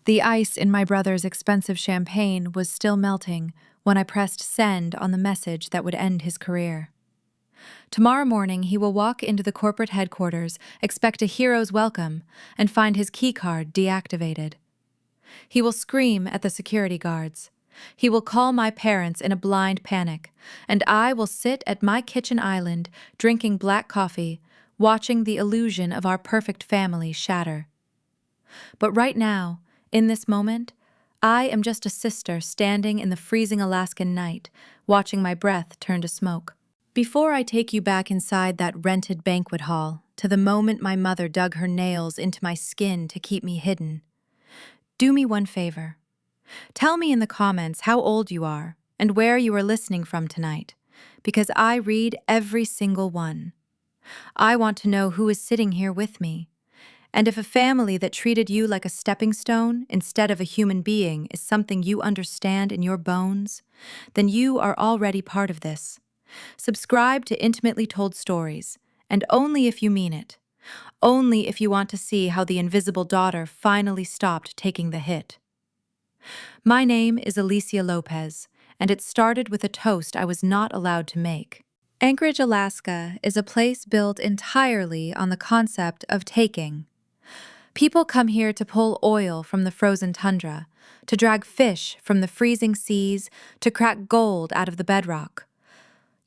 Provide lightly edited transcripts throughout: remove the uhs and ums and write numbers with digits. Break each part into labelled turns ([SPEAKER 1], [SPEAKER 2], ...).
[SPEAKER 1] The ice in my brother's expensive champagne was still melting when I pressed send on the message that would end his career. Tomorrow morning, he will walk into the corporate headquarters, expect a hero's welcome, and find his keycard deactivated. He will scream at the security guards. He will call my parents in a blind panic, and I will sit at my kitchen island, drinking black coffee, watching the illusion of our perfect family shatter. But right now, in this moment, I am just a sister standing in the freezing Alaskan night, watching my breath turn to smoke. Before I take you back inside that rented banquet hall, to the moment my mother dug her nails into my skin to keep me hidden, do me one favor. Tell me in the comments how old you are and where you are listening from tonight, because I read every single one. I want to know who is sitting here with me. And if a family that treated you like a stepping stone instead of a human being is something you understand in your bones, then you are already part of this. Subscribe to Intimately Told Stories, and only if you mean it. Only if you want to see how the invisible daughter finally stopped taking the hit. My name is Alicia Lopez, and it started with a toast I was not allowed to make. Anchorage, Alaska is a place built entirely on the concept of taking. People come here to pull oil from the frozen tundra, to drag fish from the freezing seas, to crack gold out of the bedrock.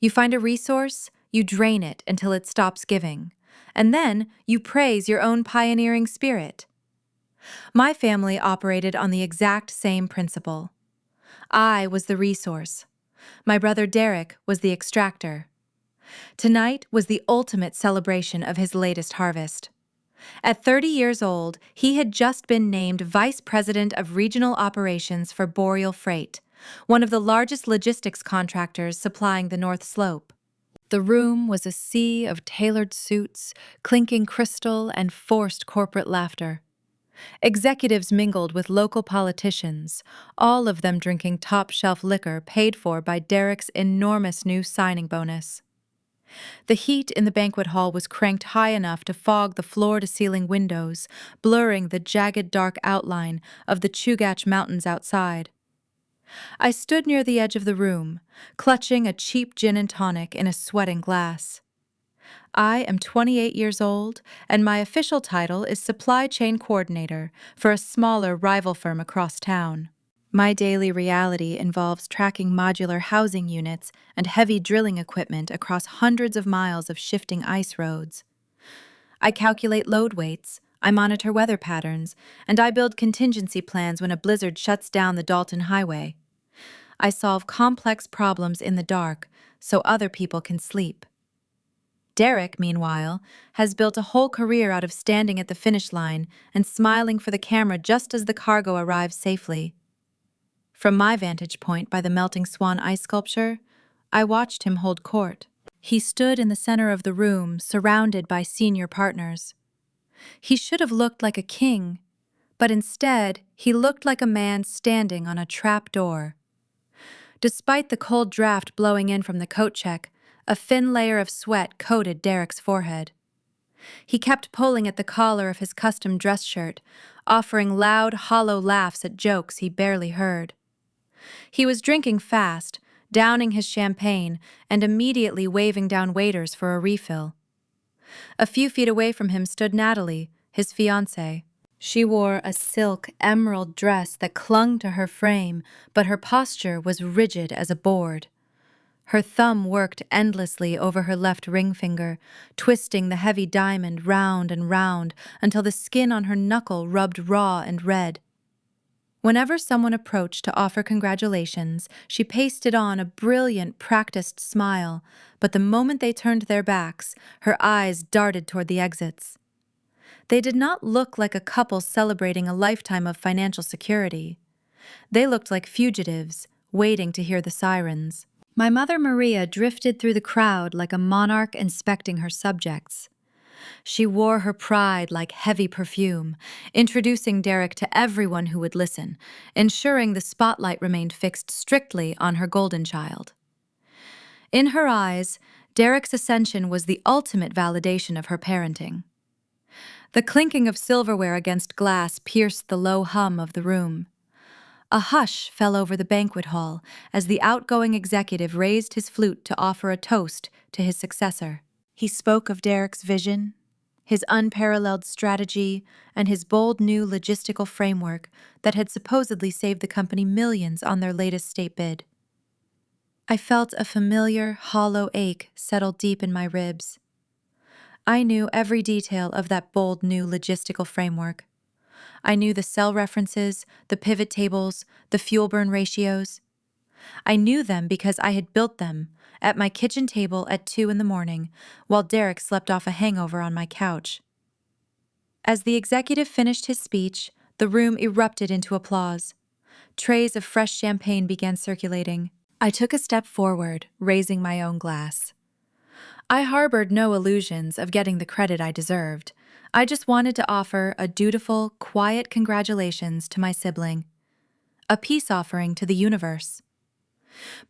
[SPEAKER 1] You find a resource, you drain it until it stops giving, and then you praise your own pioneering spirit. My family operated on the exact same principle. I was the resource. My brother Derek was the extractor. Tonight was the ultimate celebration of his latest harvest. At 30 years old, he had just been named Vice President of Regional Operations for Boreal Freight, one of the largest logistics contractors supplying the North Slope. The room was a sea of tailored suits, clinking crystal, and forced corporate laughter. Executives mingled with local politicians, all of them drinking top-shelf liquor paid for by Derek's enormous new signing bonus. The heat in the banquet hall was cranked high enough to fog the floor-to-ceiling windows, blurring the jagged dark outline of the Chugach Mountains outside. I stood near the edge of the room, clutching a cheap gin and tonic in a sweating glass. I am 28 years old, and my official title is Supply Chain Coordinator for a smaller rival firm across town. My daily reality involves tracking modular housing units and heavy drilling equipment across hundreds of miles of shifting ice roads. I calculate load weights, I monitor weather patterns, and I build contingency plans when a blizzard shuts down the Dalton Highway. I solve complex problems in the dark so other people can sleep. Derek, meanwhile, has built a whole career out of standing at the finish line and smiling for the camera just as the cargo arrives safely. From my vantage point by the melting swan ice sculpture, I watched him hold court. He stood in the center of the room, surrounded by senior partners. He should have looked like a king, but instead, he looked like a man standing on a trap door. Despite the cold draft blowing in from the coat check, a thin layer of sweat coated Derek's forehead. He kept pulling at the collar of his custom dress shirt, offering loud, hollow laughs at jokes he barely heard. He was drinking fast, downing his champagne, and immediately waving down waiters for a refill. A few feet away from him stood Natalie, his fiancée. She wore a silk emerald dress that clung to her frame, but her posture was rigid as a board. Her thumb worked endlessly over her left ring finger, twisting the heavy diamond round and round until the skin on her knuckle rubbed raw and red. Whenever someone approached to offer congratulations, she pasted on a brilliant, practiced smile, but the moment they turned their backs, her eyes darted toward the exits. They did not look like a couple celebrating a lifetime of financial security. They looked like fugitives, waiting to hear the sirens. My mother Maria drifted through the crowd like a monarch inspecting her subjects. She wore her pride like heavy perfume, introducing Derek to everyone who would listen, ensuring the spotlight remained fixed strictly on her golden child. In her eyes, Derek's ascension was the ultimate validation of her parenting. The clinking of silverware against glass pierced the low hum of the room. A hush fell over the banquet hall as the outgoing executive raised his flute to offer a toast to his successor. He spoke of Derek's vision, his unparalleled strategy, and his bold new logistical framework that had supposedly saved the company millions on their latest state bid. I felt a familiar, hollow ache settle deep in my ribs. I knew every detail of that bold new logistical framework. I knew the cell references, the pivot tables, the fuel burn ratios. I knew them because I had built them at my kitchen table at 2 in the morning while Derek slept off a hangover on my couch. As the executive finished his speech, the room erupted into applause. Trays of fresh champagne began circulating. I took a step forward, raising my own glass. I harbored no illusions of getting the credit I deserved. I just wanted to offer a dutiful, quiet congratulations to my sibling, a peace offering to the universe.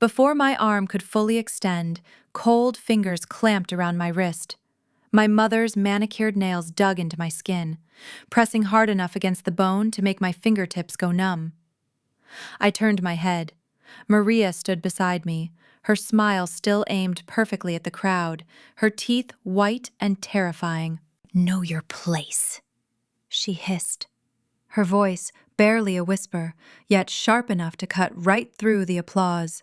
[SPEAKER 1] Before my arm could fully extend, cold fingers clamped around my wrist. My mother's manicured nails dug into my skin, pressing hard enough against the bone to make my fingertips go numb. I turned my head. Maria stood beside me, her smile still aimed perfectly at the crowd, her teeth white and terrifying. "Know your place," she hissed. Her voice barely a whisper, yet sharp enough to cut right through the applause.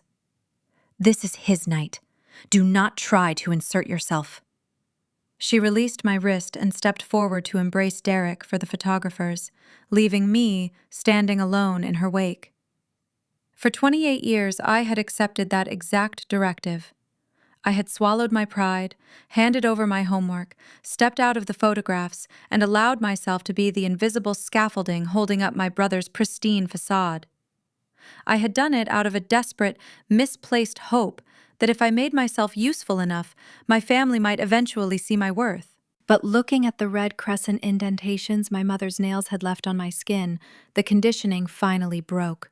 [SPEAKER 1] "This is his night. Do not try to insert yourself." She released my wrist and stepped forward to embrace Derek for the photographers, leaving me standing alone in her wake. For 28 years, I had accepted that exact directive. I had swallowed my pride, handed over my homework, stepped out of the photographs, and allowed myself to be the invisible scaffolding holding up my brother's pristine facade. I had done it out of a desperate, misplaced hope that if I made myself useful enough, my family might eventually see my worth. But looking at the red crescent indentations my mother's nails had left on my skin, the conditioning finally broke.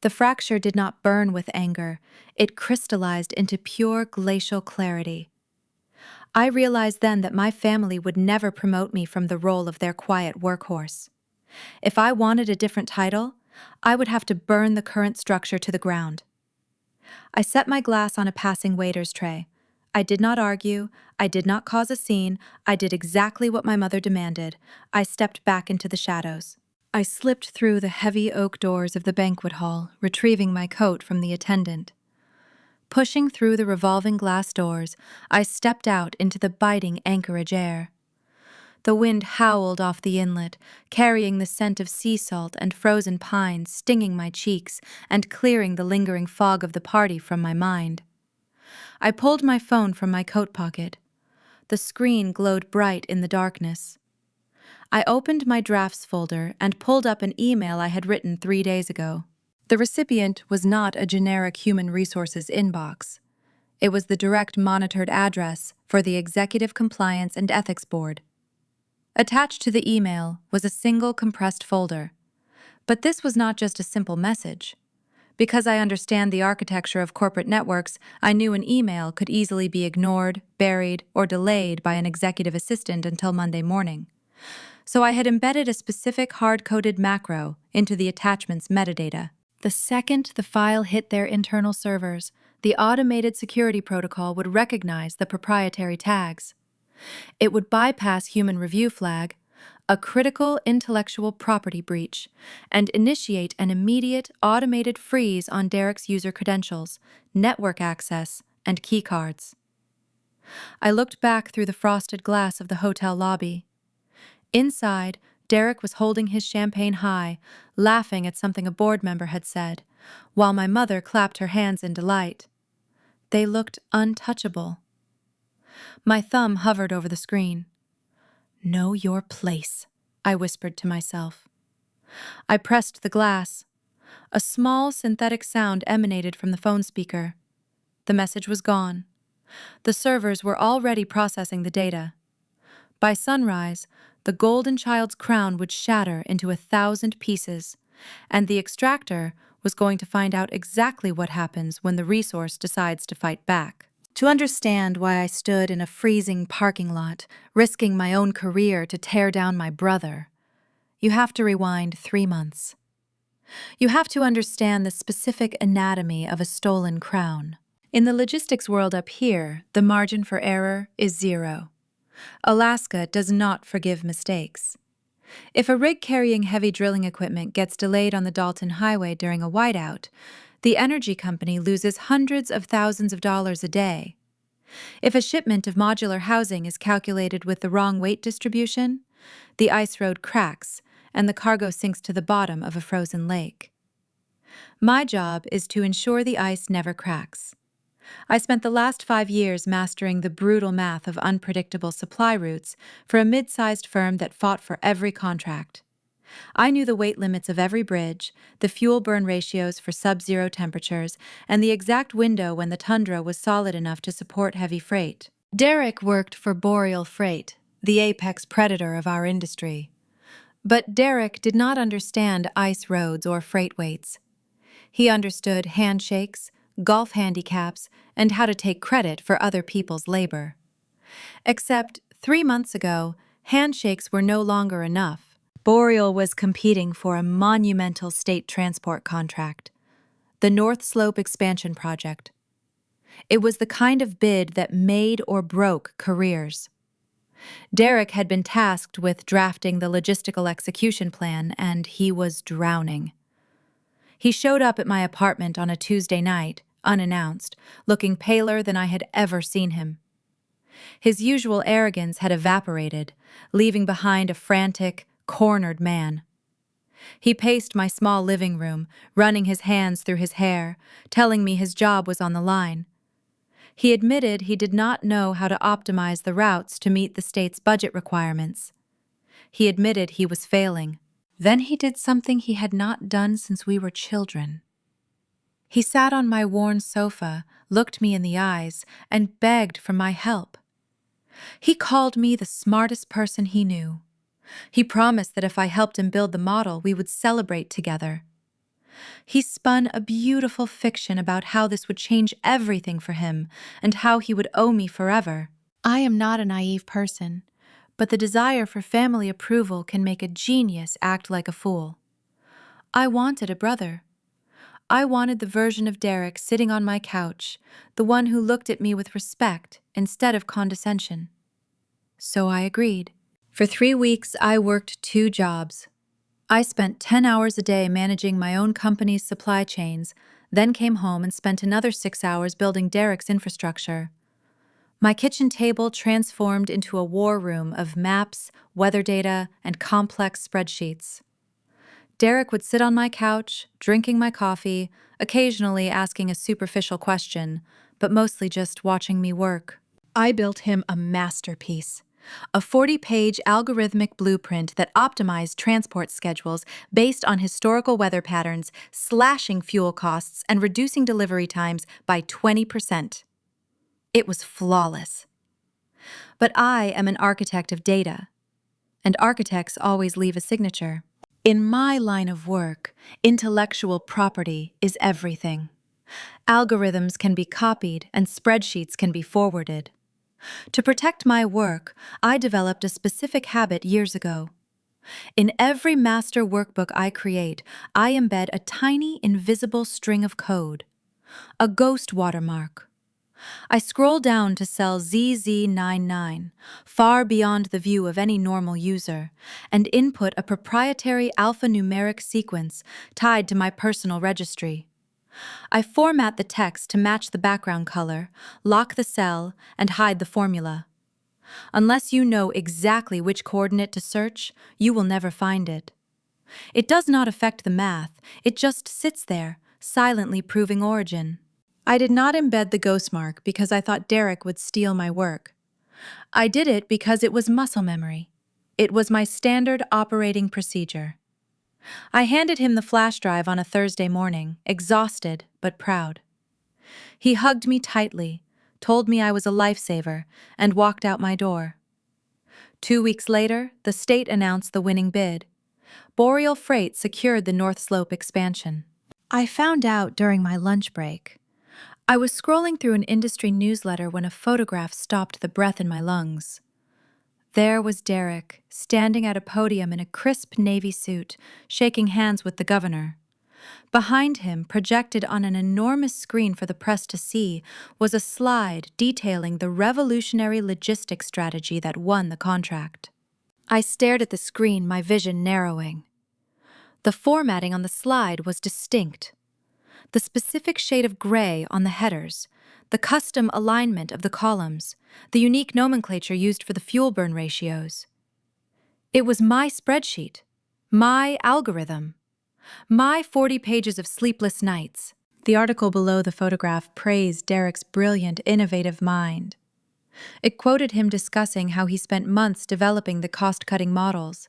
[SPEAKER 1] The fracture did not burn with anger. It crystallized into pure glacial clarity. I realized then that my family would never promote me from the role of their quiet workhorse. If I wanted a different title, I would have to burn the current structure to the ground. I set my glass on a passing waiter's tray. I did not argue. I did not cause a scene. I did exactly what my mother demanded. I stepped back into the shadows. I slipped through the heavy oak doors of the banquet hall, retrieving my coat from the attendant. Pushing through the revolving glass doors, I stepped out into the biting Anchorage air. The wind howled off the inlet, carrying the scent of sea salt and frozen pines, stinging my cheeks and clearing the lingering fog of the party from my mind. I pulled my phone from my coat pocket. The screen glowed bright in the darkness. I opened my drafts folder and pulled up an email I had written 3 days ago. The recipient was not a generic human resources inbox. It was the direct monitored address for the Executive Compliance and Ethics Board. Attached to the email was a single compressed folder. But this was not just a simple message. Because I understand the architecture of corporate networks, I knew an email could easily be ignored, buried, or delayed by an executive assistant until Monday morning. So I had embedded a specific hard-coded macro into the attachment's metadata. The second the file hit their internal servers, the automated security protocol would recognize the proprietary tags. It would bypass human review flag, a critical intellectual property breach, and initiate an immediate automated freeze on Derek's user credentials, network access, and keycards. I looked back through the frosted glass of the hotel lobby. Inside, Derek was holding his champagne high, laughing at something a board member had said, while my mother clapped her hands in delight. They looked untouchable. My thumb hovered over the screen. "Know your place," I whispered to myself. I pressed the glass. A small synthetic sound emanated from the phone speaker. The message was gone. The servers were already processing the data. By sunrise, the golden child's crown would shatter into 1,000 pieces, and the extractor was going to find out exactly what happens when the resource decides to fight back. To understand why I stood in a freezing parking lot, risking my own career to tear down my brother, you have to rewind 3 months. You have to understand the specific anatomy of a stolen crown. In the logistics world up here, the margin for error is 0. Alaska does not forgive mistakes. If a rig carrying heavy drilling equipment gets delayed on the Dalton Highway during a whiteout, the energy company loses hundreds of thousands of dollars a day. If a shipment of modular housing is calculated with the wrong weight distribution, the ice road cracks and the cargo sinks to the bottom of a frozen lake. My job is to ensure the ice never cracks. I spent the last 5 years mastering the brutal math of unpredictable supply routes for a mid-sized firm that fought for every contract. I knew the weight limits of every bridge, the fuel burn ratios for sub-zero temperatures, and the exact window when the tundra was solid enough to support heavy freight. Derek worked for Boreal Freight, the apex predator of our industry. But Derek did not understand ice roads or freight weights. He understood handshakes, golf handicaps, and how to take credit for other people's labor. Except 3 months ago, handshakes were no longer enough. Boreal was competing for a monumental state transport contract, the North Slope Expansion Project. It was the kind of bid that made or broke careers. Derek had been tasked with drafting the logistical execution plan, and he was drowning. He showed up at my apartment on a Tuesday night, unannounced, looking paler than I had ever seen him. His usual arrogance had evaporated, leaving behind a frantic, cornered man. He paced my small living room, running his hands through his hair, telling me his job was on the line. He admitted he did not know how to optimize the routes to meet the state's budget requirements. He admitted he was failing. Then he did something he had not done since we were children. He sat on my worn sofa, looked me in the eyes, and begged for my help. He called me the smartest person he knew. He promised that if I helped him build the model, we would celebrate together. He spun a beautiful fiction about how this would change everything for him and how he would owe me forever. I am not a naive person, but the desire for family approval can make a genius act like a fool. I wanted a brother. I wanted the version of Derek sitting on my couch, the one who looked at me with respect instead of condescension. So I agreed. For 3 weeks, I worked 2 jobs. I spent 10 hours a day managing my own company's supply chains, then came home and spent another 6 hours building Derek's infrastructure. My kitchen table transformed into a war room of maps, weather data, and complex spreadsheets. Derek would sit on my couch, drinking my coffee, occasionally asking a superficial question, but mostly just watching me work. I built him a masterpiece. A 40-page algorithmic blueprint that optimized transport schedules based on historical weather patterns, slashing fuel costs and reducing delivery times by 20%. It was flawless. But I am an architect of data, and architects always leave a signature. In my line of work, intellectual property is everything. Algorithms can be copied and spreadsheets can be forwarded. To protect my work, I developed a specific habit years ago. In every master workbook I create, I embed a tiny, invisible string of code, a ghost watermark. I scroll down to cell ZZ99, far beyond the view of any normal user, and input a proprietary alphanumeric sequence tied to my personal registry. I format the text to match the background color, lock the cell, and hide the formula. Unless you know exactly which coordinate to search, you will never find it. It does not affect the math, it just sits there, silently proving origin. I did not embed the ghost mark because I thought Derek would steal my work. I did it because it was muscle memory. It was my standard operating procedure. I handed him the flash drive on a Thursday morning, exhausted but proud. He hugged me tightly, told me I was a lifesaver, and walked out my door. 2 weeks later, the state announced the winning bid. Boreal Freight secured the North Slope expansion. I found out during my lunch break. I was scrolling through an industry newsletter when a photograph stopped the breath in my lungs. There was Derek, standing at a podium in a crisp navy suit, shaking hands with the governor. Behind him, projected on an enormous screen for the press to see, was a slide detailing the revolutionary logistics strategy that won the contract. I stared at the screen, my vision narrowing. The formatting on the slide was distinct. The specific shade of gray on the headers, the custom alignment of the columns, the unique nomenclature used for the fuel burn ratios. It was my spreadsheet, my algorithm, my 40 pages of sleepless nights. The article below the photograph praised Derek's brilliant, innovative mind. It quoted him discussing how he spent months developing the cost-cutting models.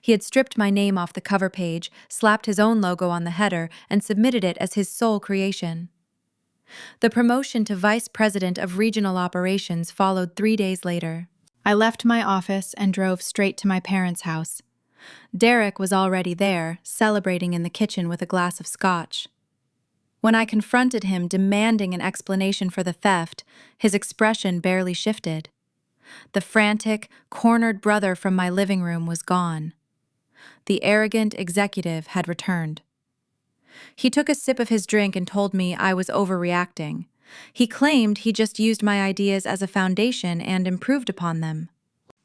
[SPEAKER 1] He had stripped my name off the cover page, slapped his own logo on the header, and submitted it as his sole creation. The promotion to Vice President of Regional Operations followed 3 days later. I left my office and drove straight to my parents' house. Derek was already there, celebrating in the kitchen with a glass of scotch. When I confronted him demanding an explanation for the theft, his expression barely shifted. The frantic, cornered brother from my living room was gone. The arrogant executive had returned. He took a sip of his drink and told me I was overreacting. He claimed he just used my ideas as a foundation and improved upon them.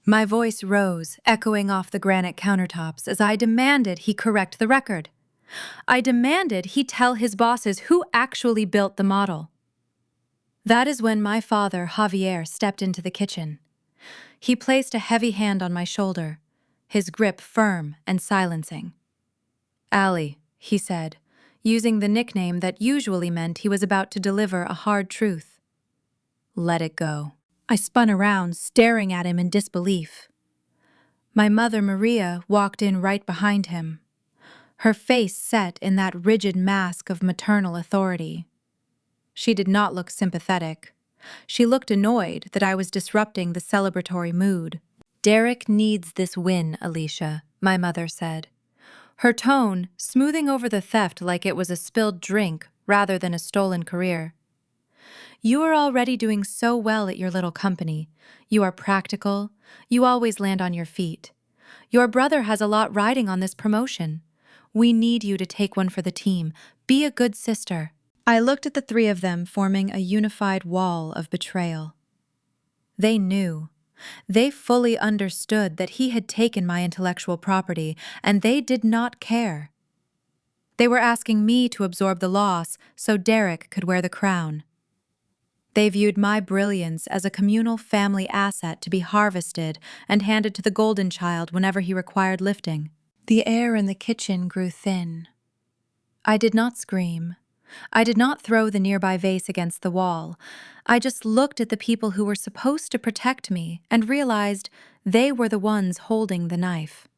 [SPEAKER 1] My voice rose, echoing off the granite countertops as I demanded he correct the record. I demanded he tell his bosses who actually built the model. That is when my father, Javier, stepped into the kitchen. He placed a heavy hand on my shoulder, his grip firm and silencing. "Allie," he said, using the nickname that usually meant he was about to deliver a hard truth. "Let it go." I spun around, staring at him in disbelief. My mother, Maria, walked in right behind him, her face set in that rigid mask of maternal authority. She did not look sympathetic. She looked annoyed that I was disrupting the celebratory mood. "Derek needs this win, Alicia," my mother said, her tone smoothing over the theft like it was a spilled drink rather than a stolen career. "You are already doing so well at your little company. You are practical. You always land on your feet. Your brother has a lot riding on this promotion. We need you to take one for the team. Be a good sister." I looked at the three of them forming a unified wall of betrayal. They knew. They fully understood that he had taken my intellectual property, and they did not care. They were asking me to absorb the loss so Derek could wear the crown. They viewed my brilliance as a communal family asset to be harvested and handed to the golden child whenever he required lifting. The air in the kitchen grew thin. I did not scream. I did not throw the nearby vase against the wall. I just looked at the people who were supposed to protect me and realized they were the ones holding the knife.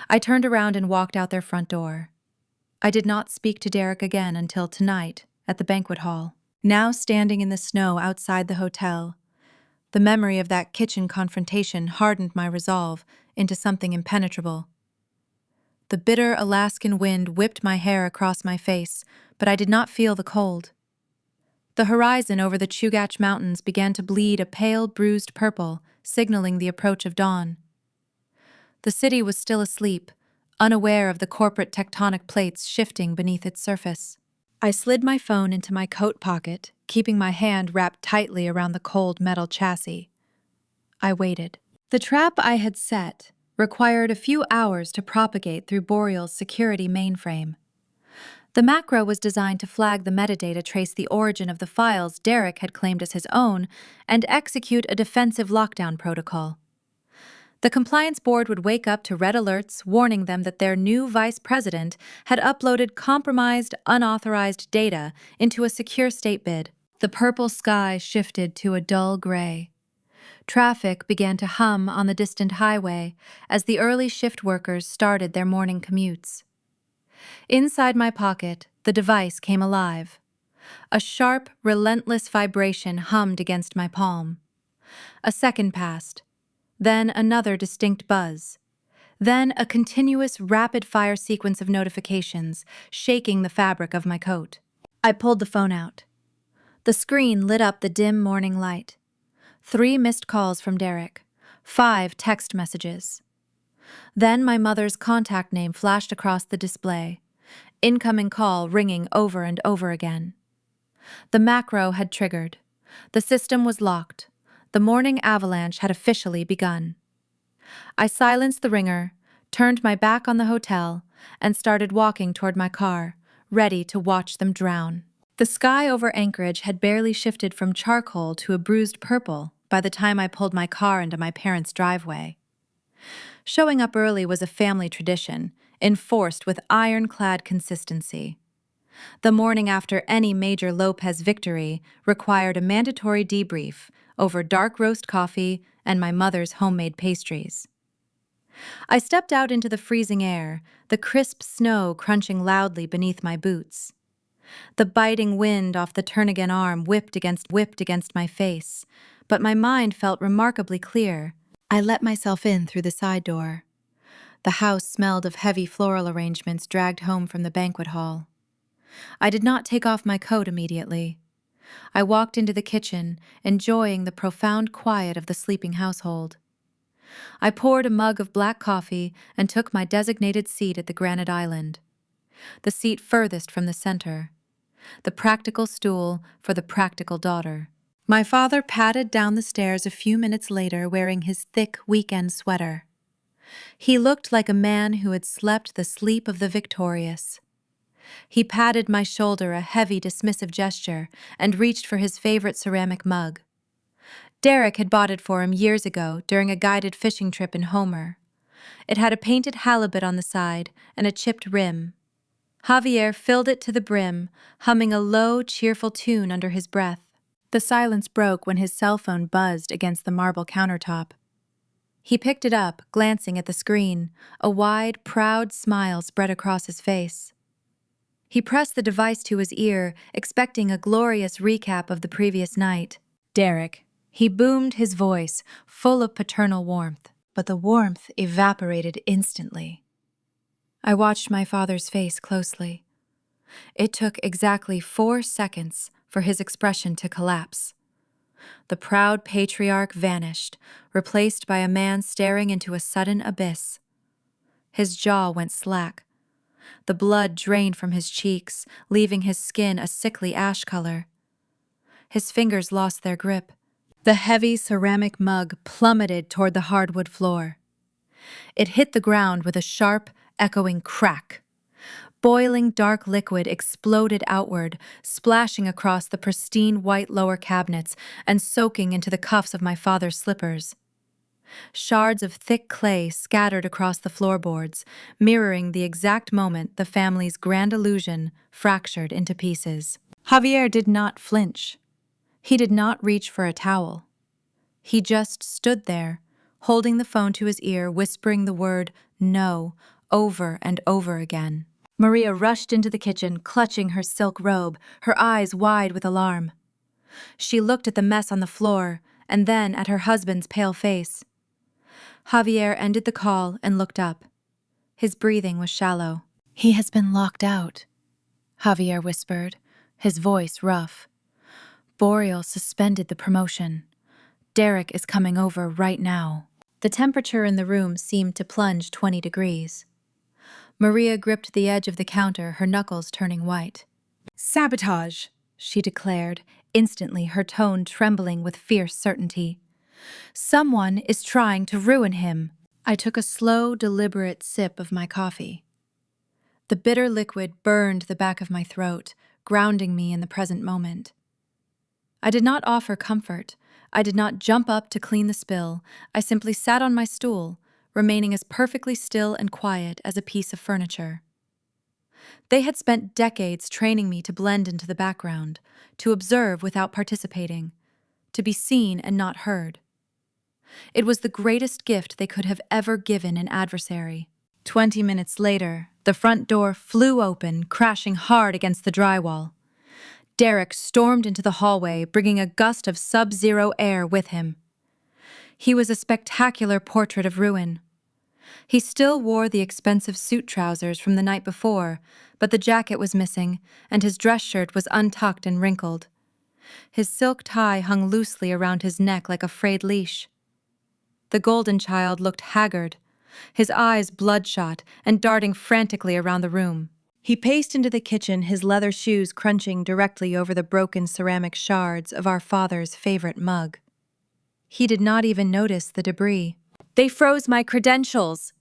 [SPEAKER 1] I turned around and walked out their front door. I did not speak to Derek again until tonight at the banquet hall. Now standing in the snow outside the hotel, the memory of that kitchen confrontation hardened my resolve into something impenetrable. The bitter Alaskan wind whipped my hair across my face, but I did not feel the cold. The horizon over the Chugach Mountains began to bleed a pale, bruised purple, signaling the approach of dawn. The city was still asleep, unaware of the corporate tectonic plates shifting beneath its surface. I slid my phone into my coat pocket, keeping my hand wrapped tightly around the cold metal chassis. I waited. The trap I had set required a few hours to propagate through Boreal's security mainframe. The macro was designed to flag the metadata, trace the origin of the files Derek had claimed as his own, and execute a defensive lockdown protocol. The compliance board would wake up to red alerts warning them that their new vice president had uploaded compromised, unauthorized data into a secure state bid. The purple sky shifted to a dull gray. Traffic began to hum on the distant highway as the early shift workers started their morning commutes. Inside my pocket, the device came alive. A sharp, relentless vibration hummed against my palm. A second passed. Then another distinct buzz. Then a continuous, rapid-fire sequence of notifications, shaking the fabric of my coat. I pulled the phone out. The screen lit up the dim morning light. 3 missed calls from Derek. 5 text messages. Then my mother's contact name flashed across the display. Incoming call ringing over and over again. The macro had triggered. The system was locked. The morning avalanche had officially begun. I silenced the ringer, turned my back on the hotel, and started walking toward my car, ready to watch them drown. The sky over Anchorage had barely shifted from charcoal to a bruised purple by the time I pulled my car into my parents' driveway. Showing up early was a family tradition, enforced with ironclad consistency. The morning after any major Lopez victory required a mandatory debrief over dark roast coffee and my mother's homemade pastries. I stepped out into the freezing air, the crisp snow crunching loudly beneath my boots. The biting wind off the Turnagain Arm whipped against my face, but my mind felt remarkably clear. I let myself in through the side door. The house smelled of heavy floral arrangements dragged home from the banquet hall. I did not take off my coat immediately. I walked into the kitchen, enjoying the profound quiet of the sleeping household. I poured a mug of black coffee and took my designated seat at the granite island, the seat furthest from the center, the practical stool for the practical daughter. My father padded down the stairs a few minutes later wearing his thick weekend sweater. He looked like a man who had slept the sleep of the victorious. He patted my shoulder, a heavy, dismissive gesture, and reached for his favorite ceramic mug. Derek had bought it for him years ago during a guided fishing trip in Homer. It had a painted halibut on the side and a chipped rim. Javier filled it to the brim, humming a low, cheerful tune under his breath. The silence broke when his cell phone buzzed against the marble countertop. He picked it up, glancing at the screen, a wide, proud smile spread across his face. He pressed the device to his ear, expecting a glorious recap of the previous night. "Derek," he boomed, his voice full of paternal warmth, but the warmth evaporated instantly. I watched my father's face closely. It took exactly 4 seconds for his expression to collapse. The proud patriarch vanished, replaced by a man staring into a sudden abyss. His jaw went slack. The blood drained from his cheeks, leaving his skin a sickly ash color. His fingers lost their grip. The heavy ceramic mug plummeted toward the hardwood floor. It hit the ground with a sharp, echoing crack. Boiling dark liquid exploded outward, splashing across the pristine white lower cabinets and soaking into the cuffs of my father's slippers. Shards of thick clay scattered across the floorboards, mirroring the exact moment the family's grand illusion fractured into pieces. Javier did not flinch. He did not reach for a towel. He just stood there, holding the phone to his ear, whispering the word "no" over and over again. Maria rushed into the kitchen, clutching her silk robe, her eyes wide with alarm. She looked at the mess on the floor, and then at her husband's pale face. Javier ended the call and looked up. His breathing was shallow. "He has been locked out," Javier whispered, his voice rough. "Boreal suspended the promotion. Derek is coming over right now." The temperature in the room seemed to plunge 20 degrees. Maria gripped the edge of the counter, her knuckles turning white. "Sabotage," she declared, instantly, her tone trembling with fierce certainty. "Someone is trying to ruin him." I took a slow, deliberate sip of my coffee. The bitter liquid burned the back of my throat, grounding me in the present moment. I did not offer comfort. I did not jump up to clean the spill. I simply sat on my stool, remaining as perfectly still and quiet as a piece of furniture. They had spent decades training me to blend into the background, to observe without participating, to be seen and not heard. It was the greatest gift they could have ever given an adversary. 20 minutes later, the front door flew open, crashing hard against the drywall. Derek stormed into the hallway, bringing a gust of sub-zero air with him. He was a spectacular portrait of ruin. He still wore the expensive suit trousers from the night before, but the jacket was missing, and his dress shirt was untucked and wrinkled. His silk tie hung loosely around his neck like a frayed leash. The golden child looked haggard, his eyes bloodshot and darting frantically around the room. He paced into the kitchen, his leather shoes crunching directly over the broken ceramic shards of our father's favorite mug. He did not even notice the debris. "They froze my credentials!"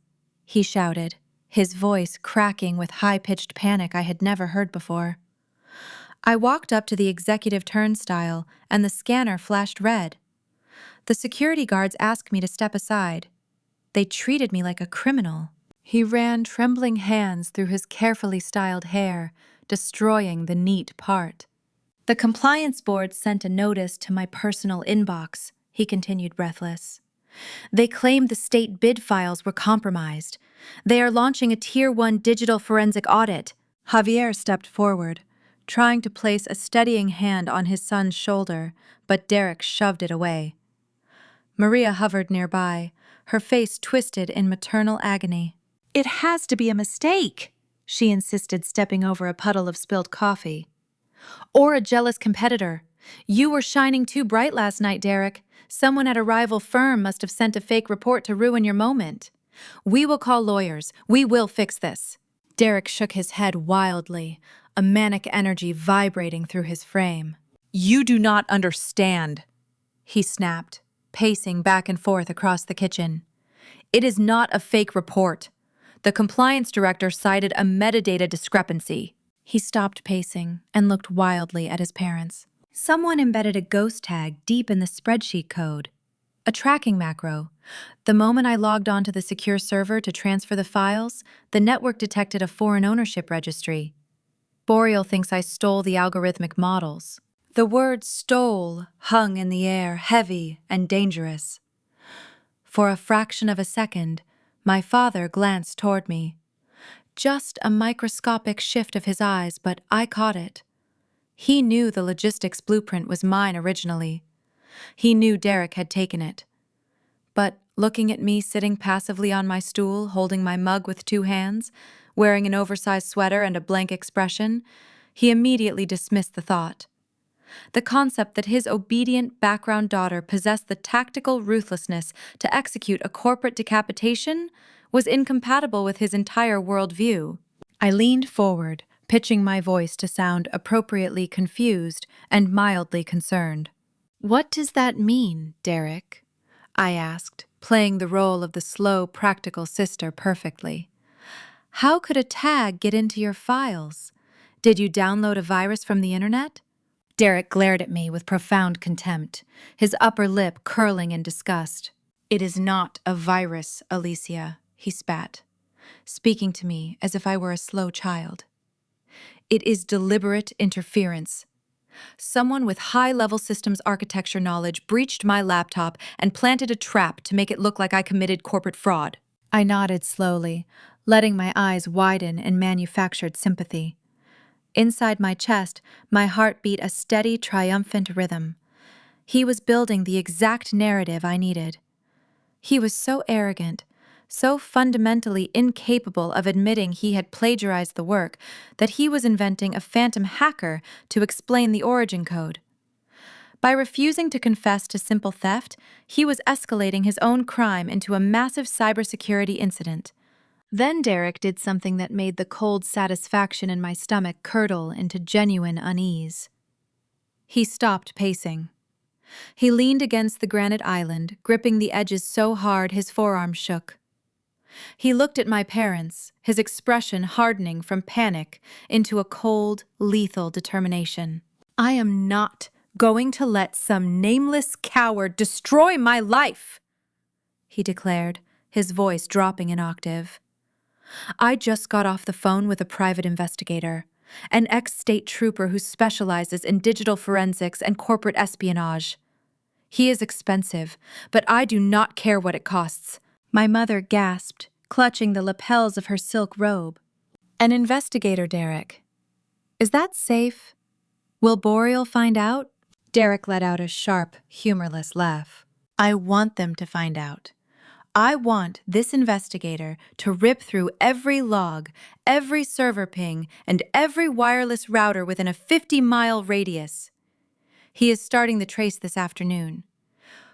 [SPEAKER 1] he shouted, his voice cracking with high-pitched panic I had never heard before. I walked up to the executive turnstile, and the scanner flashed red. The security guards asked me to step aside. They treated me like a criminal. He ran trembling hands through his carefully styled hair, destroying the neat part. "The compliance board sent a notice to my personal inbox," he continued breathless. "They claimed the state bid files were compromised. They are launching a Tier 1 digital forensic audit." Javier stepped forward, trying to place a steadying hand on his son's shoulder, but Derek shoved it away. Maria hovered nearby, her face twisted in maternal agony. "It has to be a mistake," she insisted, stepping over a puddle of spilled coffee. "Or a jealous competitor. You were shining too bright last night, Derek. Someone at a rival firm must have sent a fake report to ruin your moment. We will call lawyers. We will fix this." Derek shook his head wildly, a manic energy vibrating through his frame. "You do not understand," he snapped, pacing back and forth across the kitchen. "It is not a fake report. The compliance director cited a metadata discrepancy." He stopped pacing and looked wildly at his parents. "Someone embedded a ghost tag deep in the spreadsheet code. A tracking macro. The moment I logged onto the secure server to transfer the files, the network detected a foreign ownership registry. Boreal thinks I stole the algorithmic models." The word "stole" hung in the air, heavy and dangerous. For a fraction of a second, my father glanced toward me. Just a microscopic shift of his eyes, but I caught it. He knew the logistics blueprint was mine originally. He knew Derek had taken it. But looking at me sitting passively on my stool, holding my mug with two hands, wearing an oversized sweater and a blank expression, he immediately dismissed the thought. The concept that his obedient background daughter possessed the tactical ruthlessness to execute a corporate decapitation was incompatible with his entire worldview. I leaned forward, pitching my voice to sound appropriately confused and mildly concerned. "What does that mean, Derek?" I asked, playing the role of the slow, practical sister perfectly. "How could a tag get into your files? Did you download a virus from the internet?" Derek glared at me with profound contempt, his upper lip curling in disgust. "It is not a virus, Alicia," he spat, speaking to me as if I were a slow child. "It is deliberate interference. Someone with high-level systems architecture knowledge breached my laptop and planted a trap to make it look like I committed corporate fraud." I nodded slowly, letting my eyes widen in manufactured sympathy. Inside my chest, my heart beat a steady, triumphant rhythm. He was building the exact narrative I needed. He was so arrogant, so fundamentally incapable of admitting he had plagiarized the work that he was inventing a phantom hacker to explain the origin code. By refusing to confess to simple theft, he was escalating his own crime into a massive cybersecurity incident. Then Derek did something that made the cold satisfaction in my stomach curdle into genuine unease. He stopped pacing. He leaned against the granite island, gripping the edges so hard his forearms shook. He looked at my parents, his expression hardening from panic into a cold, lethal determination. "I am not going to let some nameless coward destroy my life," he declared, his voice dropping an octave. "I just got off the phone with a private investigator, an ex-state trooper who specializes in digital forensics and corporate espionage. He is expensive, but I do not care what it costs." My mother gasped, clutching the lapels of her silk robe. "An investigator, Derek. Is that safe? Will Boreal find out?" Derek let out a sharp, humorless laugh. "I want them to find out. I want this investigator to rip through every log, every server ping, and every wireless router within a 50-mile radius." He is starting the trace this afternoon.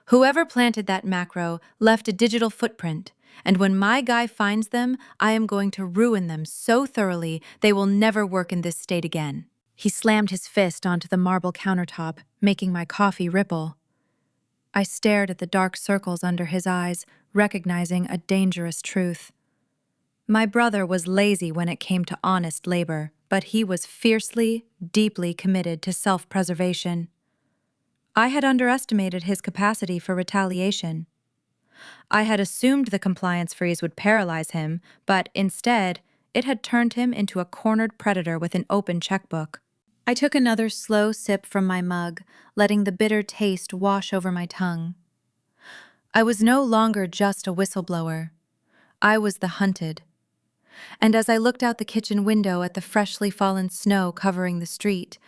[SPEAKER 1] Whoever planted that macro left a digital footprint, and when my guy finds them, I am going to ruin them so thoroughly they will never work in this state again. He slammed his fist onto the marble countertop, making my coffee ripple. I stared at the dark circles under his eyes, recognizing a dangerous truth. My brother was lazy when it came to honest labor, but he was fiercely, deeply committed to self-preservation. I had underestimated his capacity for retaliation. I had assumed the compliance freeze would paralyze him, but instead, it had turned him into a cornered predator with an open checkbook. I took another slow sip from my mug, letting the bitter taste wash over my tongue. I was no longer just a whistleblower. I was the hunted. And as I looked out the kitchen window at the freshly fallen snow covering the street,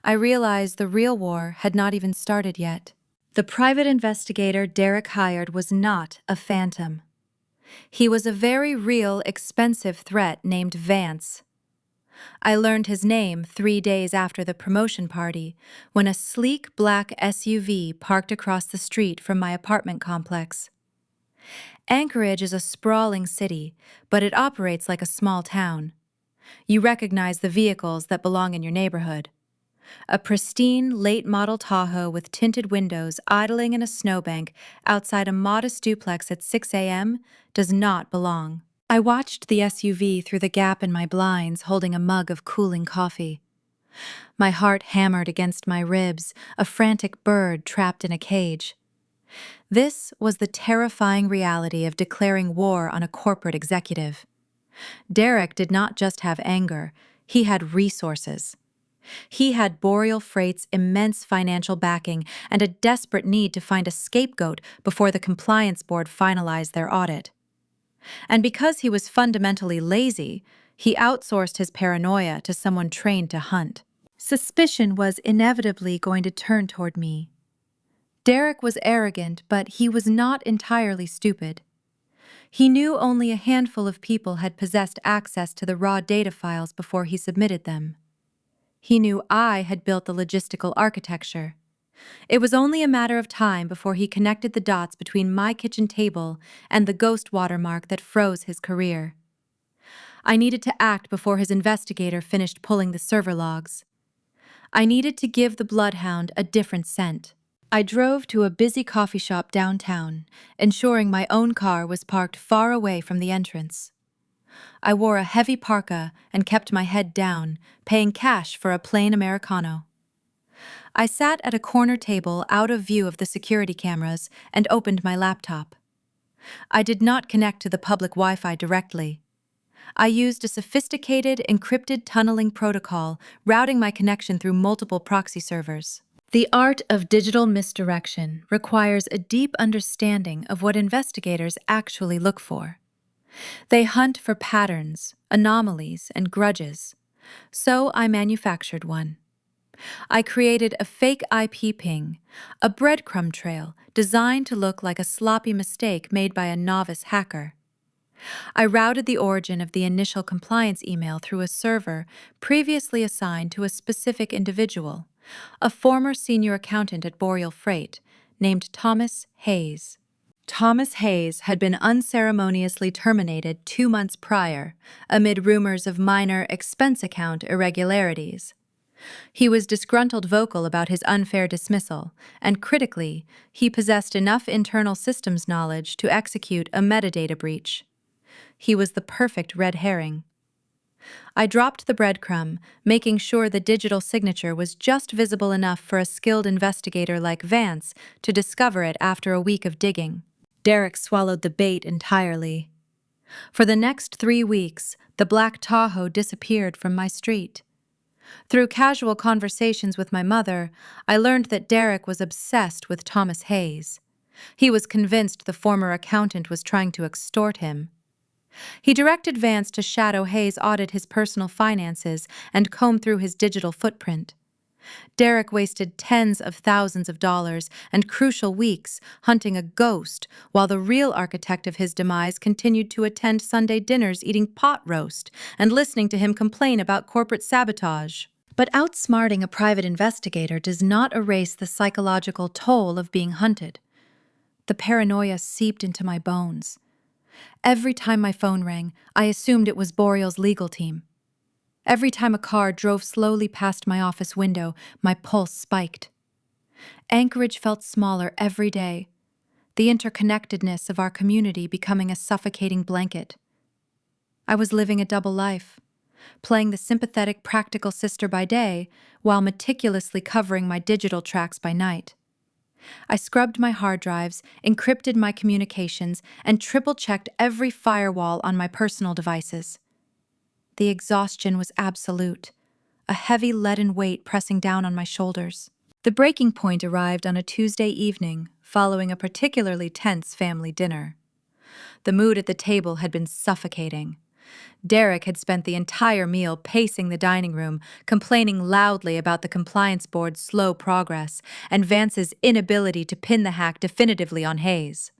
[SPEAKER 1] I realized the real war had not even started yet. The private investigator Derek hired was not a phantom. He was a very real, expensive threat named Vance. I learned his name 3 days after the promotion party, when a sleek black SUV parked across the street from my apartment complex. Anchorage is a sprawling city, but it operates like a small town. You recognize the vehicles that belong in your neighborhood. A pristine, late-model Tahoe with tinted windows idling in a snowbank outside a modest duplex at 6 a.m. does not belong. I watched the SUV through the gap in my blinds, holding a mug of cooling coffee. My heart hammered against my ribs, a frantic bird trapped in a cage. This was the terrifying reality of declaring war on a corporate executive. Derek did not just have anger, he had resources. He had Boreal Freight's immense financial backing and a desperate need to find a scapegoat before the compliance board finalized their audit. And because he was fundamentally lazy, he outsourced his paranoia to someone trained to hunt. Suspicion was inevitably going to turn toward me. Derek was arrogant, but he was not entirely stupid. He knew only a handful of people had possessed access to the raw data files before he submitted them. He knew I had built the logistical architecture. It was only a matter of time before he connected the dots between my kitchen table and the ghost watermark that froze his career. I needed to act before his investigator finished pulling the server logs. I needed to give the bloodhound a different scent. I drove to a busy coffee shop downtown, ensuring my own car was parked far away from the entrance. I wore a heavy parka and kept my head down, paying cash for a plain Americano. I sat at a corner table out of view of the security cameras and opened my laptop. I did not connect to the public Wi-Fi directly. I used a sophisticated, encrypted tunneling protocol, routing my connection through multiple proxy servers. The art of digital misdirection requires a deep understanding of what investigators actually look for. They hunt for patterns, anomalies, and grudges. So I manufactured one. I created a fake IP ping, a breadcrumb trail designed to look like a sloppy mistake made by a novice hacker. I routed the origin of the initial compliance email through a server previously assigned to a specific individual, a former senior accountant at Boreal Freight, named Thomas Hayes. Thomas Hayes had been unceremoniously terminated 2 months prior, amid rumors of minor expense account irregularities. He was disgruntled vocal about his unfair dismissal, and critically, he possessed enough internal systems knowledge to execute a metadata breach. He was the perfect red herring. I dropped the breadcrumb, making sure the digital signature was just visible enough for a skilled investigator like Vance to discover it after a week of digging. Derek swallowed the bait entirely. For the next 3 weeks, the black Tahoe disappeared from my street. Through casual conversations with my mother, I learned that Derek was obsessed with Thomas Hayes. He was convinced the former accountant was trying to extort him. He directed Vance to shadow Hayes audit his personal finances and comb through his digital footprint. Derek wasted tens of thousands of dollars and crucial weeks hunting a ghost, while the real architect of his demise continued to attend Sunday dinners eating pot roast and listening to him complain about corporate sabotage. But outsmarting a private investigator does not erase the psychological toll of being hunted. The paranoia seeped into my bones. Every time my phone rang, I assumed it was Boreal's legal team. Every time a car drove slowly past my office window, my pulse spiked. Anchorage felt smaller every day, the interconnectedness of our community becoming a suffocating blanket. I was living a double life, playing the sympathetic, practical sister by day while meticulously covering my digital tracks by night. I scrubbed my hard drives, encrypted my communications, and triple-checked every firewall on my personal devices. The exhaustion was absolute, a heavy leaden weight pressing down on my shoulders. The breaking point arrived on a Tuesday evening, following a particularly tense family dinner. The mood at the table had been suffocating. Derek had spent the entire meal pacing the dining room, complaining loudly about the compliance board's slow progress and Vance's inability to pin the hack definitively on Hayes.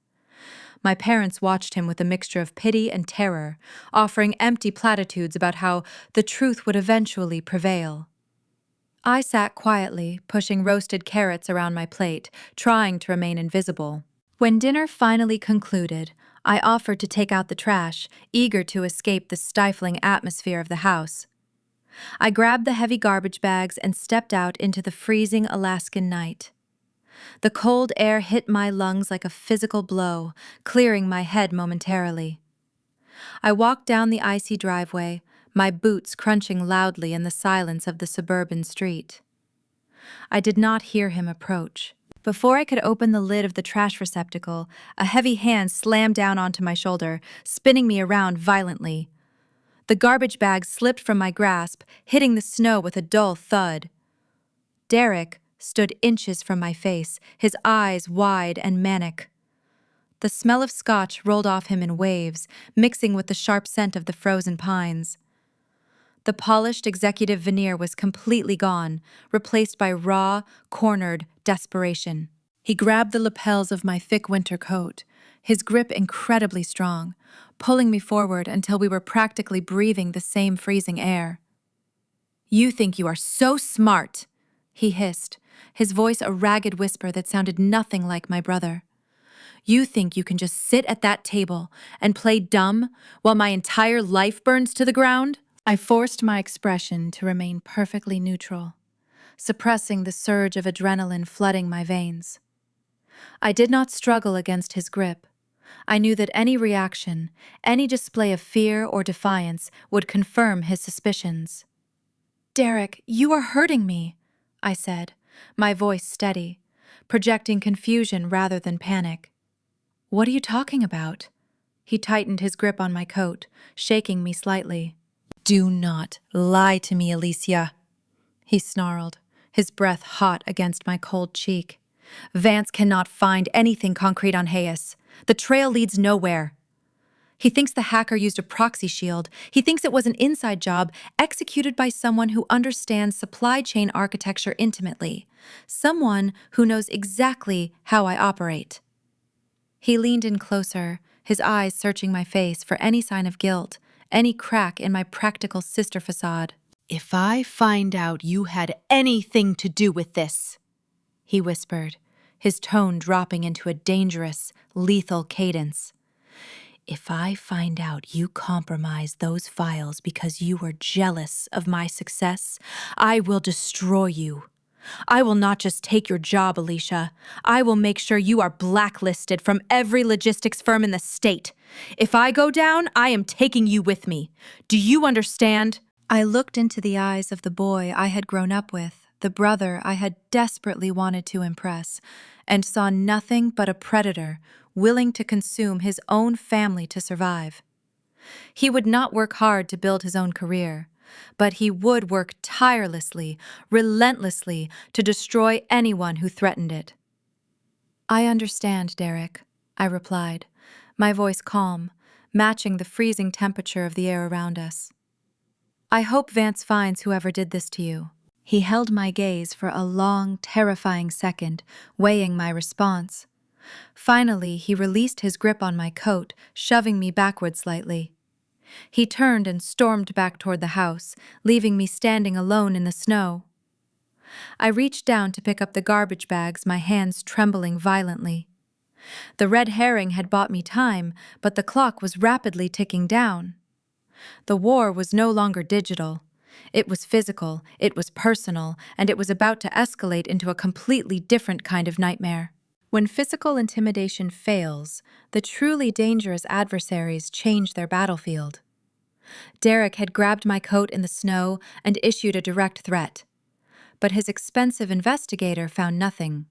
[SPEAKER 1] My parents watched him with a mixture of pity and terror, offering empty platitudes about how the truth would eventually prevail. I sat quietly, pushing roasted carrots around my plate, trying to remain invisible. When dinner finally concluded, I offered to take out the trash, eager to escape the stifling atmosphere of the house. I grabbed the heavy garbage bags and stepped out into the freezing Alaskan night. The cold air hit my lungs like a physical blow, clearing my head momentarily. I walked down the icy driveway, my boots crunching loudly in the silence of the suburban street. I did not hear him approach. Before I could open the lid of the trash receptacle, a heavy hand slammed down onto my shoulder, spinning me around violently. The garbage bag slipped from my grasp, hitting the snow with a dull thud. Derek stood inches from my face, his eyes wide and manic. The smell of scotch rolled off him in waves, mixing with the sharp scent of the frozen pines. The polished executive veneer was completely gone, replaced by raw, cornered desperation. He grabbed the lapels of my thick winter coat, his grip incredibly strong, pulling me forward until we were practically breathing the same freezing air. "You think you are so smart," he hissed, his voice a ragged whisper that sounded nothing like my brother. "You think you can just sit at that table and play dumb while my entire life burns to the ground?" I forced my expression to remain perfectly neutral, suppressing the surge of adrenaline flooding my veins. I did not struggle against his grip. I knew that any reaction, any display of fear or defiance would confirm his suspicions. "Derek, you are hurting me," I said, my voice steady, projecting confusion rather than panic. "What are you talking about?" He tightened his grip on my coat, shaking me slightly. "Do not lie to me, Alicia," he snarled, his breath hot against my cold cheek. "Vance cannot find anything concrete on Hayes. The trail leads nowhere. He thinks the hacker used a proxy shield. He thinks it was an inside job executed by someone who understands supply chain architecture intimately, someone who knows exactly how I operate." He leaned in closer, his eyes searching my face for any sign of guilt, any crack in my practical sister facade. "If I find out you had anything to do with this," he whispered, his tone dropping into a dangerous, lethal cadence. "If I find out you compromised those files because you were jealous of my success, I will destroy you. I will not just take your job, Alicia. I will make sure you are blacklisted from every logistics firm in the state. If I go down, I am taking you with me. Do you understand?" I looked into the eyes of the boy I had grown up with, the brother I had desperately wanted to impress, and saw nothing but a predator willing to consume his own family to survive. He would not work hard to build his own career, but he would work tirelessly, relentlessly to destroy anyone who threatened it. "I understand, Derek," I replied, my voice calm, matching the freezing temperature of the air around us. "I hope Vance finds whoever did this to you." He held my gaze for a long, terrifying second, weighing my response. Finally, he released his grip on my coat, shoving me backward slightly. He turned and stormed back toward the house, leaving me standing alone in the snow. I reached down to pick up the garbage bags, my hands trembling violently. The red herring had bought me time, but the clock was rapidly ticking down. The war was no longer digital. It was physical, it was personal, and it was about to escalate into a completely different kind of nightmare. When physical intimidation fails, the truly dangerous adversaries change their battlefield. Derek had grabbed my coat in the snow and issued a direct threat. But his expensive investigator found nothing.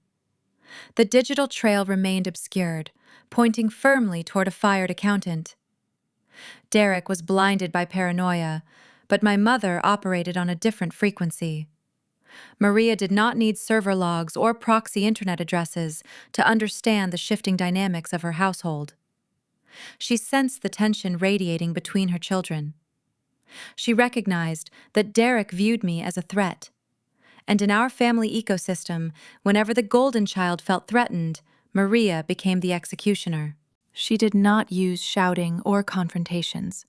[SPEAKER 1] The digital trail remained obscured, pointing firmly toward a fired accountant. Derek was blinded by paranoia, but my mother operated on a different frequency. Maria did not need server logs or proxy internet addresses to understand the shifting dynamics of her household. She sensed the tension radiating between her children. She recognized that Derek viewed me as a threat. And in our family ecosystem, whenever the golden child felt threatened, Maria became the executioner. She did not use shouting or confrontations.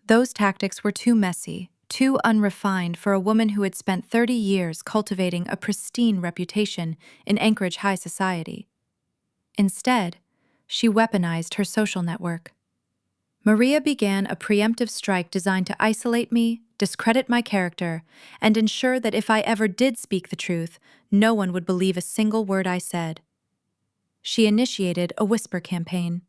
[SPEAKER 1] Those tactics were too messy, too unrefined for a woman who had spent 30 years cultivating a pristine reputation in Anchorage high society. Instead, she weaponized her social network. Maria began a preemptive strike designed to isolate me, discredit my character, and ensure that if I ever did speak the truth, no one would believe a single word I said. She initiated a whisper campaign.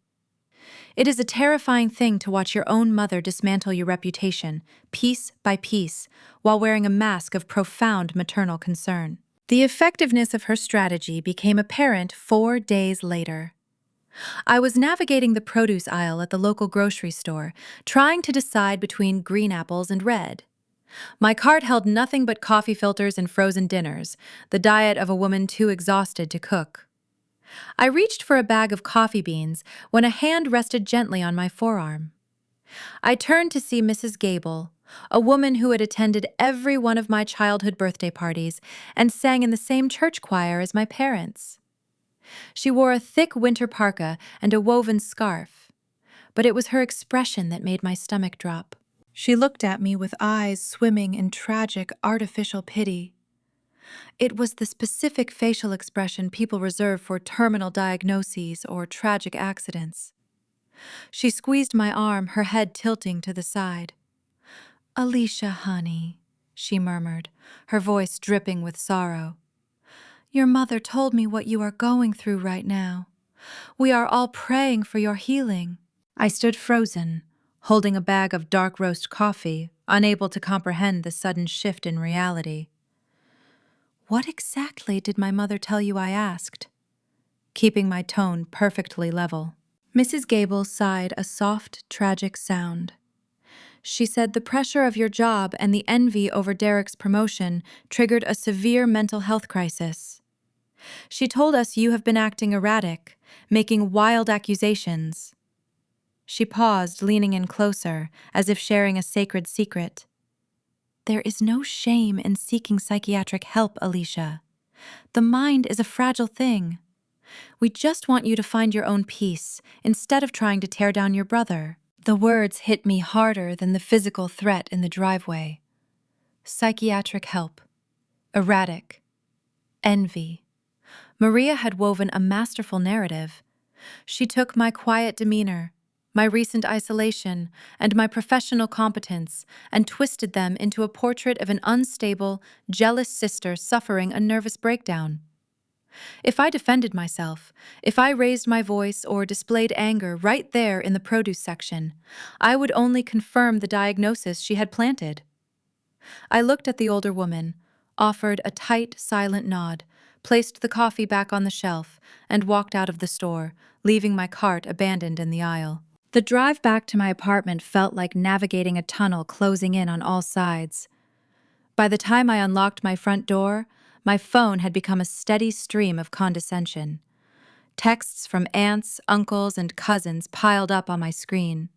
[SPEAKER 1] It is a terrifying thing to watch your own mother dismantle your reputation, piece by piece, while wearing a mask of profound maternal concern. The effectiveness of her strategy became apparent 4 days later. I was navigating the produce aisle at the local grocery store, trying to decide between green apples and red. My cart held nothing but coffee filters and frozen dinners, the diet of a woman too exhausted to cook. I reached for a bag of coffee beans when a hand rested gently on my forearm. I turned to see Mrs. Gable, a woman who had attended every one of my childhood birthday parties and sang in the same church choir as my parents. She wore a thick winter parka and a woven scarf, but it was her expression that made my stomach drop. She looked at me with eyes swimming in tragic, artificial pity. It was the specific facial expression people reserve for terminal diagnoses or tragic accidents. She squeezed my arm, her head tilting to the side. "Alicia, honey," she murmured, her voice dripping with sorrow. "Your mother told me what you are going through right now. We are all praying for your healing." I stood frozen, holding a bag of dark roast coffee, unable to comprehend the sudden shift in reality. "What exactly did my mother tell you?" I asked, keeping my tone perfectly level. Mrs. Gable sighed a soft, tragic sound. She said the pressure of your job and the envy over Derek's promotion triggered a severe mental health crisis. She told us you have been acting erratic, making wild accusations. She paused, leaning in closer, as if sharing a sacred secret. "There is no shame in seeking psychiatric help, Alicia. The mind is a fragile thing. We just want you to find your own peace, instead of trying to tear down your brother." The words hit me harder than the physical threat in the driveway. Psychiatric help. Erratic. Envy. Maria had woven a masterful narrative. She took my quiet demeanor, my recent isolation, and my professional competence, and twisted them into a portrait of an unstable, jealous sister suffering a nervous breakdown. If I defended myself, if I raised my voice or displayed anger right there in the produce section, I would only confirm the diagnosis she had planted. I looked at the older woman, offered a tight, silent nod, placed the coffee back on the shelf, and walked out of the store, leaving my cart abandoned in the aisle. The drive back to my apartment felt like navigating a tunnel closing in on all sides. By the time I unlocked my front door, my phone had become a steady stream of condescension. Texts from aunts, uncles, and cousins piled up on my screen.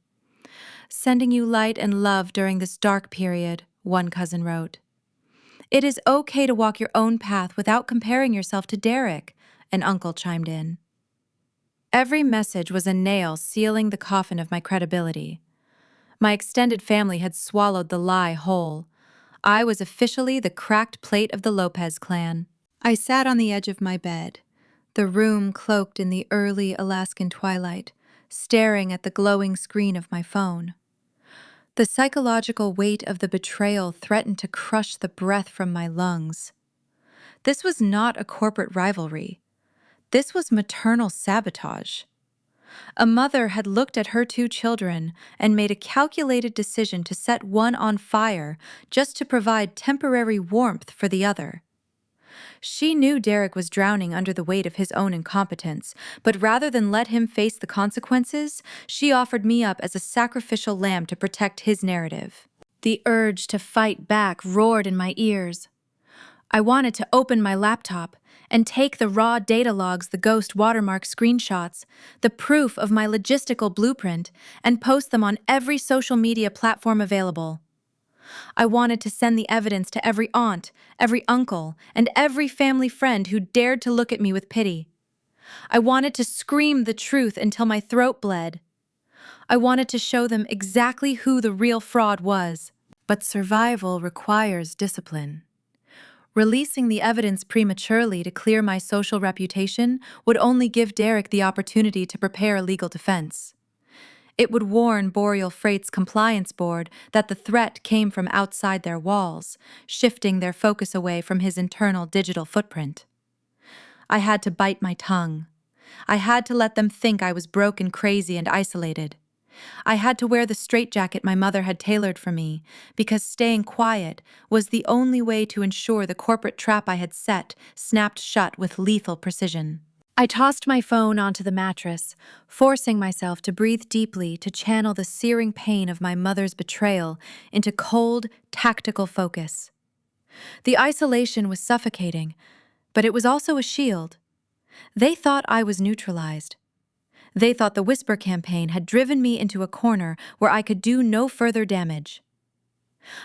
[SPEAKER 1] "Sending you light and love during this dark period," one cousin wrote. "It is okay to walk your own path without comparing yourself to Derek," an uncle chimed in. Every message was a nail sealing the coffin of my credibility. My extended family had swallowed the lie whole. I was officially the cracked plate of the Lopez clan. I sat on the edge of my bed, the room cloaked in the early Alaskan twilight, staring at the glowing screen of my phone. The psychological weight of the betrayal threatened to crush the breath from my lungs. This was not a corporate rivalry. This was maternal sabotage. A mother had looked at her two children and made a calculated decision to set one on fire just to provide temporary warmth for the other. She knew Derek was drowning under the weight of his own incompetence, but rather than let him face the consequences, she offered me up as a sacrificial lamb to protect his narrative. The urge to fight back roared in my ears. I wanted to open my laptop and take the raw data logs, the ghost watermark screenshots, the proof of my logistical blueprint, and post them on every social media platform available. I wanted to send the evidence to every aunt, every uncle, and every family friend who dared to look at me with pity. I wanted to scream the truth until my throat bled. I wanted to show them exactly who the real fraud was. But survival requires discipline. Releasing the evidence prematurely to clear my social reputation would only give Derek the opportunity to prepare a legal defense. It would warn Boreal Freight's compliance board that the threat came from outside their walls, shifting their focus away from his internal digital footprint. I had to bite my tongue. I had to let them think I was broken, crazy, and isolated. I had to wear the straitjacket my mother had tailored for me, because staying quiet was the only way to ensure the corporate trap I had set snapped shut with lethal precision. I tossed my phone onto the mattress, forcing myself to breathe deeply to channel the searing pain of my mother's betrayal into cold, tactical focus. The isolation was suffocating, but it was also a shield. They thought I was neutralized. They thought the Whisper campaign had driven me into a corner where I could do no further damage.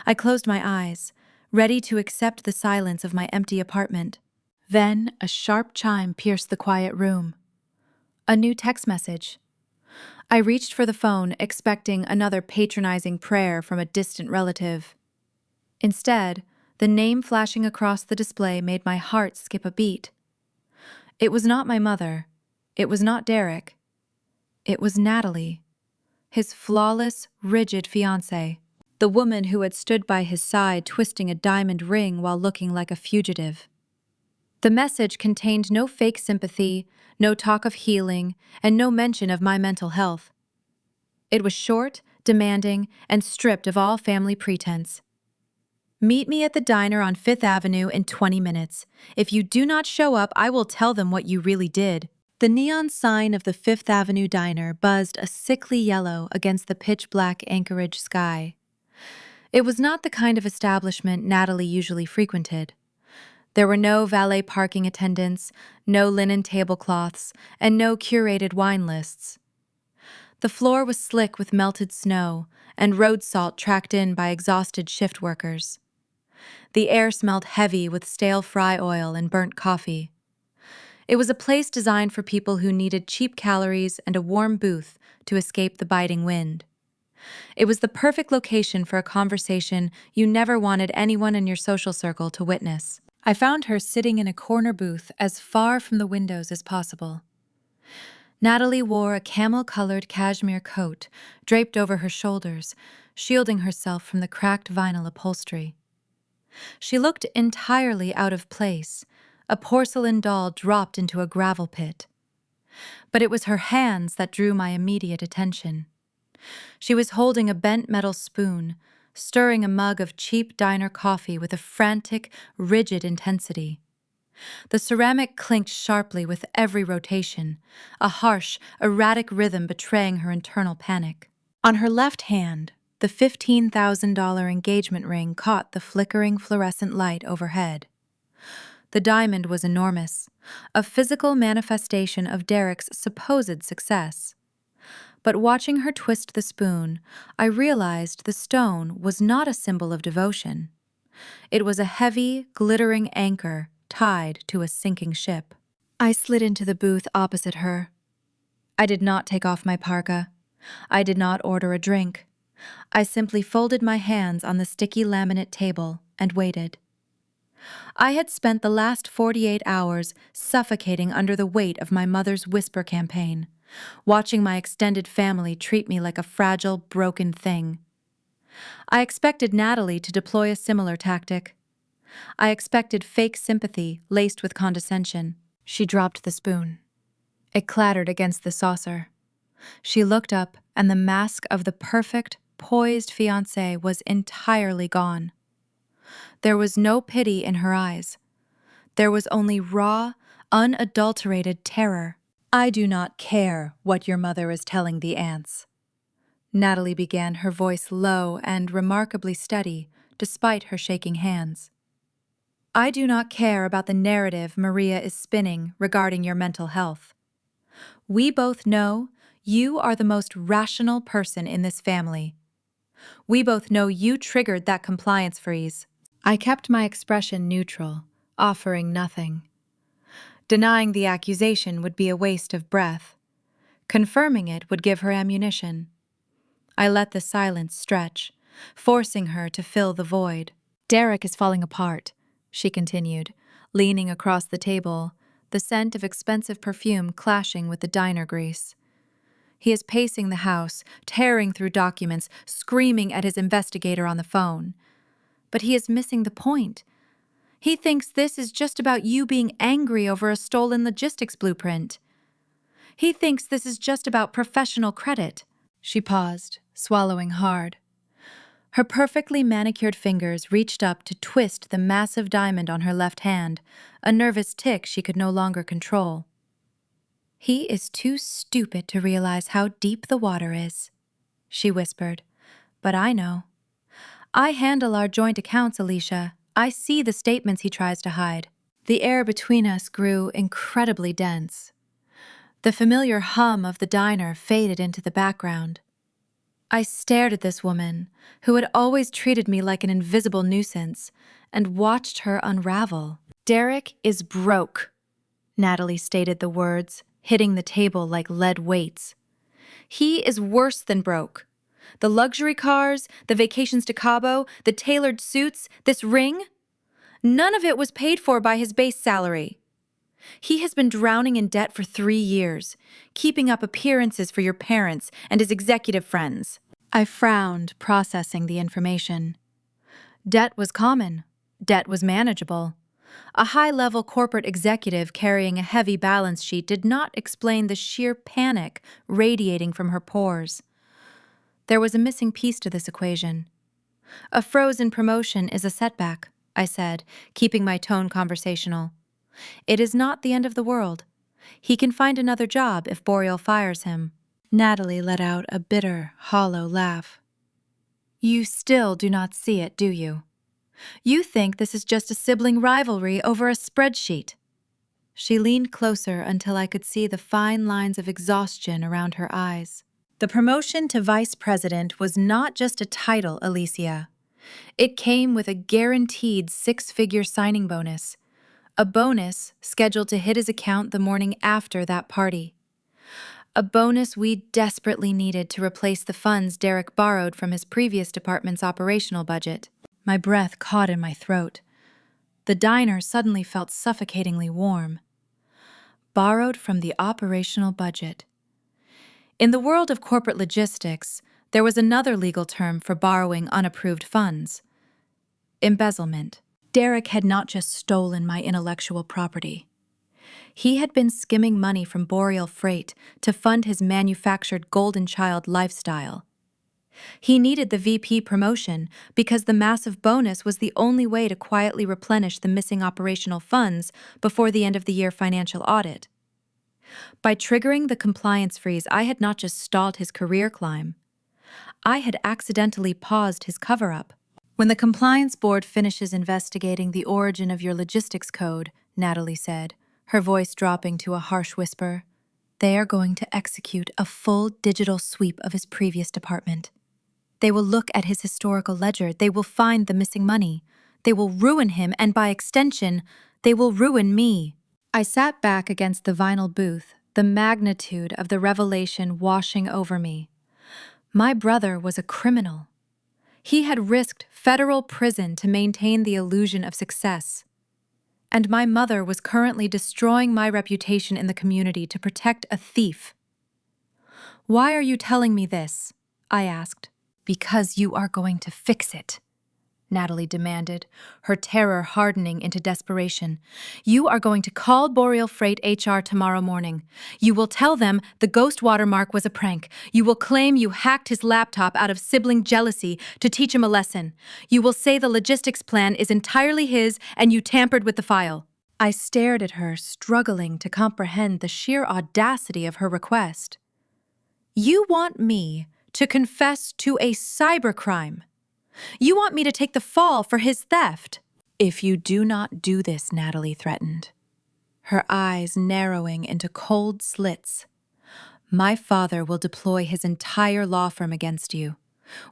[SPEAKER 1] I closed my eyes, ready to accept the silence of my empty apartment. Then a sharp chime pierced the quiet room. A new text message. I reached for the phone, expecting another patronizing prayer from a distant relative. Instead, the name flashing across the display made my heart skip a beat. It was not my mother. It was not Derek. It was Natalie, his flawless, rigid fiancée, the woman who had stood by his side twisting a diamond ring while looking like a fugitive. The message contained no fake sympathy, no talk of healing, and no mention of my mental health. It was short, demanding, and stripped of all family pretense. Meet me at the diner on Fifth Avenue in 20 minutes. If you do not show up, I will tell them what you really did. The neon sign of the Fifth Avenue diner buzzed a sickly yellow against the pitch-black Anchorage sky. It was not the kind of establishment Natalie usually frequented. There were no valet parking attendants, no linen tablecloths, and no curated wine lists. The floor was slick with melted snow and road salt tracked in by exhausted shift workers. The air smelled heavy with stale fry oil and burnt coffee. It was a place designed for people who needed cheap calories and a warm booth to escape the biting wind. It was the perfect location for a conversation you never wanted anyone in your social circle to witness. I found her sitting in a corner booth as far from the windows as possible. Natalie wore a camel-colored cashmere coat draped over her shoulders, shielding herself from the cracked vinyl upholstery. She looked entirely out of place, a porcelain doll dropped into a gravel pit. But it was her hands that drew my immediate attention. She was holding a bent metal spoon, stirring a mug of cheap diner coffee with a frantic, rigid intensity. The ceramic clinked sharply with every rotation, a harsh, erratic rhythm betraying her internal panic. On her left hand, the $15,000 engagement ring caught the flickering fluorescent light overhead. The diamond was enormous, a physical manifestation of Derek's supposed success. But watching her twist the spoon, I realized the stone was not a symbol of devotion. It was a heavy, glittering anchor tied to a sinking ship. I slid into the booth opposite her. I did not take off my parka. I did not order a drink. I simply folded my hands on the sticky laminate table and waited. I had spent the last 48 hours suffocating under the weight of my mother's whisper campaign, watching my extended family treat me like a fragile, broken thing. I expected Natalie to deploy a similar tactic. I expected fake sympathy laced with condescension. She dropped the spoon. It clattered against the saucer. She looked up, and the mask of the perfect, poised fiancé was entirely gone. There was no pity in her eyes. There was only raw, unadulterated terror. "I do not care what your mother is telling the aunts," Natalie began, her voice low and remarkably steady, despite her shaking hands. "I do not care about the narrative Maria is spinning regarding your mental health. We both know you are the most rational person in this family. We both know you triggered that compliance freeze." I kept my expression neutral, offering nothing. Denying the accusation would be a waste of breath. Confirming it would give her ammunition. I let the silence stretch, forcing her to fill the void. "Derek is falling apart," she continued, leaning across the table, the scent of expensive perfume clashing with the diner grease. "He is pacing the house, tearing through documents, screaming at his investigator on the phone. But he is missing the point. He thinks this is just about you being angry over a stolen logistics blueprint. He thinks this is just about professional credit." She paused, swallowing hard. Her perfectly manicured fingers reached up to twist the massive diamond on her left hand, a nervous tic she could no longer control. "He is too stupid to realize how deep the water is," she whispered. "But I know. I handle our joint accounts, Alicia. I see the statements he tries to hide." The air between us grew incredibly dense. The familiar hum of the diner faded into the background. I stared at this woman, who had always treated me like an invisible nuisance, and watched her unravel. "Derek is broke," Natalie stated the words, hitting the table like lead weights. "He is worse than broke. The luxury cars, the vacations to Cabo, the tailored suits, this ring, none of it was paid for by his base salary. He has been drowning in debt for 3 years, keeping up appearances for your parents and his executive friends." I frowned, processing the information. Debt was common. Debt was manageable. A high-level corporate executive carrying a heavy balance sheet did not explain the sheer panic radiating from her pores. There was a missing piece to this equation. "A frozen promotion is a setback," I said, keeping my tone conversational. "It is not the end of the world. He can find another job if Boreal fires him." Natalie let out a bitter, hollow laugh. "You still do not see it, do you? You think this is just a sibling rivalry over a spreadsheet." She leaned closer until I could see the fine lines of exhaustion around her eyes. "The promotion to vice president was not just a title, Alicia. It came with a guaranteed 6-figure signing bonus, a bonus scheduled to hit his account the morning after that party. A bonus we desperately needed to replace the funds Derek borrowed from his previous department's operational budget." My breath caught in my throat. The diner suddenly felt suffocatingly warm. Borrowed from the operational budget. In the world of corporate logistics, there was another legal term for borrowing unapproved funds: embezzlement. Derek had not just stolen my intellectual property. He had been skimming money from Boreal Freight to fund his manufactured golden child lifestyle. He needed the VP promotion because the massive bonus was the only way to quietly replenish the missing operational funds before the end of the year financial audit. By triggering the compliance freeze, I had not just stalled his career climb. I had accidentally paused his cover-up. "When the compliance board finishes investigating the origin of your logistics code," Natalie said, her voice dropping to a harsh whisper, "they are going to execute a full digital sweep of his previous department. They will look at his historical ledger. They will find the missing money. They will ruin him, and by extension, they will ruin me." I sat back against the vinyl booth, the magnitude of the revelation washing over me. My brother was a criminal. He had risked federal prison to maintain the illusion of success. And my mother was currently destroying my reputation in the community to protect a thief. "Why are you telling me this?" I asked. "Because you are going to fix it," Natalie demanded, her terror hardening into desperation. "You are going to call Boreal Freight HR tomorrow morning. You will tell them the ghost watermark was a prank. You will claim you hacked his laptop out of sibling jealousy to teach him a lesson. You will say the logistics plan is entirely his and you tampered with the file." I stared at her, struggling to comprehend the sheer audacity of her request. "You want me to confess to a cybercrime? You want me to take the fall for his theft?" "If you do not do this," Natalie threatened, her eyes narrowing into cold slits, "my father will deploy his entire law firm against you.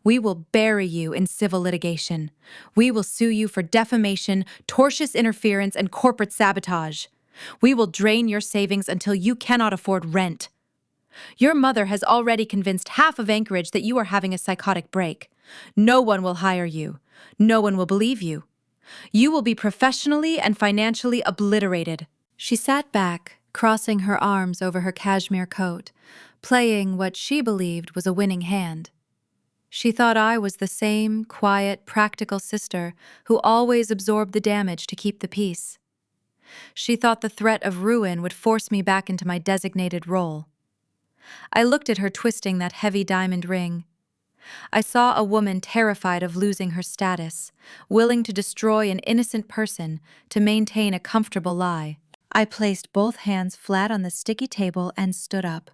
[SPEAKER 1] We will bury you in civil litigation. We will sue you for defamation, tortious interference, and corporate sabotage. We will drain your savings until you cannot afford rent. Your mother has already convinced half of Anchorage that you are having a psychotic break. No one will hire you. No one will believe you. You will be professionally and financially obliterated." She sat back, crossing her arms over her cashmere coat, playing what she believed was a winning hand. She thought I was the same quiet, practical sister who always absorbed the damage to keep the peace. She thought the threat of ruin would force me back into my designated role. I looked at her twisting that heavy diamond ring. I saw a woman terrified of losing her status, willing to destroy an innocent person to maintain a comfortable lie. I placed both hands flat on the sticky table and stood up.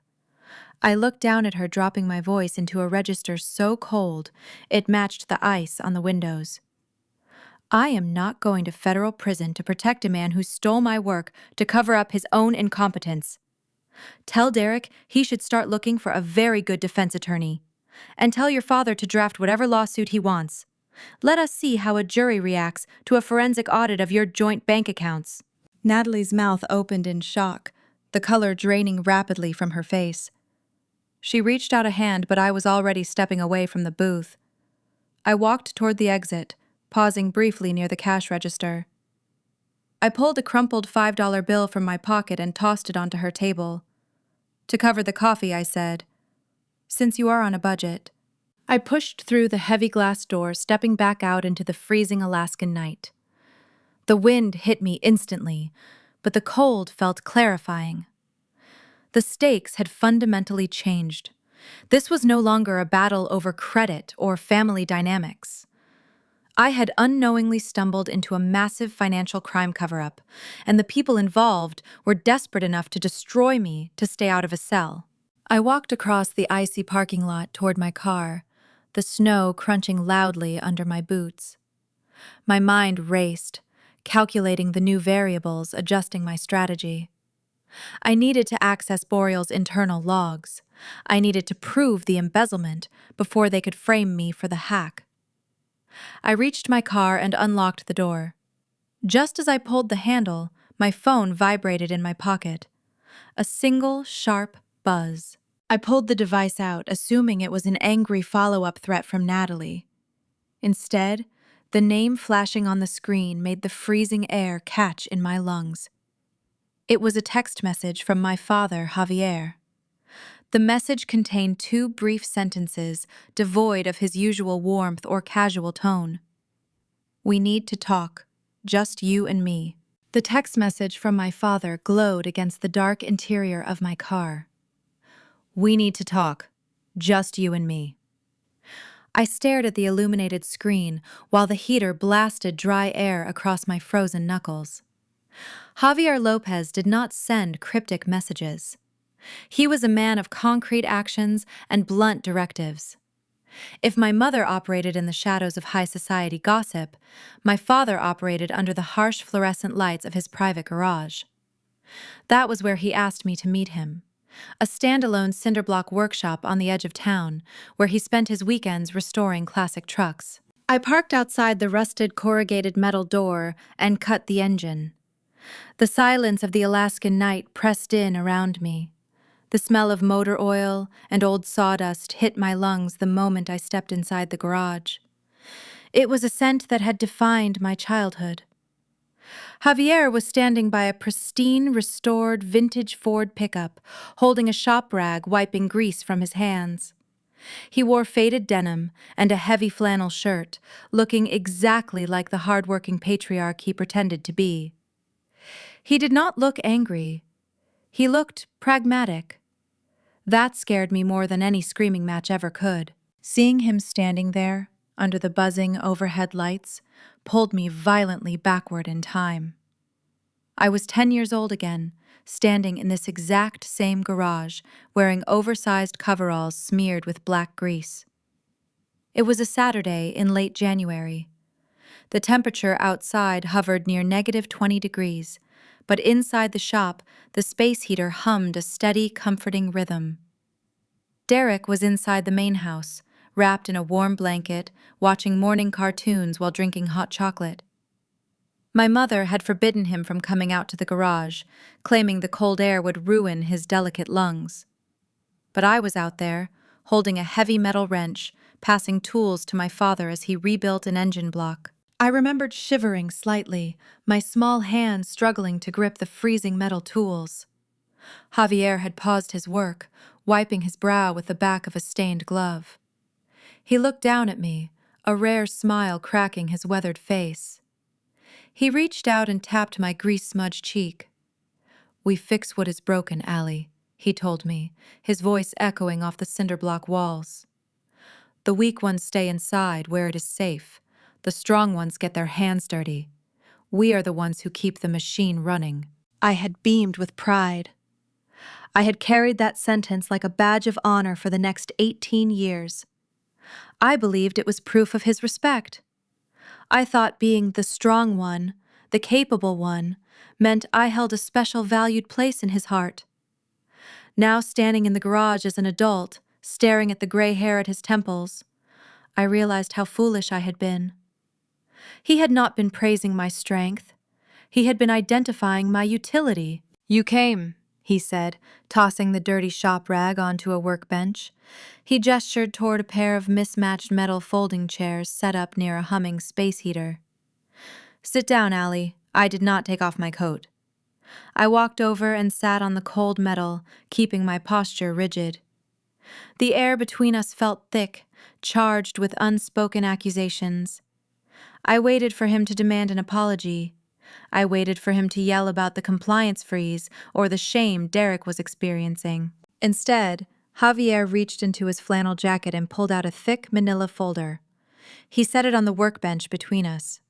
[SPEAKER 1] I looked down at her, dropping my voice into a register so cold it matched the ice on the windows. "I am not going to federal prison to protect a man who stole my work to cover up his own incompetence. Tell Derek he should start looking for a very good defense attorney. And tell your father to draft whatever lawsuit he wants. Let us see how a jury reacts to a forensic audit of your joint bank accounts." Natalie's mouth opened in shock, the color draining rapidly from her face. She reached out a hand, but I was already stepping away from the booth. I walked toward the exit, pausing briefly near the cash register. I pulled a crumpled $5 bill from my pocket and tossed it onto her table. "To cover the coffee," I said, "since you are on a budget." I pushed through the heavy glass door, stepping back out into the freezing Alaskan night. The wind hit me instantly, but the cold felt clarifying. The stakes had fundamentally changed. This was no longer a battle over credit or family dynamics. I had unknowingly stumbled into a massive financial crime cover-up, and the people involved were desperate enough to destroy me to stay out of a cell. I walked across the icy parking lot toward my car, the snow crunching loudly under my boots. My mind raced, calculating the new variables, adjusting my strategy. I needed to access Boreal's internal logs. I needed to prove the embezzlement before they could frame me for the hack. I reached my car and unlocked the door. Just as I pulled the handle, my phone vibrated in my pocket. A single, sharp buzz. I pulled the device out, assuming it was an angry follow-up threat from Natalie. Instead, the name flashing on the screen made the freezing air catch in my lungs. It was a text message from my father, Javier. The message contained 2 brief sentences devoid of his usual warmth or casual tone. "We need to talk, just you and me." The text message from my father glowed against the dark interior of my car. "We need to talk, just you and me." I stared at the illuminated screen while the heater blasted dry air across my frozen knuckles. Javier Lopez did not send cryptic messages. He was a man of concrete actions and blunt directives. If my mother operated in the shadows of high society gossip, my father operated under the harsh fluorescent lights of his private garage. That was where he asked me to meet him, a standalone cinderblock workshop on the edge of town, where he spent his weekends restoring classic trucks. I parked outside the rusted corrugated metal door and cut the engine. The silence of the Alaskan night pressed in around me. The smell of motor oil and old sawdust hit my lungs the moment I stepped inside the garage. It was a scent that had defined my childhood. Javier was standing by a pristine, restored, vintage Ford pickup, holding a shop rag wiping grease from his hands. He wore faded denim and a heavy flannel shirt, looking exactly like the hard-working patriarch he pretended to be. He did not look angry. He looked pragmatic. That scared me more than any screaming match ever could. Seeing him standing there, under the buzzing overhead lights, pulled me violently backward in time. I was 10 years old again, standing in this exact same garage, wearing oversized coveralls smeared with black grease. It was a Saturday in late January. The temperature outside hovered near -20 degrees, but inside the shop, the space heater hummed a steady, comforting rhythm. Derek was inside the main house, wrapped in a warm blanket, watching morning cartoons while drinking hot chocolate. My mother had forbidden him from coming out to the garage, claiming the cold air would ruin his delicate lungs. But I was out there, holding a heavy metal wrench, passing tools to my father as he rebuilt an engine block. I remembered shivering slightly, my small hands struggling to grip the freezing metal tools. Javier had paused his work, wiping his brow with the back of a stained glove. He looked down at me, a rare smile cracking his weathered face. He reached out and tapped my grease-smudged cheek. "We fix what is broken, Allie," he told me, his voice echoing off the cinder-block walls. "The weak ones stay inside where it is safe. The strong ones get their hands dirty. We are the ones who keep the machine running." I had beamed with pride. I had carried that sentence like a badge of honor for the next 18 years. I believed it was proof of his respect. I thought being the strong one, the capable one, meant I held a special valued place in his heart. Now standing in the garage as an adult, staring at the gray hair at his temples, I realized how foolish I had been. He had not been praising my strength. He had been identifying my utility. "You came," he said, tossing the dirty shop rag onto a workbench. He gestured toward a pair of mismatched metal folding chairs set up near a humming space heater. "Sit down, Allie. I did not take off my coat." I walked over and sat on the cold metal, keeping my posture rigid. The air between us felt thick, charged with unspoken accusations. I waited for him to demand an apology. I waited for him to yell about the compliance freeze or the shame Derek was experiencing. Instead, Javier reached into his flannel jacket and pulled out a thick manila folder. He set it on the workbench between us.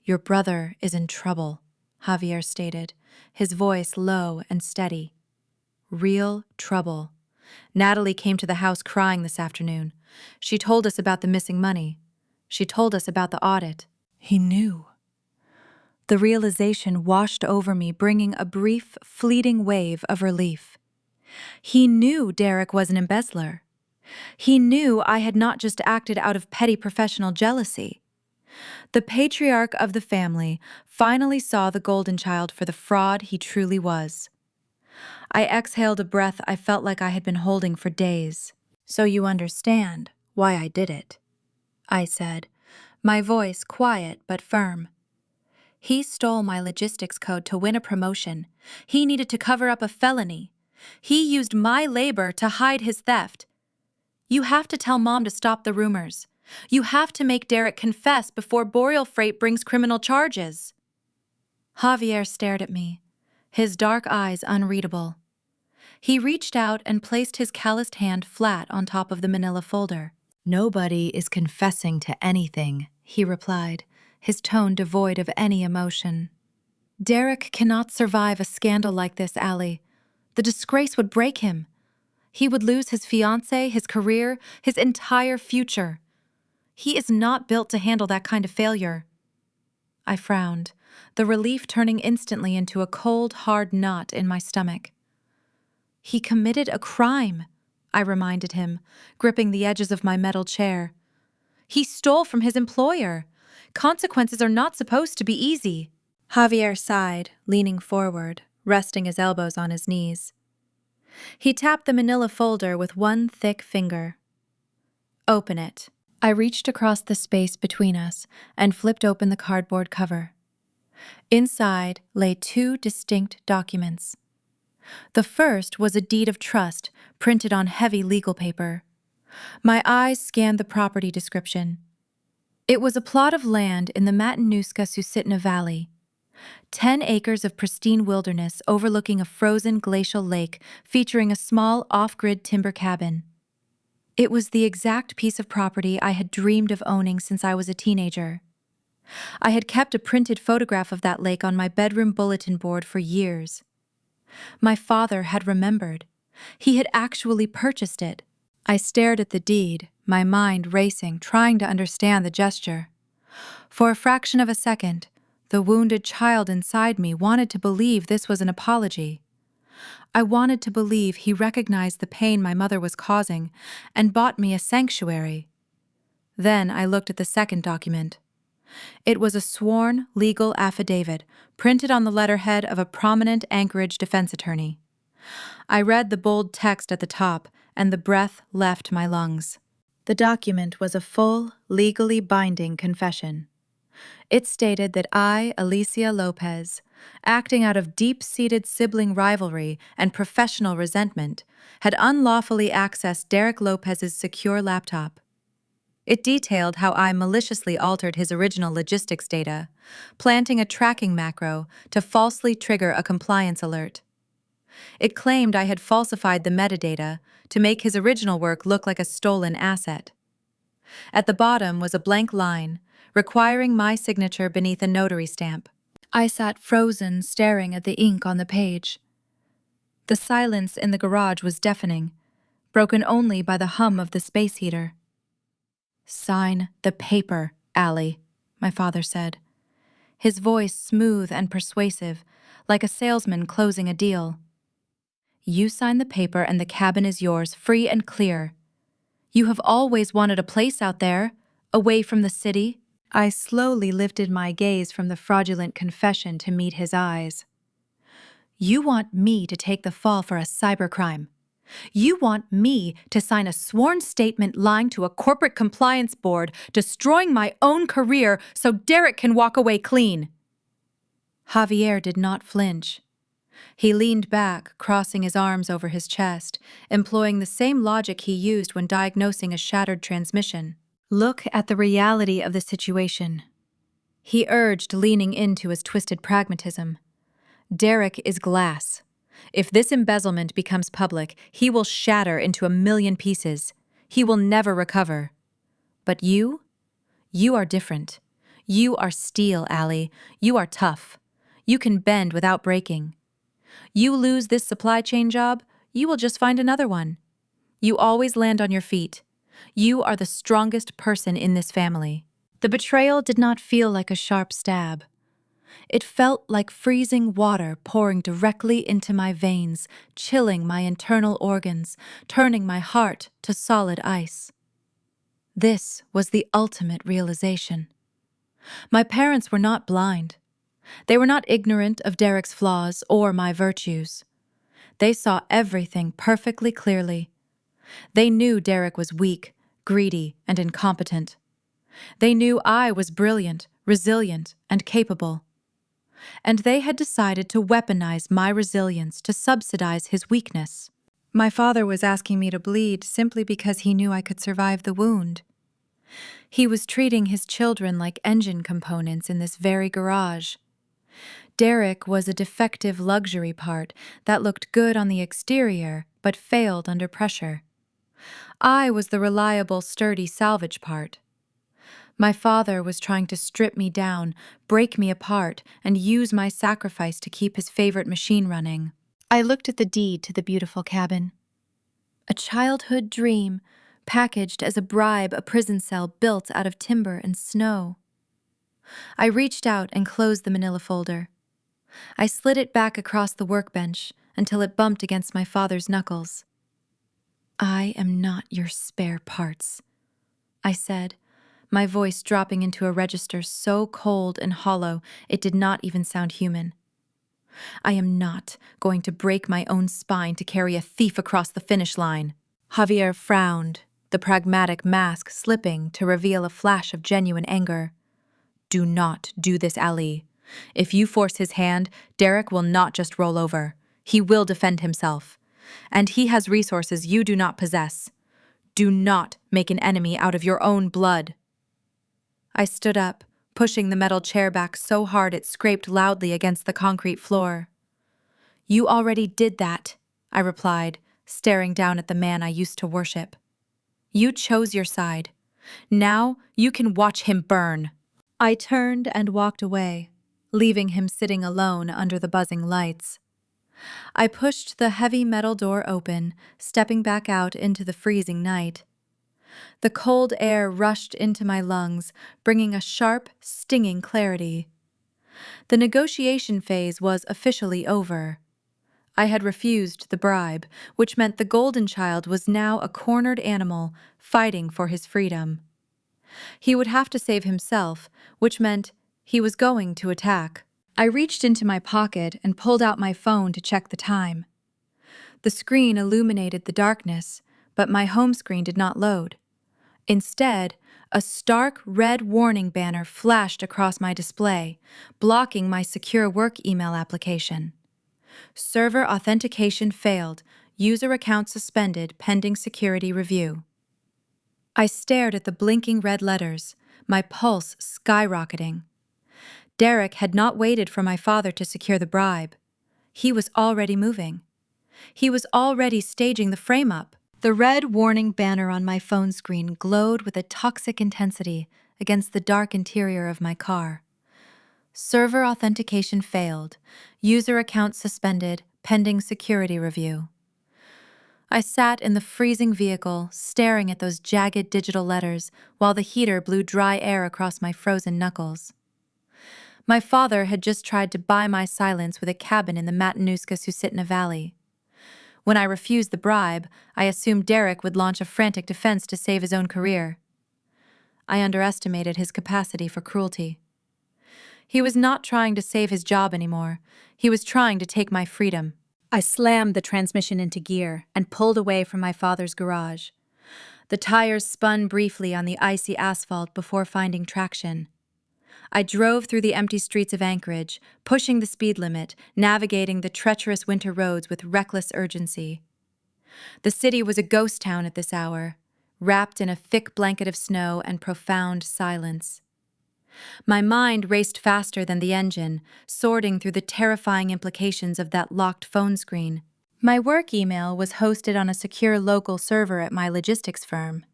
[SPEAKER 1] "Your brother is in trouble," Javier stated, his voice low and steady. "Real trouble. Natalie came to the house crying this afternoon. She told us about the missing money. She told us about the audit." He knew. The realization washed over me, bringing a brief, fleeting wave of relief. He knew Derek was an embezzler. He knew I had not just acted out of petty professional jealousy. The patriarch of the family finally saw the golden child for the fraud he truly was. I exhaled a breath I felt like I had been holding for days. "So you understand why I did it," I said, my voice quiet but firm. "He stole my logistics code to win a promotion. He needed to cover up a felony. He used my labor to hide his theft. You have to tell Mom to stop the rumors. You have to make Derek confess before Boreal Freight brings criminal charges." Javier stared at me, his dark eyes unreadable. He reached out and placed his calloused hand flat on top of the manila folder. "Nobody is confessing to anything," he replied, his tone devoid of any emotion. "Derek cannot survive a scandal like this, Allie. The disgrace would break him. He would lose his fiancée, his career, his entire future. He is not built to handle that kind of failure." I frowned, the relief turning instantly into a cold, hard knot in my stomach. "He committed a crime," I reminded him, gripping the edges of my metal chair. "He stole from his employer. Consequences are not supposed to be easy." Javier sighed, leaning forward, resting his elbows on his knees. He tapped the manila folder with one thick finger. Open it. I reached across the space between us and flipped open the cardboard cover. Inside lay two distinct documents. The first was a deed of trust printed on heavy legal paper. My eyes scanned the property description. It was a plot of land in the Matanuska-Susitna Valley. 10 acres of pristine wilderness overlooking a frozen glacial lake featuring a small off-grid timber cabin. It was the exact piece of property I had dreamed of owning since I was a teenager. I had kept a printed photograph of that lake on my bedroom bulletin board for years. My father had remembered. He had actually purchased it. I stared at the deed, my mind racing, trying to understand the gesture. For a fraction of a second, the wounded child inside me wanted to believe this was an apology. I wanted to believe he recognized the pain my mother was causing and bought me a sanctuary. Then I looked at the second document. It was a sworn legal affidavit printed on the letterhead of a prominent Anchorage defense attorney. I read the bold text at the top, and the breath left my lungs. The document was a full, legally binding confession. It stated that I, Alicia Lopez, acting out of deep-seated sibling rivalry and professional resentment, had unlawfully accessed Derek Lopez's secure laptop. It detailed how I maliciously altered his original logistics data, planting a tracking macro to falsely trigger a compliance alert. It claimed I had falsified the metadata to make his original work look like a stolen asset. At the bottom was a blank line, requiring my signature beneath a notary stamp. I sat frozen, staring at the ink on the page. The silence in the garage was deafening, broken only by the hum of the space heater. "Sign the paper, Allie," my father said, his voice smooth and persuasive, like a salesman closing a deal. "You sign the paper and the cabin is yours, free and clear. You have always wanted a place out there, away from the city." I slowly lifted my gaze from the fraudulent confession to meet his eyes. "You want me to take the fall for a cybercrime. You want me to sign a sworn statement lying to a corporate compliance board, destroying my own career so Derek can walk away clean." Javier did not flinch. He leaned back, crossing his arms over his chest, employing the same logic he used when diagnosing a shattered transmission. "Look at the reality of the situation," he urged, leaning into his twisted pragmatism. "Derek is glass. If this embezzlement becomes public, he will shatter into a million pieces. He will never recover. But you are different. You are steel, Allie. You are tough. You can bend without breaking. You lose this supply chain job, you will just find another one. You always land on your feet. You are the strongest person in this family." The betrayal did not feel like a sharp stab. It felt like freezing water pouring directly into my veins, chilling my internal organs, turning my heart to solid ice. This was the ultimate realization. My parents were not blind. They were not ignorant of Derek's flaws or my virtues. They saw everything perfectly clearly. They knew Derek was weak, greedy, and incompetent. They knew I was brilliant, resilient, and capable. And they had decided to weaponize my resilience to subsidize his weakness. My father was asking me to bleed simply because he knew I could survive the wound. He was treating his children like engine components in this very garage. Derek was a defective luxury part that looked good on the exterior but failed under pressure. I was the reliable, sturdy salvage part. My father was trying to strip me down, break me apart, and use my sacrifice to keep his favorite machine running. I looked at the deed to the beautiful cabin. A childhood dream, packaged as a bribe, a prison cell built out of timber and snow. I reached out and closed the manila folder. I slid it back across the workbench until it bumped against my father's knuckles. "I am not your spare parts," I said, my voice dropping into a register so cold and hollow it did not even sound human. I am not going to break my own spine to carry a thief across the finish line. Javier frowned, the pragmatic mask slipping to reveal a flash of genuine anger. Do not do this, Ali. If you force his hand, Derek will not just roll over. He will defend himself. And he has resources you do not possess. Do not make an enemy out of your own blood. I stood up, pushing the metal chair back so hard it scraped loudly against the concrete floor. You already did that, I replied, staring down at the man I used to worship. You chose your side. Now you can watch him burn. I turned and walked away, leaving him sitting alone under the buzzing lights. I pushed the heavy metal door open, stepping back out into the freezing night. The cold air rushed into my lungs, bringing a sharp, stinging clarity. The negotiation phase was officially over. I had refused the bribe, which meant the Golden Child was now a cornered animal fighting for his freedom. He would have to save himself, which meant he was going to attack. I reached into my pocket and pulled out my phone to check the time. The screen illuminated the darkness, but my home screen did not load. Instead, a stark red warning banner flashed across my display, blocking my secure work email application. Server authentication failed. User account suspended pending security review. I stared at the blinking red letters, my pulse skyrocketing. Derek had not waited for my father to secure the bribe. He was already moving. He was already staging the frame-up. The red warning banner on my phone screen glowed with a toxic intensity against the dark interior of my car. Server authentication failed. User account suspended, pending security review. I sat in the freezing vehicle, staring at those jagged digital letters while the heater blew dry air across my frozen knuckles. My father had just tried to buy my silence with a cabin in the Matanuska-Susitna Valley. When I refused the bribe, I assumed Derek would launch a frantic defense to save his own career. I underestimated his capacity for cruelty. He was not trying to save his job anymore. He was trying to take my freedom. I slammed the transmission into gear and pulled away from my father's garage. The tires spun briefly on the icy asphalt before finding traction. I drove through the empty streets of Anchorage, pushing the speed limit, navigating the treacherous winter roads with reckless urgency. The city was a ghost town at this hour, wrapped in a thick blanket of snow and profound silence. My mind raced faster than the engine, sorting through the terrifying implications of that locked phone screen. My work email was hosted on a secure local server at my logistics firm.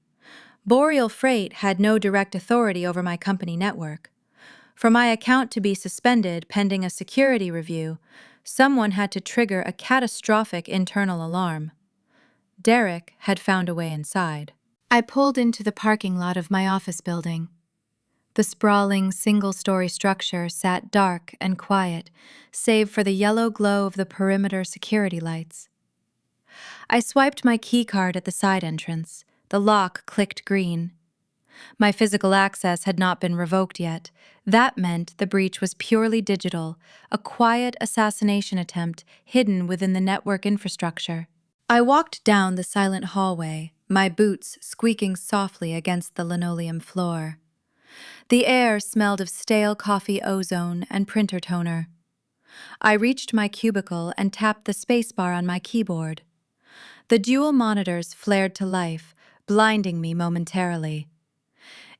[SPEAKER 1] Boreal Freight had no direct authority over my company network. For my account to be suspended pending a security review, someone had to trigger a catastrophic internal alarm. Derek had found a way inside. I pulled into the parking lot of my office building. The sprawling, single-story structure sat dark and quiet, save for the yellow glow of the perimeter security lights. I swiped my keycard at the side entrance. The lock clicked green. My physical access had not been revoked yet. That meant the breach was purely digital, a quiet assassination attempt hidden within the network infrastructure. I walked down the silent hallway, my boots squeaking softly against the linoleum floor. The air smelled of stale coffee ozone and printer toner. I reached my cubicle and tapped the spacebar on my keyboard. The dual monitors flared to life, blinding me momentarily.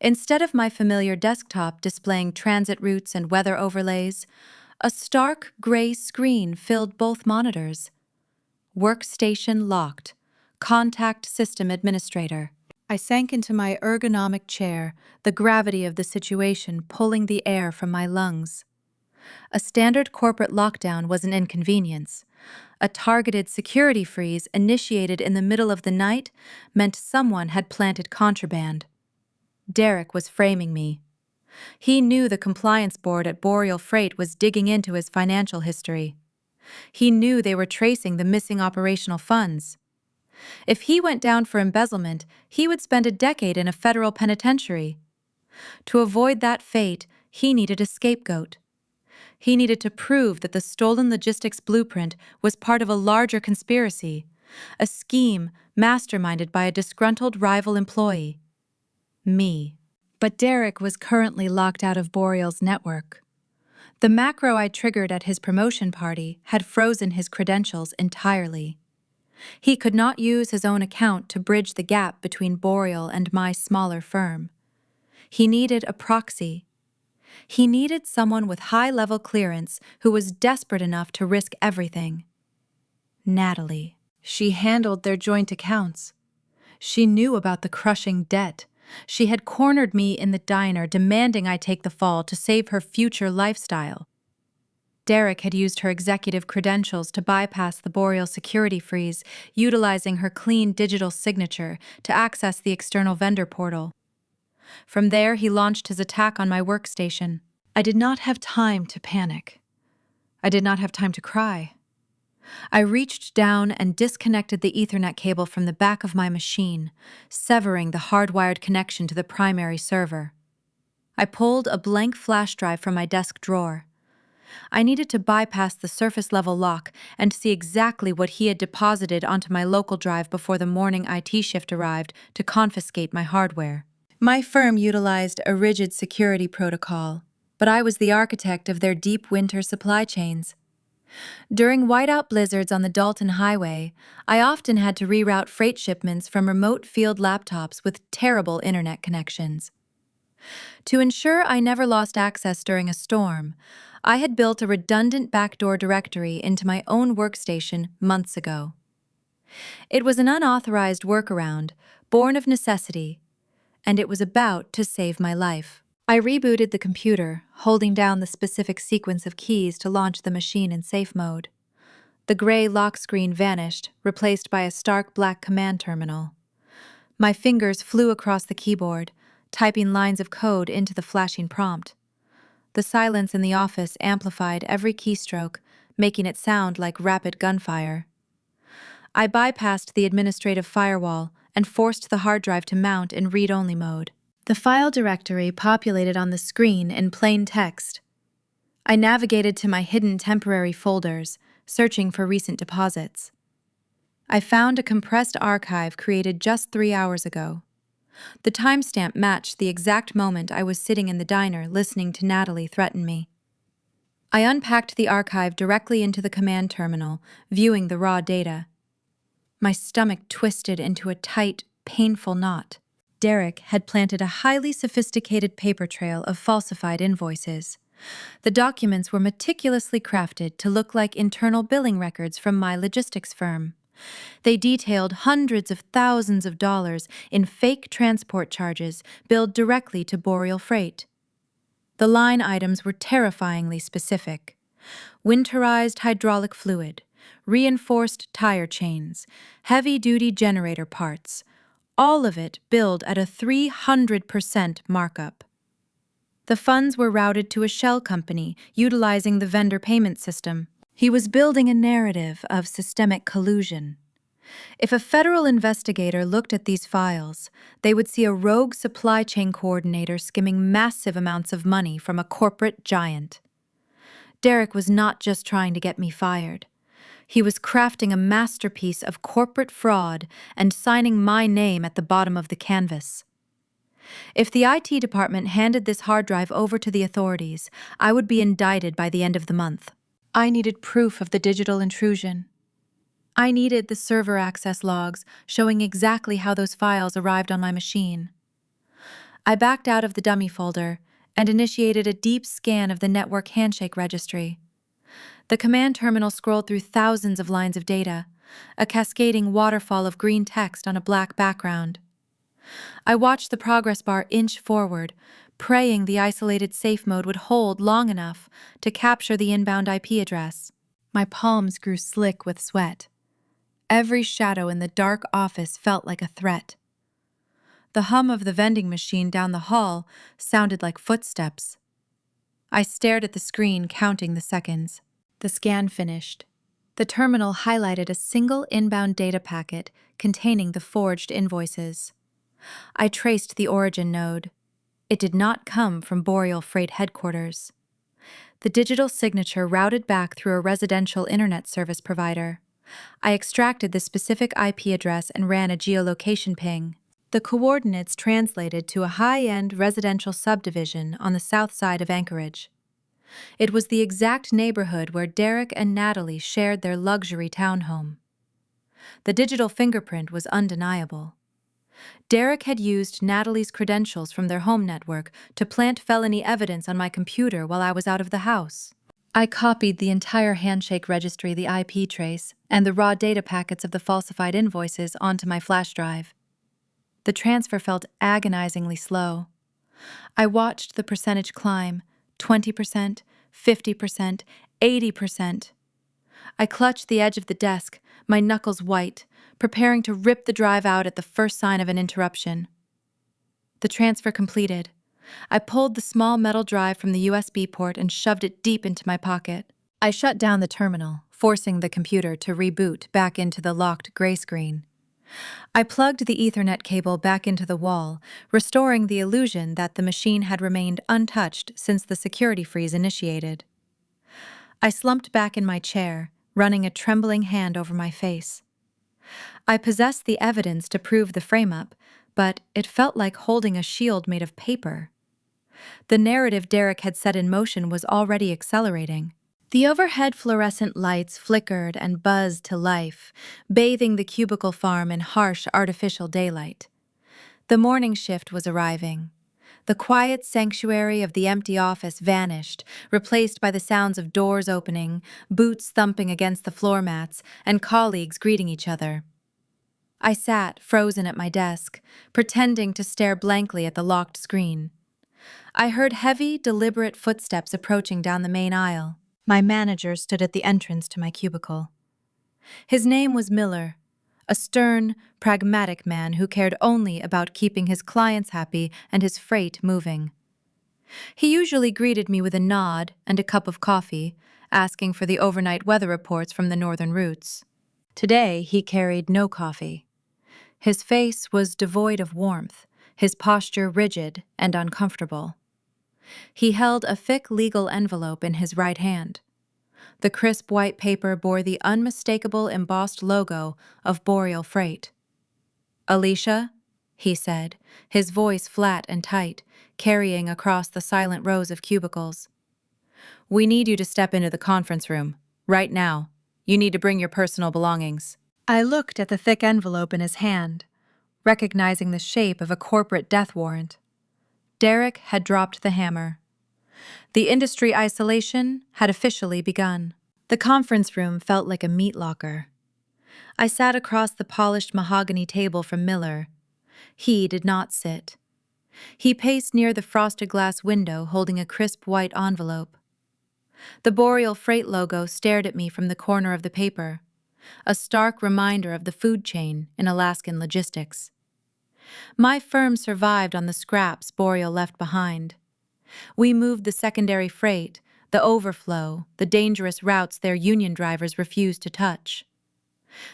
[SPEAKER 1] Instead of my familiar desktop displaying transit routes and weather overlays, a stark gray screen filled both monitors. Workstation locked. Contact System Administrator. I sank into my ergonomic chair, the gravity of the situation pulling the air from my lungs. A standard corporate lockdown was an inconvenience. A targeted security freeze initiated in the middle of the night meant someone had planted contraband. Derek was framing me. He knew the compliance board at Boreal Freight was digging into his financial history. He knew they were tracing the missing operational funds. If he went down for embezzlement, he would spend a decade in a federal penitentiary. To avoid that fate, he needed a scapegoat. He needed to prove that the stolen logistics blueprint was part of a larger conspiracy, a scheme masterminded by a disgruntled rival employee. Me. But Derek was currently locked out of Boreal's network. The macro I triggered at his promotion party had frozen his credentials entirely. He could not use his own account to bridge the gap between Boreal and my smaller firm. He needed a proxy. He needed someone with high-level clearance who was desperate enough to risk everything. Natalie. She handled their joint accounts. She knew about the crushing debt. She had cornered me in the diner, demanding I take the fall to save her future lifestyle. Derek had used her executive credentials to bypass the Boreal security freeze, utilizing her clean digital signature to access the external vendor portal. From there, he launched his attack on my workstation. I did not have time to panic. I did not have time to cry. I reached down and disconnected the Ethernet cable from the back of my machine, severing the hardwired connection to the primary server. I pulled a blank flash drive from my desk drawer. I needed to bypass the surface-level lock and see exactly what he had deposited onto my local drive before the morning IT shift arrived to confiscate my hardware. My firm utilized a rigid security protocol, but I was the architect of their deep winter supply chains. During whiteout blizzards on the Dalton Highway, I often had to reroute freight shipments from remote field laptops with terrible internet connections. To ensure I never lost access during a storm, I had built a redundant backdoor directory into my own workstation months ago. It was an unauthorized workaround, born of necessity, and it was about to save my life. I rebooted the computer, holding down the specific sequence of keys to launch the machine in safe mode. The gray lock screen vanished, replaced by a stark black command terminal. My fingers flew across the keyboard, typing lines of code into the flashing prompt. The silence in the office amplified every keystroke, making it sound like rapid gunfire. I bypassed the administrative firewall and forced the hard drive to mount in read-only mode. The file directory populated on the screen in plain text. I navigated to my hidden temporary folders, searching for recent deposits. I found a compressed archive created just 3 hours ago. The timestamp matched the exact moment I was sitting in the diner listening to Natalie threaten me. I unpacked the archive directly into the command terminal, viewing the raw data. My stomach twisted into a tight, painful knot. Derek had planted a highly sophisticated paper trail of falsified invoices. The documents were meticulously crafted to look like internal billing records from my logistics firm. They detailed hundreds of thousands of dollars in fake transport charges billed directly to Boreal Freight. The line items were terrifyingly specific: winterized hydraulic fluid, reinforced tire chains, heavy-duty generator parts, all of it billed at a 300% markup. The funds were routed to a shell company utilizing the vendor payment system. He was building a narrative of systemic collusion. If a federal investigator looked at these files, they would see a rogue supply chain coordinator skimming massive amounts of money from a corporate giant. Derek was not just trying to get me fired. He was crafting a masterpiece of corporate fraud and signing my name at the bottom of the canvas. If the IT department handed this hard drive over to the authorities, I would be indicted by the end of the month. I needed proof of the digital intrusion. I needed the server access logs showing exactly how those files arrived on my machine. I backed out of the dummy folder and initiated a deep scan of the network handshake registry. The command terminal scrolled through thousands of lines of data, a cascading waterfall of green text on a black background. I watched the progress bar inch forward, praying the isolated safe mode would hold long enough to capture the inbound IP address. My palms grew slick with sweat. Every shadow in the dark office felt like a threat. The hum of the vending machine down the hall sounded like footsteps. I stared at the screen, counting the seconds. The scan finished. The terminal highlighted a single inbound data packet containing the forged invoices. I traced the origin node. It did not come from Boreal Freight headquarters. The digital signature routed back through a residential internet service provider. I extracted the specific IP address and ran a geolocation ping. The coordinates translated to a high-end residential subdivision on the south side of Anchorage. It was the exact neighborhood where Derek and Natalie shared their luxury townhome. The digital fingerprint was undeniable. Derek had used Natalie's credentials from their home network to plant felony evidence on my computer while I was out of the house. I copied the entire Handshake registry, the IP trace, and the raw data packets of the falsified invoices onto my flash drive. The transfer felt agonizingly slow. I watched the percentage climb, 20%, 50%, 80%. I clutched the edge of the desk, my knuckles white, preparing to rip the drive out at the first sign of an interruption. The transfer completed. I pulled the small metal drive from the USB port and shoved it deep into my pocket. I shut down the terminal, forcing the computer to reboot back into the locked gray screen. I plugged the Ethernet cable back into the wall, restoring the illusion that the machine had remained untouched since the security freeze initiated. I slumped back in my chair, running a trembling hand over my face. I possessed the evidence to prove the frame-up, but it felt like holding a shield made of paper. The narrative Derek had set in motion was already accelerating. The overhead fluorescent lights flickered and buzzed to life, bathing the cubicle farm in harsh artificial daylight. The morning shift was arriving. The quiet sanctuary of the empty office vanished, replaced by the sounds of doors opening, boots thumping against the floor mats, and colleagues greeting each other. I sat, frozen at my desk, pretending to stare blankly at the locked screen. I heard heavy, deliberate footsteps approaching down the main aisle. My manager stood at the entrance to my cubicle. His name was Miller, a stern, pragmatic man who cared only about keeping his clients happy and his freight moving. He usually greeted me with a nod and a cup of coffee, asking for the overnight weather reports from the northern routes. Today, he carried no coffee. His face was devoid of warmth, his posture rigid and uncomfortable. He held a thick legal envelope in his right hand. The crisp white paper bore the unmistakable embossed logo of Boreal Freight. "Alicia," he said, his voice flat and tight, carrying across the silent rows of cubicles. "We need you to step into the conference room, right now. You need to bring your personal belongings." I looked at the thick envelope in his hand, recognizing the shape of a corporate death warrant. Derek had dropped the hammer. The industry isolation had officially begun. The conference room felt like a meat locker. I sat across the polished mahogany table from Miller. He did not sit. He paced near the frosted glass window, holding a crisp white envelope. The Boreal Freight logo stared at me from the corner of the paper, a stark reminder of the food chain in Alaskan logistics. My firm survived on the scraps Boreal left behind. We moved the secondary freight, the overflow, the dangerous routes their union drivers refused to touch.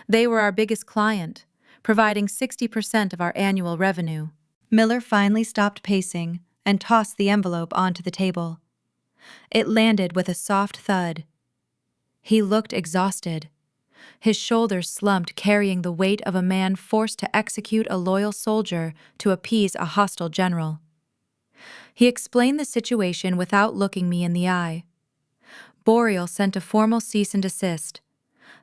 [SPEAKER 1] They were our biggest client, providing 60% of our annual revenue. Miller finally stopped pacing and tossed the envelope onto the table. It landed with a soft thud. He looked exhausted. His shoulders slumped, carrying the weight of a man forced to execute a loyal soldier to appease a hostile general. He explained the situation without looking me in the eye. Boreal sent a formal cease and desist.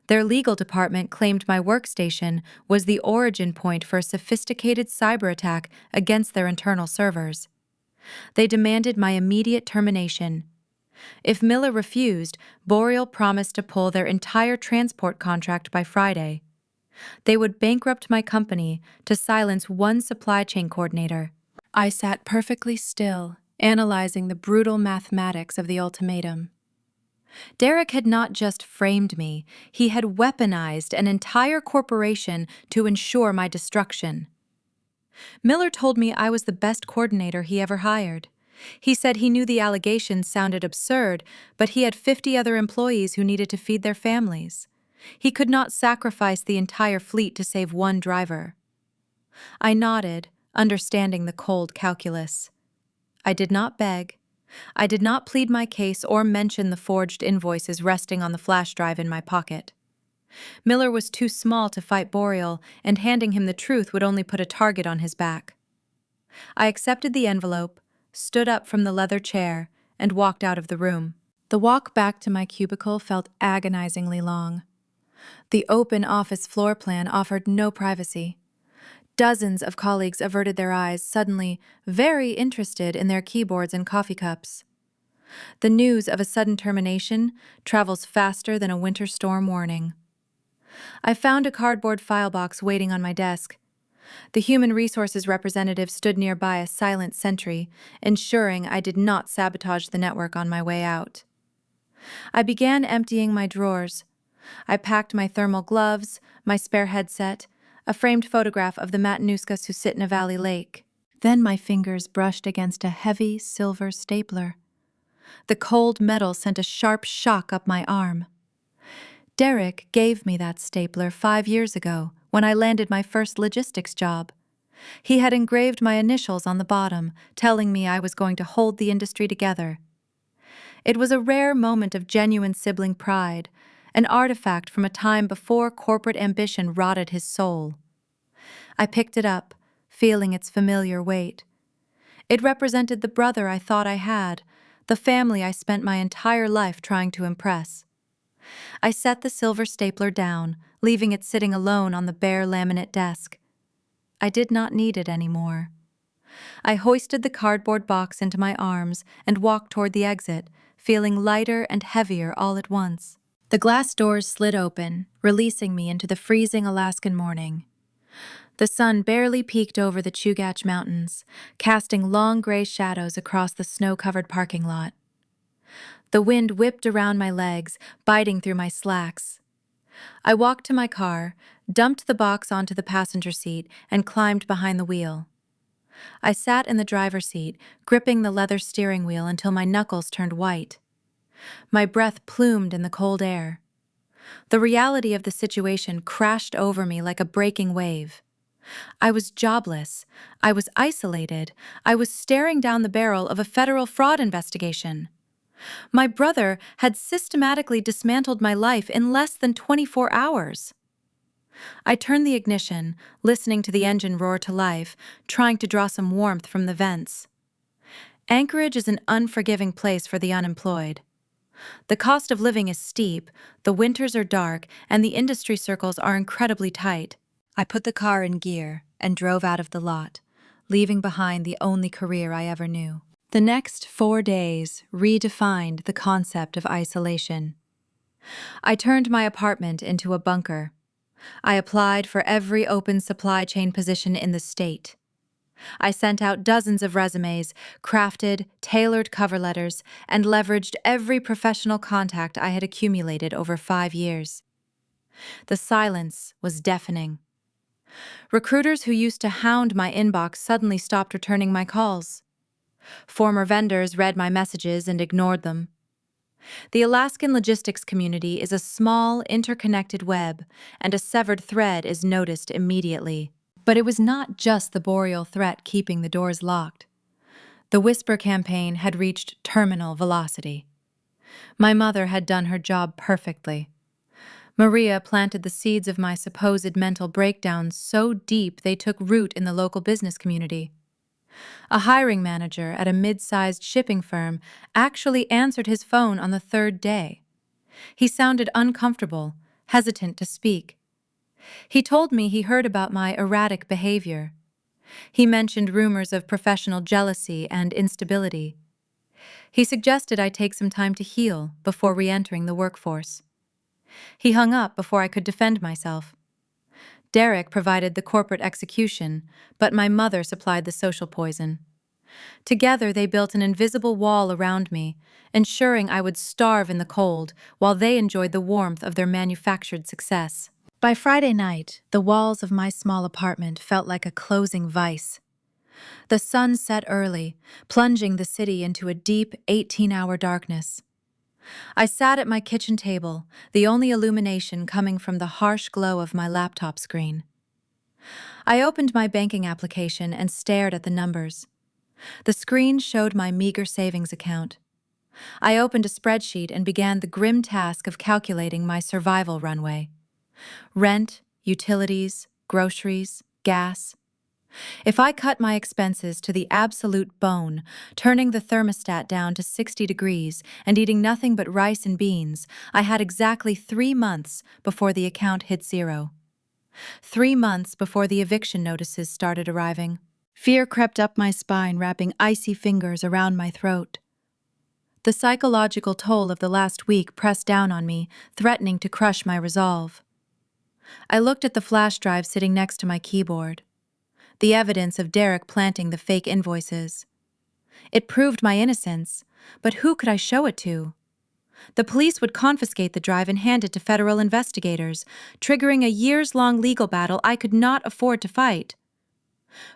[SPEAKER 1] Their legal department claimed my workstation was the origin point for a sophisticated cyber attack against their internal servers. They demanded my immediate termination. If Miller refused, Boreal promised to pull their entire transport contract by Friday. They would bankrupt my company to silence one supply chain coordinator. I sat perfectly still, analyzing the brutal mathematics of the ultimatum. Derek had not just framed me, he had weaponized an entire corporation to ensure my destruction. Miller told me I was the best coordinator he ever hired. He said he knew the allegations sounded absurd, but he had 50 other employees who needed to feed their families. He could not sacrifice the entire fleet to save one driver. I nodded, understanding the cold calculus. I did not beg. I did not plead my case or mention the forged invoices resting on the flash drive in my pocket. Miller was too small to fight Boreal, and handing him the truth would only put a target on his back. I accepted the envelope, stood up from the leather chair, and walked out of the room. The walk back to my cubicle felt agonizingly long. The open office floor plan offered no privacy. Dozens of colleagues averted their eyes, suddenly very interested in their keyboards and coffee cups. The news of a sudden termination travels faster than a winter storm warning. I found a cardboard file box waiting on my desk. The human resources representative stood nearby, a silent sentry, ensuring I did not sabotage the network on my way out. I began emptying my drawers. I packed my thermal gloves, my spare headset, a framed photograph of the Matanuska Susitna Valley Lake. Then my fingers brushed against a heavy silver stapler. The cold metal sent a sharp shock up my arm. Derek gave me that stapler 5 years ago when I landed my first logistics job. He had engraved my initials on the bottom, telling me I was going to hold the industry together. It was a rare moment of genuine sibling pride, an artifact from a time before corporate ambition rotted his soul. I picked it up, feeling its familiar weight. It represented the brother I thought I had, the family I spent my entire life trying to impress. I set the silver stapler down, leaving it sitting alone on the bare laminate desk. I did not need it anymore. I hoisted the cardboard box into my arms and walked toward the exit, feeling lighter and heavier all at once. The glass doors slid open, releasing me into the freezing Alaskan morning. The sun barely peeked over the Chugach Mountains, casting long gray shadows across the snow-covered parking lot. The wind whipped around my legs, biting through my slacks. I walked to my car, dumped the box onto the passenger seat, and climbed behind the wheel. I sat in the driver's seat, gripping the leather steering wheel until my knuckles turned white. My breath plumed in the cold air. The reality of the situation crashed over me like a breaking wave. I was jobless. I was isolated. I was staring down the barrel of a federal fraud investigation. My brother had systematically dismantled my life in less than 24 hours. I turned the ignition, listening to the engine roar to life, trying to draw some warmth from the vents. Anchorage is an unforgiving place for the unemployed. The cost of living is steep, the winters are dark, and the industry circles are incredibly tight. I put the car in gear and drove out of the lot, leaving behind the only career I ever knew. The next 4 days redefined the concept of isolation. I turned my apartment into a bunker. I applied for every open supply chain position in the state. I sent out dozens of resumes, crafted, tailored cover letters, and leveraged every professional contact I had accumulated over 5 years. The silence was deafening. Recruiters who used to hound my inbox suddenly stopped returning my calls. Former vendors read my messages and ignored them. The Alaskan logistics community is a small, interconnected web, and a severed thread is noticed immediately. But it was not just the Boreal threat keeping the doors locked. The Whisper campaign had reached terminal velocity. My mother had done her job perfectly. Maria planted the seeds of my supposed mental breakdowns so deep they took root in the local business community. A hiring manager at a mid-sized shipping firm actually answered his phone on the 3rd day. He sounded uncomfortable, hesitant to speak. He told me he heard about my erratic behavior. He mentioned rumors of professional jealousy and instability. He suggested I take some time to heal before re-entering the workforce. He hung up before I could defend myself. Derek provided the corporate execution, but my mother supplied the social poison. Together they built an invisible wall around me, ensuring I would starve in the cold while they enjoyed the warmth of their manufactured success. By Friday night, the walls of my small apartment felt like a closing vice. The sun set early, plunging the city into a deep 18-hour darkness. I sat at my kitchen table, the only illumination coming from the harsh glow of my laptop screen. I opened my banking application and stared at the numbers. The screen showed my meager savings account. I opened a spreadsheet and began the grim task of calculating my survival runway. Rent, utilities, groceries, gas. If I cut my expenses to the absolute bone, turning the thermostat down to 60 degrees and eating nothing but rice and beans, I had exactly 3 months before the account hit zero. 3 months before the eviction notices started arriving. Fear crept up my spine, wrapping icy fingers around my throat. The psychological toll of the last week pressed down on me, threatening to crush my resolve. I looked at the flash drive sitting next to my keyboard. The evidence of Derek planting the fake invoices. It proved my innocence, but who could I show it to? The police would confiscate the drive and hand it to federal investigators, triggering a years-long legal battle I could not afford to fight.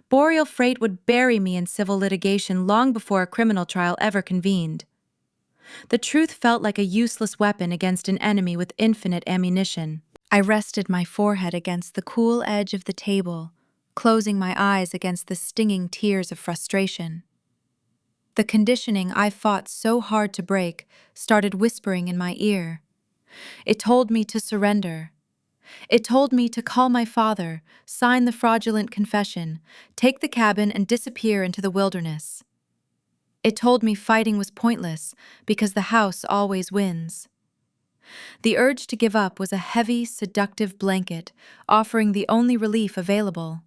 [SPEAKER 1] Boreal Freight would bury me in civil litigation long before a criminal trial ever convened. The truth felt like a useless weapon against an enemy with infinite ammunition. I rested my forehead against the cool edge of the table, closing my eyes against the stinging tears of frustration. The conditioning I fought so hard to break started whispering in my ear. It told me to surrender. It told me to call my father, sign the fraudulent confession, take the cabin and disappear into the wilderness. It told me fighting was pointless because the house always wins. The urge to give up was a heavy, seductive blanket, offering the only relief available.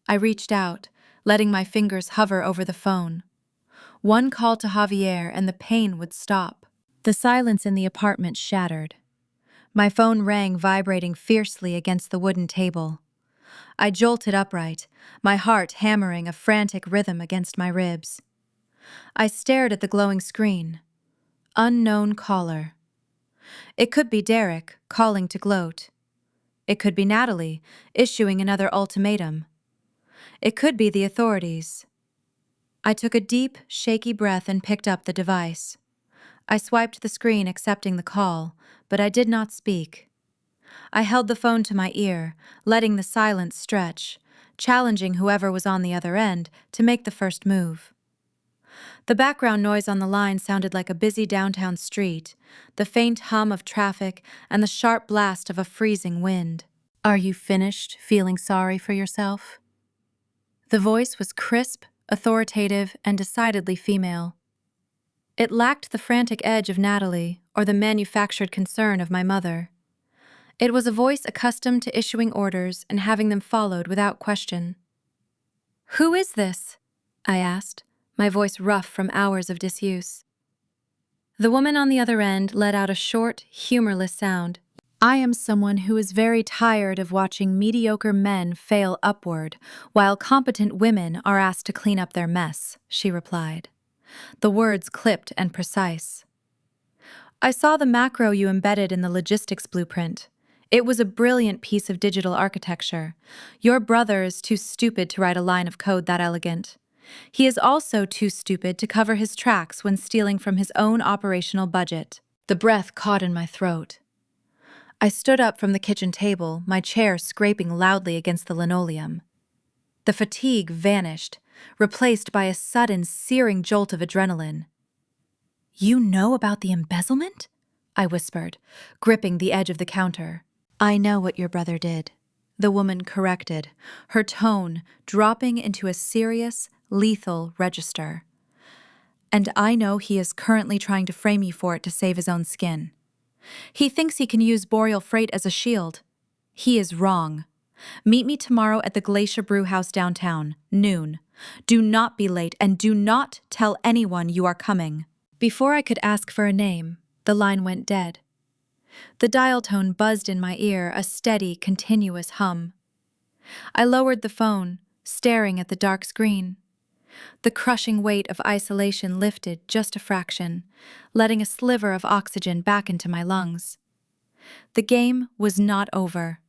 [SPEAKER 1] I reached out, letting my fingers hover over the phone. One call to Javier and the pain would stop. The silence in the apartment shattered. My phone rang, vibrating fiercely against the wooden table. I jolted upright, my heart hammering a frantic rhythm against my ribs. I stared at the glowing screen. Unknown caller. It could be Derek, calling to gloat. It could be Natalie, issuing another ultimatum. It could be the authorities. I took a deep, shaky breath and picked up the device. I swiped the screen, accepting the call, but I did not speak. I held the phone to my ear, letting the silence stretch, challenging whoever was on the other end to make the first move. The background noise on the line sounded like a busy downtown street, the faint hum of traffic and the sharp blast of a freezing wind. "Are you finished feeling sorry for yourself?" The voice was crisp, authoritative, and decidedly female. It lacked the frantic edge of Natalie or the manufactured concern of my mother. It was a voice accustomed to issuing orders and having them followed without question. "Who is this?" I asked, my voice rough from hours of disuse. The woman on the other end let out a short, humorless sound. "I am someone who is very tired of watching mediocre men fail upward, while competent women are asked to clean up their mess," she replied. The words clipped and precise. "I saw the macro you embedded in the logistics blueprint. It was a brilliant piece of digital architecture. Your brother is too stupid to write a line of code that elegant. He is also too stupid to cover his tracks when stealing from his own operational budget." The breath caught in my throat. I stood up from the kitchen table, my chair scraping loudly against the linoleum. The fatigue vanished, replaced by a sudden, searing jolt of adrenaline. "You know about the embezzlement?" I whispered, gripping the edge of the counter. "I know what your brother did," the woman corrected, her tone dropping into a serious, lethal register. "And I know he is currently trying to frame you for it to save his own skin. He thinks he can use Boreal Freight as a shield. He is wrong. Meet me tomorrow at the Glacier Brew House downtown, noon. Do not be late and do not tell anyone you are coming." Before I could ask for a name, the line went dead. The dial tone buzzed in my ear, a steady, continuous hum. I lowered the phone, staring at the dark screen. The crushing weight of isolation lifted just a fraction, letting a sliver of oxygen back into my lungs. The game was not over.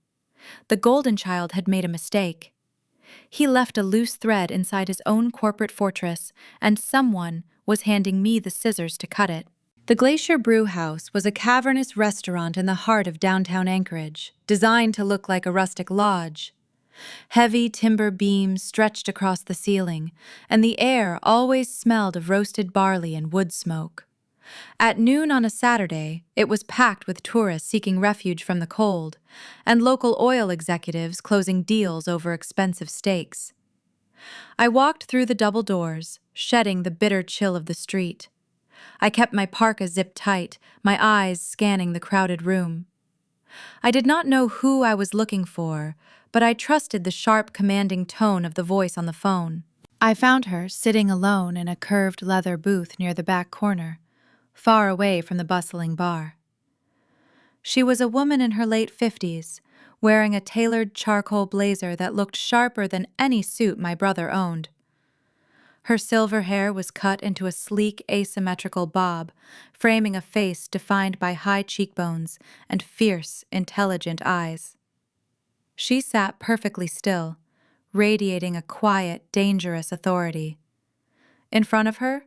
[SPEAKER 1] The Golden Child had made a mistake. He left a loose thread inside his own corporate fortress, and someone was handing me the scissors to cut it. The Glacier Brew House was a cavernous restaurant in the heart of downtown Anchorage, designed to look like a rustic lodge. Heavy timber beams stretched across the ceiling, and the air always smelled of roasted barley and wood smoke. At noon on a Saturday, it was packed with tourists seeking refuge from the cold, and local oil executives closing deals over expensive steaks. I walked through the double doors, shedding the bitter chill of the street. I kept my parka zipped tight, my eyes scanning the crowded room. I did not know who I was looking for, but I trusted the sharp, commanding tone of the voice on the phone. I found her sitting alone in a curved leather booth near the back corner, far away from the bustling bar. She was a woman in her late 50s, wearing a tailored charcoal blazer that looked sharper than any suit my brother owned. Her silver hair was cut into a sleek, asymmetrical bob, framing a face defined by high cheekbones and fierce, intelligent eyes. She sat perfectly still, radiating a quiet, dangerous authority. In front of her,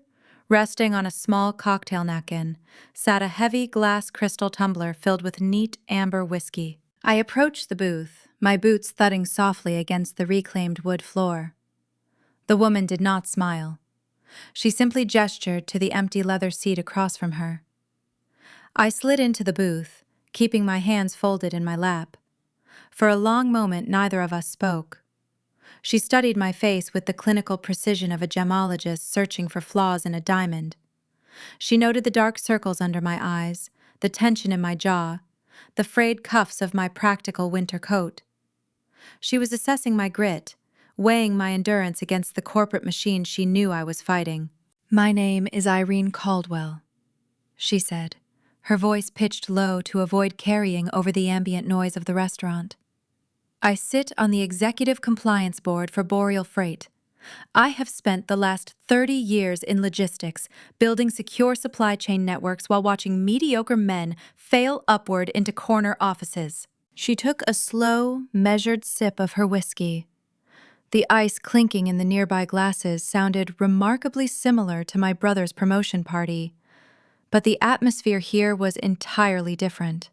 [SPEAKER 1] resting on a small cocktail napkin, sat a heavy glass crystal tumbler filled with neat amber whiskey. I approached the booth, my boots thudding softly against the reclaimed wood floor. The woman did not smile. She simply gestured to the empty leather seat across from her. I slid into the booth, keeping my hands folded in my lap. For a long moment, neither of us spoke. She studied my face with the clinical precision of a gemologist searching for flaws in a diamond. She noted the dark circles under my eyes, the tension in my jaw, the frayed cuffs of my practical winter coat. She was assessing my grit, weighing my endurance against the corporate machine she knew I was fighting. "My name is Irene Caldwell," she said, her voice pitched low to avoid carrying over the ambient noise of the restaurant. "I sit on the Executive Compliance Board for Boreal Freight. I have spent the last 30 years in logistics, building secure supply chain networks while watching mediocre men fail upward into corner offices." She took a slow, measured sip of her whiskey. The ice clinking in the nearby glasses sounded remarkably similar to my brother's promotion party, but the atmosphere here was entirely different.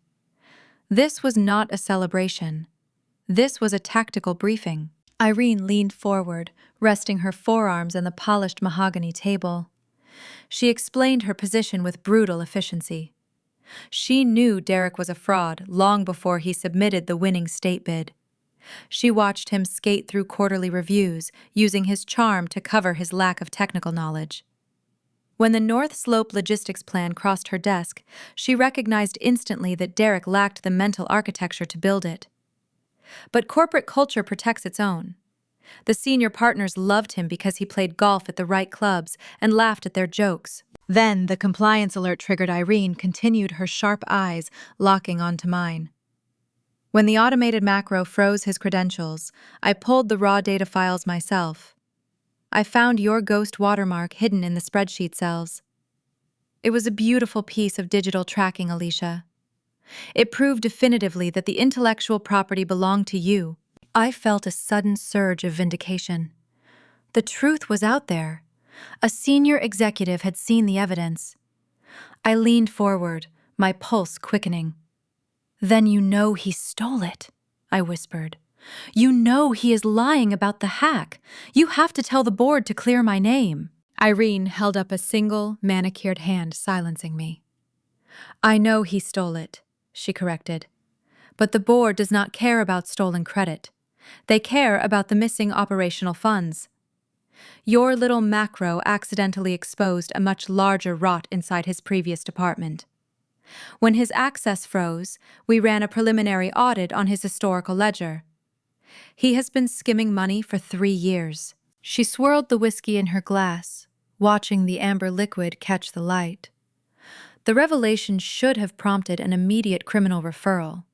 [SPEAKER 1] This was not a celebration. This was a tactical briefing. Irene leaned forward, resting her forearms on the polished mahogany table. She explained her position with brutal efficiency. She knew Derek was a fraud long before he submitted the winning state bid. She watched him skate through quarterly reviews, using his charm to cover his lack of technical knowledge. When the North Slope logistics plan crossed her desk, she recognized instantly that Derek lacked the mental architecture to build it. But corporate culture protects its own. The senior partners loved him because he played golf at the right clubs and laughed at their jokes. Then the compliance alert triggered. Irene continued, her sharp eyes locking onto mine. When the automated macro froze his credentials, I pulled the raw data files myself. I found your ghost watermark hidden in the spreadsheet cells. It was a beautiful piece of digital tracking, Alicia. It proved definitively that the intellectual property belonged to you. I felt a sudden surge of vindication. The truth was out there. A senior executive had seen the evidence. I leaned forward, my pulse quickening. "Then you know he stole it," I whispered. "You know he is lying about the hack. You have to tell the board to clear my name." Irene held up a single, manicured hand, silencing me. "I know he stole it," she corrected. "But the board does not care about stolen credit. They care about the missing operational funds. Your little macro accidentally exposed a much larger rot inside his previous department. When his access froze, we ran a preliminary audit on his historical ledger. He has been skimming money for 3 years." She swirled the whiskey in her glass, watching the amber liquid catch the light. The revelation should have prompted an immediate criminal referral.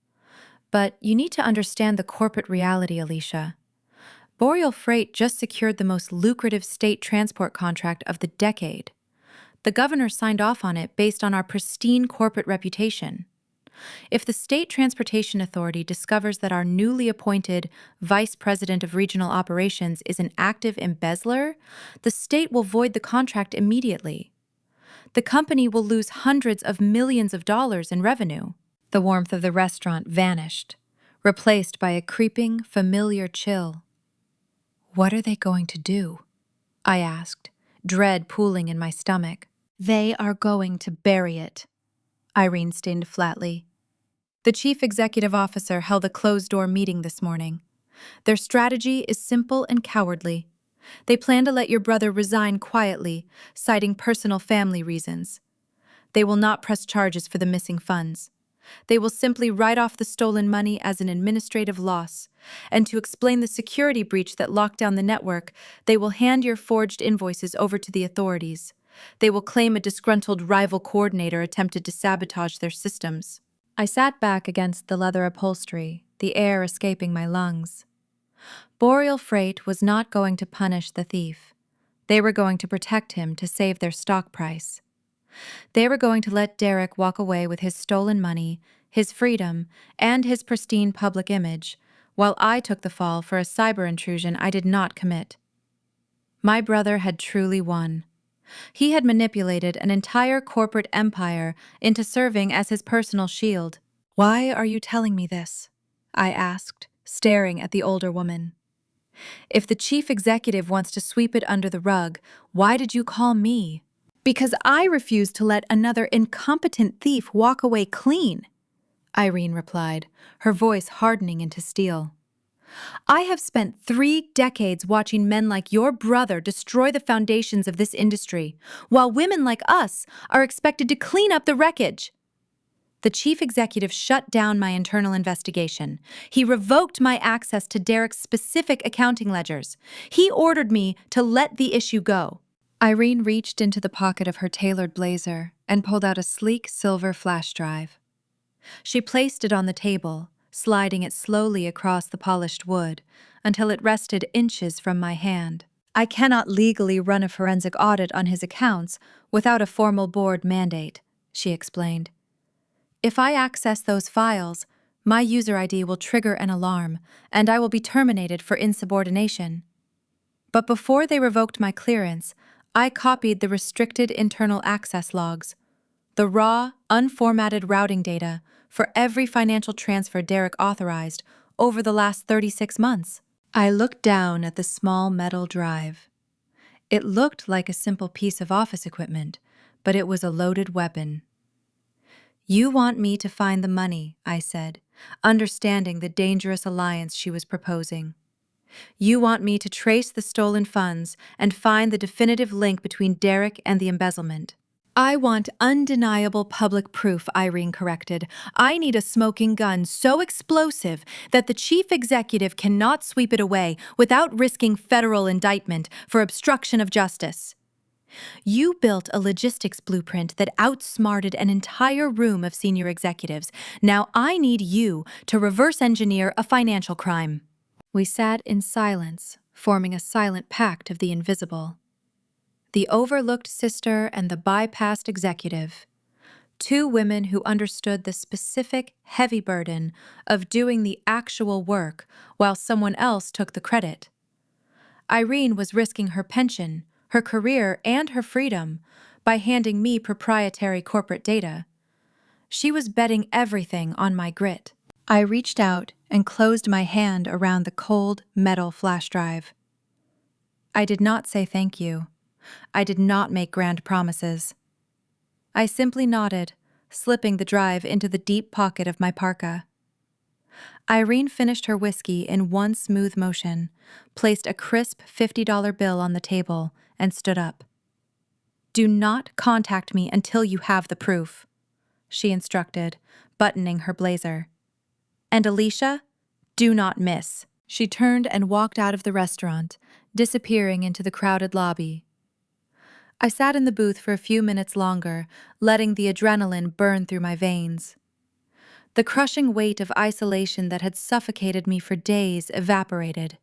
[SPEAKER 1] But you need to understand the corporate reality, Alicia. Boreal Freight just secured the most lucrative state transport contract of the decade. The governor signed off on it based on our pristine corporate reputation. If the State Transportation Authority discovers that our newly appointed Vice President of Regional Operations is an active embezzler, the state will void the contract immediately. The company will lose hundreds of millions of dollars in revenue. The warmth of the restaurant vanished, replaced by a creeping, familiar chill. What are they going to do? I asked, dread pooling in my stomach. They are going to bury it, Irene stated flatly. The chief executive officer held a closed-door meeting this morning. Their strategy is simple and cowardly. They plan to let your brother resign quietly, citing personal family reasons. They will not press charges for the missing funds. They will simply write off the stolen money as an administrative loss. And to explain the security breach that locked down the network, they will hand your forged invoices over to the authorities. They will claim a disgruntled rival coordinator attempted to sabotage their systems. I sat back against the leather upholstery, the air escaping my lungs. Boreal Freight was not going to punish the thief. They were going to protect him to save their stock price. They were going to let Derek walk away with his stolen money, his freedom, and his pristine public image, while I took the fall for a cyber intrusion I did not commit. My brother had truly won. He had manipulated an entire corporate empire into serving as his personal shield. Why are you telling me this? I asked, staring at the older woman. If the chief executive wants to sweep it under the rug, why did you call me? Because I refuse to let another incompetent thief walk away clean, Irene replied, her voice hardening into steel. I have spent 3 decades watching men like your brother destroy the foundations of this industry, while women like us are expected to clean up the wreckage. The chief executive shut down my internal investigation. He revoked my access to Derek's specific accounting ledgers. He ordered me to let the issue go. Irene reached into the pocket of her tailored blazer and pulled out a sleek silver flash drive. She placed it on the table, sliding it slowly across the polished wood until it rested inches from my hand. I cannot legally run a forensic audit on his accounts without a formal board mandate, she explained. If I access those files, my user ID will trigger an alarm, and I will be terminated for insubordination. But before they revoked my clearance, I copied the restricted internal access logs, the raw, unformatted routing data for every financial transfer Derek authorized over the last 36 months. I looked down at the small metal drive. It looked like a simple piece of office equipment, but it was a loaded weapon. You want me to find the money, I said, understanding the dangerous alliance she was proposing. You want me to trace the stolen funds and find the definitive link between Derek and the embezzlement. I want undeniable public proof, Irene corrected. I need a smoking gun so explosive that the chief executive cannot sweep it away without risking federal indictment for obstruction of justice. You built a logistics blueprint that outsmarted an entire room of senior executives. Now I need you to reverse engineer a financial crime. We sat in silence, forming a silent pact of the invisible. The overlooked sister and the bypassed executive. 2 women who understood the specific, heavy burden of doing the actual work while someone else took the credit. Irene was risking her pension, her career, and her freedom by handing me proprietary corporate data. She was betting everything on my grit. I reached out and closed my hand around the cold, metal flash drive. I did not say thank you. I did not make grand promises. I simply nodded, slipping the drive into the deep pocket of my parka. Irene finished her whiskey in one smooth motion, placed a crisp $50 bill on the table, and stood up. Do not contact me until you have the proof, she instructed, buttoning her blazer. And Alicia, do not miss. She turned and walked out of the restaurant, disappearing into the crowded lobby. I sat in the booth for a few minutes longer, letting the adrenaline burn through my veins. The crushing weight of isolation that had suffocated me for days evaporated.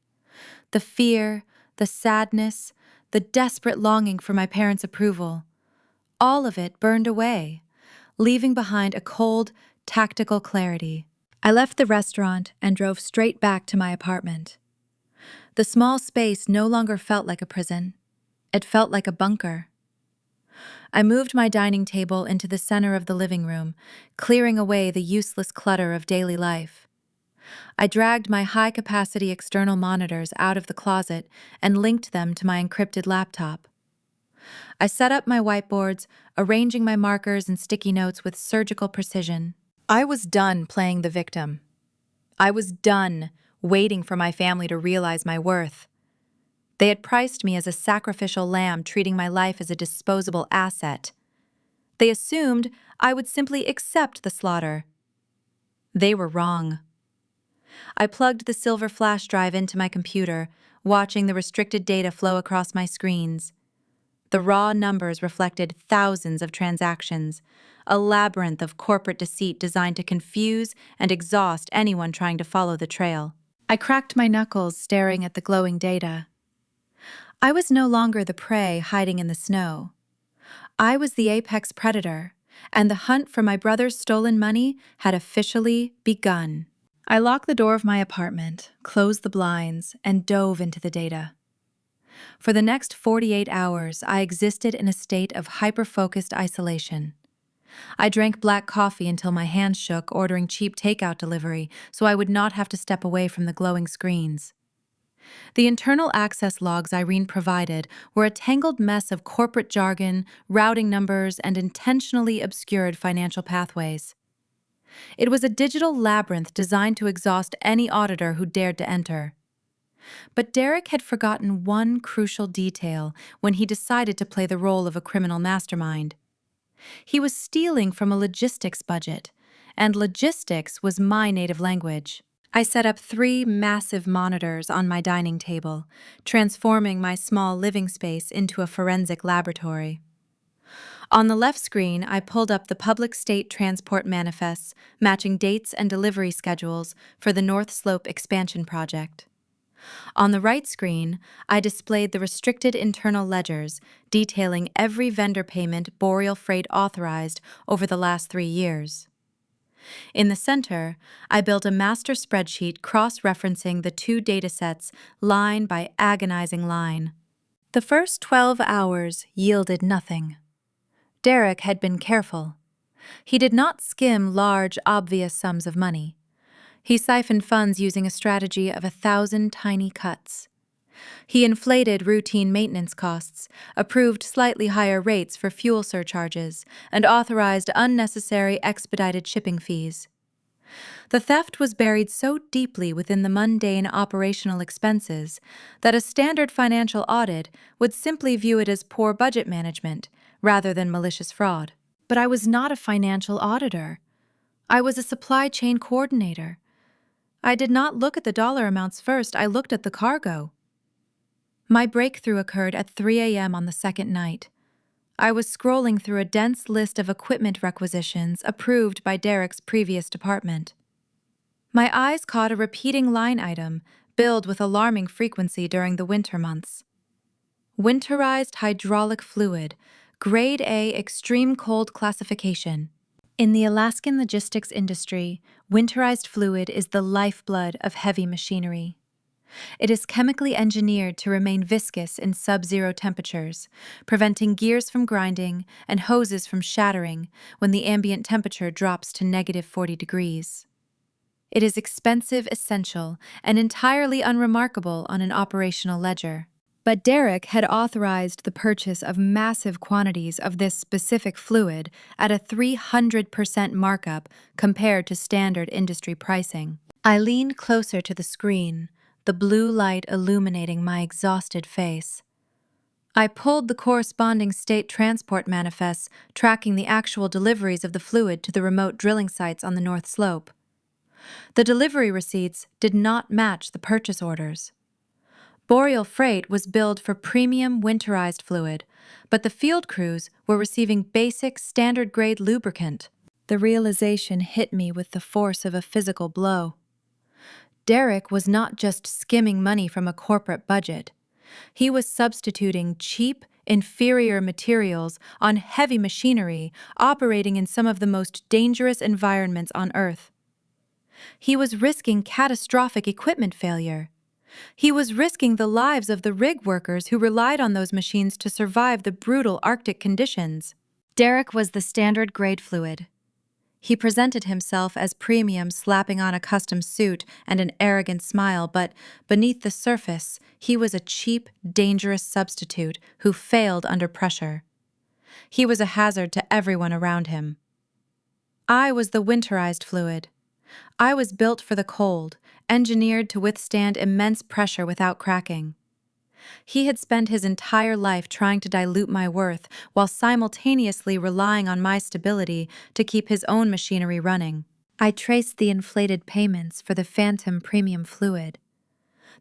[SPEAKER 1] The fear, the sadness, the desperate longing for my parents' approval, all of it burned away, leaving behind a cold, tactical clarity. I left the restaurant and drove straight back to my apartment. The small space no longer felt like a prison. It felt like a bunker. I moved my dining table into the center of the living room, clearing away the useless clutter of daily life. I dragged my high-capacity external monitors out of the closet and linked them to my encrypted laptop. I set up my whiteboards, arranging my markers and sticky notes with surgical precision. I was done playing the victim. I was done waiting for my family to realize my worth. They had priced me as a sacrificial lamb, treating my life as a disposable asset. They assumed I would simply accept the slaughter. They were wrong. I plugged the silver flash drive into my computer, watching the restricted data flow across my screens. The raw numbers reflected thousands of transactions, a labyrinth of corporate deceit designed to confuse and exhaust anyone trying to follow the trail. I cracked my knuckles, staring at the glowing data. I was no longer the prey hiding in the snow. I was the apex predator, and the hunt for my brother's stolen money had officially begun. I locked the door of my apartment, closed the blinds, and dove into the data. For the next 48 hours, I existed in a state of hyper-focused isolation. I drank black coffee until my hands shook, ordering cheap takeout delivery so I would not have to step away from the glowing screens. The internal access logs Irene provided were a tangled mess of corporate jargon, routing numbers, and intentionally obscured financial pathways. It was a digital labyrinth designed to exhaust any auditor who dared to enter. But Derek had forgotten one crucial detail when he decided to play the role of a criminal mastermind. He was stealing from a logistics budget, and logistics was my native language. I set up 3 massive monitors on my dining table, transforming my small living space into a forensic laboratory. On the left screen, I pulled up the public state transport manifests, matching dates and delivery schedules for the North Slope expansion project. On the right screen, I displayed the restricted internal ledgers detailing every vendor payment Boreal Freight authorized over the last 3 years. In the center, I built a master spreadsheet cross-referencing the 2 datasets line by agonizing line. The first 12 hours yielded nothing. Derek had been careful. He did not skim large, obvious sums of money. He siphoned funds using a strategy of 1,000 tiny cuts. He inflated routine maintenance costs, approved slightly higher rates for fuel surcharges, and authorized unnecessary expedited shipping fees. The theft was buried so deeply within the mundane operational expenses that a standard financial audit would simply view it as poor budget management rather than malicious fraud. But I was not a financial auditor. I was a supply chain coordinator. I did not look at the dollar amounts first, I looked at the cargo. My breakthrough occurred at 3 a.m. on the second night. I was scrolling through a dense list of equipment requisitions approved by Derek's previous department. My eyes caught a repeating line item, billed with alarming frequency during the winter months. Winterized hydraulic fluid, Grade A extreme cold classification. In the Alaskan logistics industry, winterized fluid is the lifeblood of heavy machinery. It is chemically engineered to remain viscous in sub-zero temperatures, preventing gears from grinding and hoses from shattering when the ambient temperature drops to -40 degrees. It is expensive, essential, and entirely unremarkable on an operational ledger. But Derek had authorized the purchase of massive quantities of this specific fluid at a 300% markup compared to standard industry pricing. I leaned closer to the screen, the blue light illuminating my exhausted face. I pulled the corresponding state transport manifests tracking the actual deliveries of the fluid to the remote drilling sites on the North Slope. The delivery receipts did not match the purchase orders. Boreal Freight was billed for premium winterized fluid, but the field crews were receiving basic standard-grade lubricant. The realization hit me with the force of a physical blow. Derek was not just skimming money from a corporate budget. He was substituting cheap, inferior materials on heavy machinery operating in some of the most dangerous environments on Earth. He was risking catastrophic equipment failure. He was risking the lives of the rig workers who relied on those machines to survive the brutal Arctic conditions. Derek was the standard-grade fluid. He presented himself as premium, slapping on a custom suit and an arrogant smile, but beneath the surface, he was a cheap, dangerous substitute who failed under pressure. He was a hazard to everyone around him. I was the winterized fluid. I was built for the cold, engineered to withstand immense pressure without cracking. He had spent his entire life trying to dilute my worth while simultaneously relying on my stability to keep his own machinery running. I traced the inflated payments for the phantom premium fluid.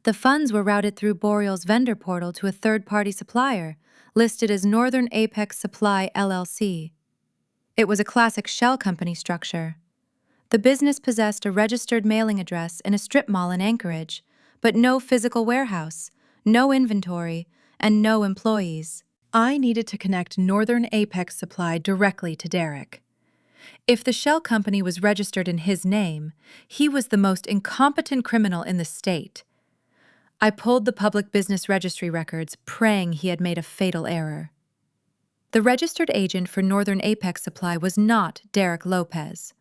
[SPEAKER 1] The funds were routed through Boreal's vendor portal to a third-party supplier, listed as Northern Apex Supply LLC. It was a classic shell company structure. The business possessed a registered mailing address in a strip mall in Anchorage, but no physical warehouse, no inventory, and no employees. I needed to connect Northern Apex Supply directly to Derek. If the shell company was registered in his name, he was the most incompetent criminal in the state. I pulled the public business registry records, praying he had made a fatal error. The registered agent for Northern Apex Supply was not Derek Lopez.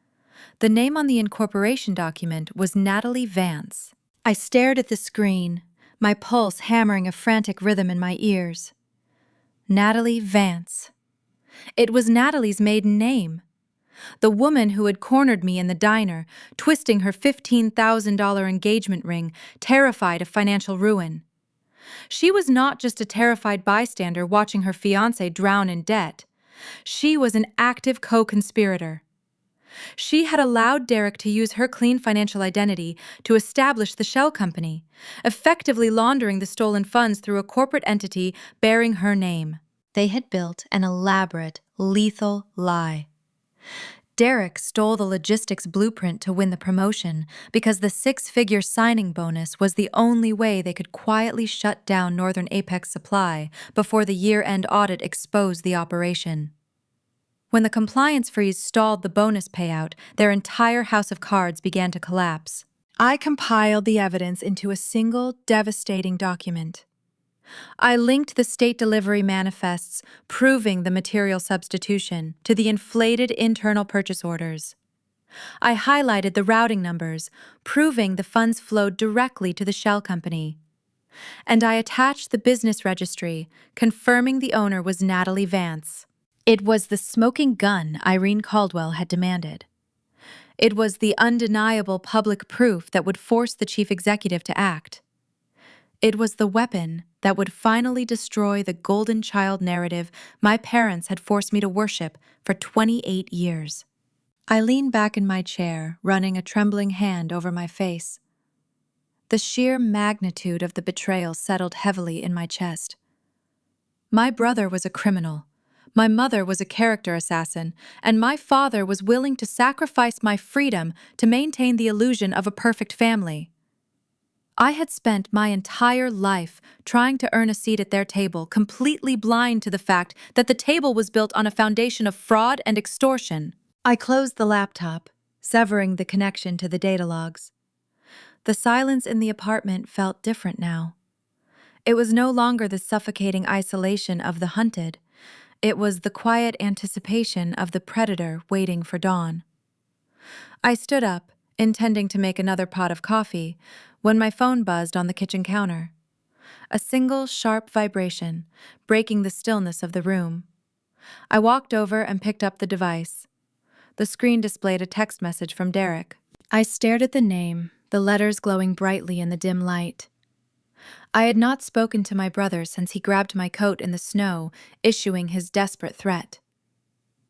[SPEAKER 1] The name on the incorporation document was Natalie Vance. I stared at the screen, my pulse hammering a frantic rhythm in my ears. Natalie Vance. It was Natalie's maiden name. The woman who had cornered me in the diner, twisting her $15,000 engagement ring, terrified of financial ruin. She was not just a terrified bystander watching her fiancé drown in debt. She was an active co-conspirator. She had allowed Derek to use her clean financial identity to establish the shell company, effectively laundering the stolen funds through a corporate entity bearing her name. They had built an elaborate, lethal lie. Derek stole the logistics blueprint to win the promotion because the six-figure signing bonus was the only way they could quietly shut down Northern Apex Supply before the year-end audit exposed the operation. When the compliance freeze stalled the bonus payout, their entire house of cards began to collapse. I compiled the evidence into a single, devastating document. I linked the state delivery manifests proving the material substitution to the inflated internal purchase orders. I highlighted the routing numbers, proving the funds flowed directly to the shell company. And I attached the business registry, confirming the owner was Natalie Vance. It was the smoking gun Irene Caldwell had demanded. It was the undeniable public proof that would force the chief executive to act. It was the weapon that would finally destroy the golden child narrative my parents had forced me to worship for 28 years. I leaned back in my chair, running a trembling hand over my face. The sheer magnitude of the betrayal settled heavily in my chest. My brother was a criminal. My mother was a character assassin, and my father was willing to sacrifice my freedom to maintain the illusion of a perfect family. I had spent my entire life trying to earn a seat at their table, completely blind to the fact that the table was built on a foundation of fraud and extortion. I closed the laptop, severing the connection to the data logs. The silence in the apartment felt different now. It was no longer the suffocating isolation of the hunted. It was the quiet anticipation of the predator waiting for dawn. I stood up, intending to make another pot of coffee, when my phone buzzed on the kitchen counter. A single sharp vibration, breaking the stillness of the room. I walked over and picked up the device. The screen displayed a text message from Derek. I stared at the name, the letters glowing brightly in the dim light. I had not spoken to my brother since he grabbed my coat in the snow, issuing his desperate threat.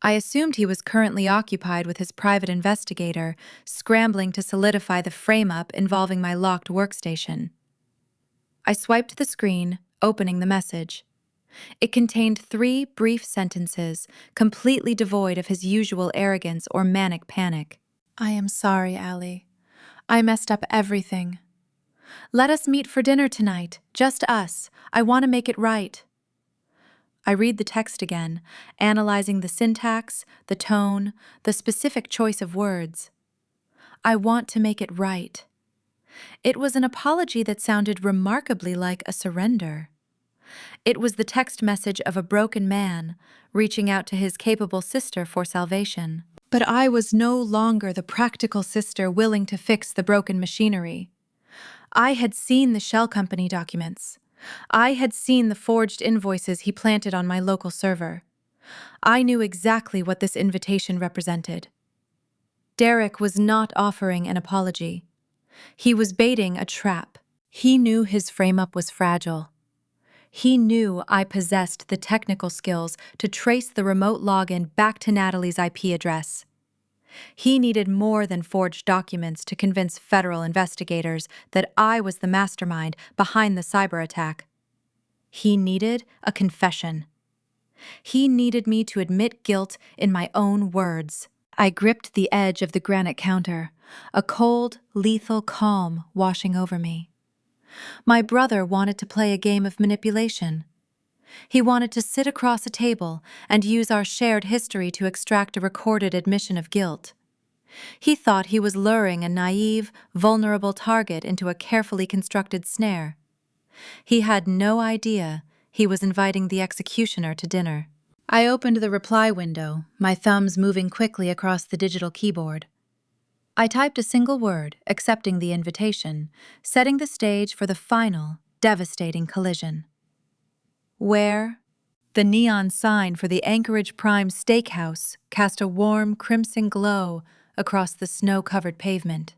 [SPEAKER 1] I assumed he was currently occupied with his private investigator, scrambling to solidify the frame-up involving my locked workstation. I swiped the screen, opening the message. It contained 3 brief sentences, completely devoid of his usual arrogance or manic panic. I am sorry, Allie. I messed up everything. Let us meet for dinner tonight, just us. I want to make it right. I read the text again, analyzing the syntax, the tone, the specific choice of words. I want to make it right. It was an apology that sounded remarkably like a surrender. It was the text message of a broken man, reaching out to his capable sister for salvation. But I was no longer the practical sister willing to fix the broken machinery. I had seen the shell company documents. I had seen the forged invoices he planted on my local server. I knew exactly what this invitation represented. Derek was not offering an apology. He was baiting a trap. He knew his frame-up was fragile. He knew I possessed the technical skills to trace the remote login back to Natalie's IP address. He needed more than forged documents to convince federal investigators that I was the mastermind behind the cyber attack. He needed a confession. He needed me to admit guilt in my own words. I gripped the edge of the granite counter, a cold, lethal calm washing over me. My brother wanted to play a game of manipulation. He wanted to sit across a table and use our shared history to extract a recorded admission of guilt. He thought he was luring a naive, vulnerable target into a carefully constructed snare. He had no idea he was inviting the executioner to dinner. I opened the reply window, my thumbs moving quickly across the digital keyboard. I typed a single word, accepting the invitation, setting the stage for the final, devastating collision. Where? The neon sign for the Anchorage Prime Steakhouse cast a warm crimson glow across the snow-covered pavement.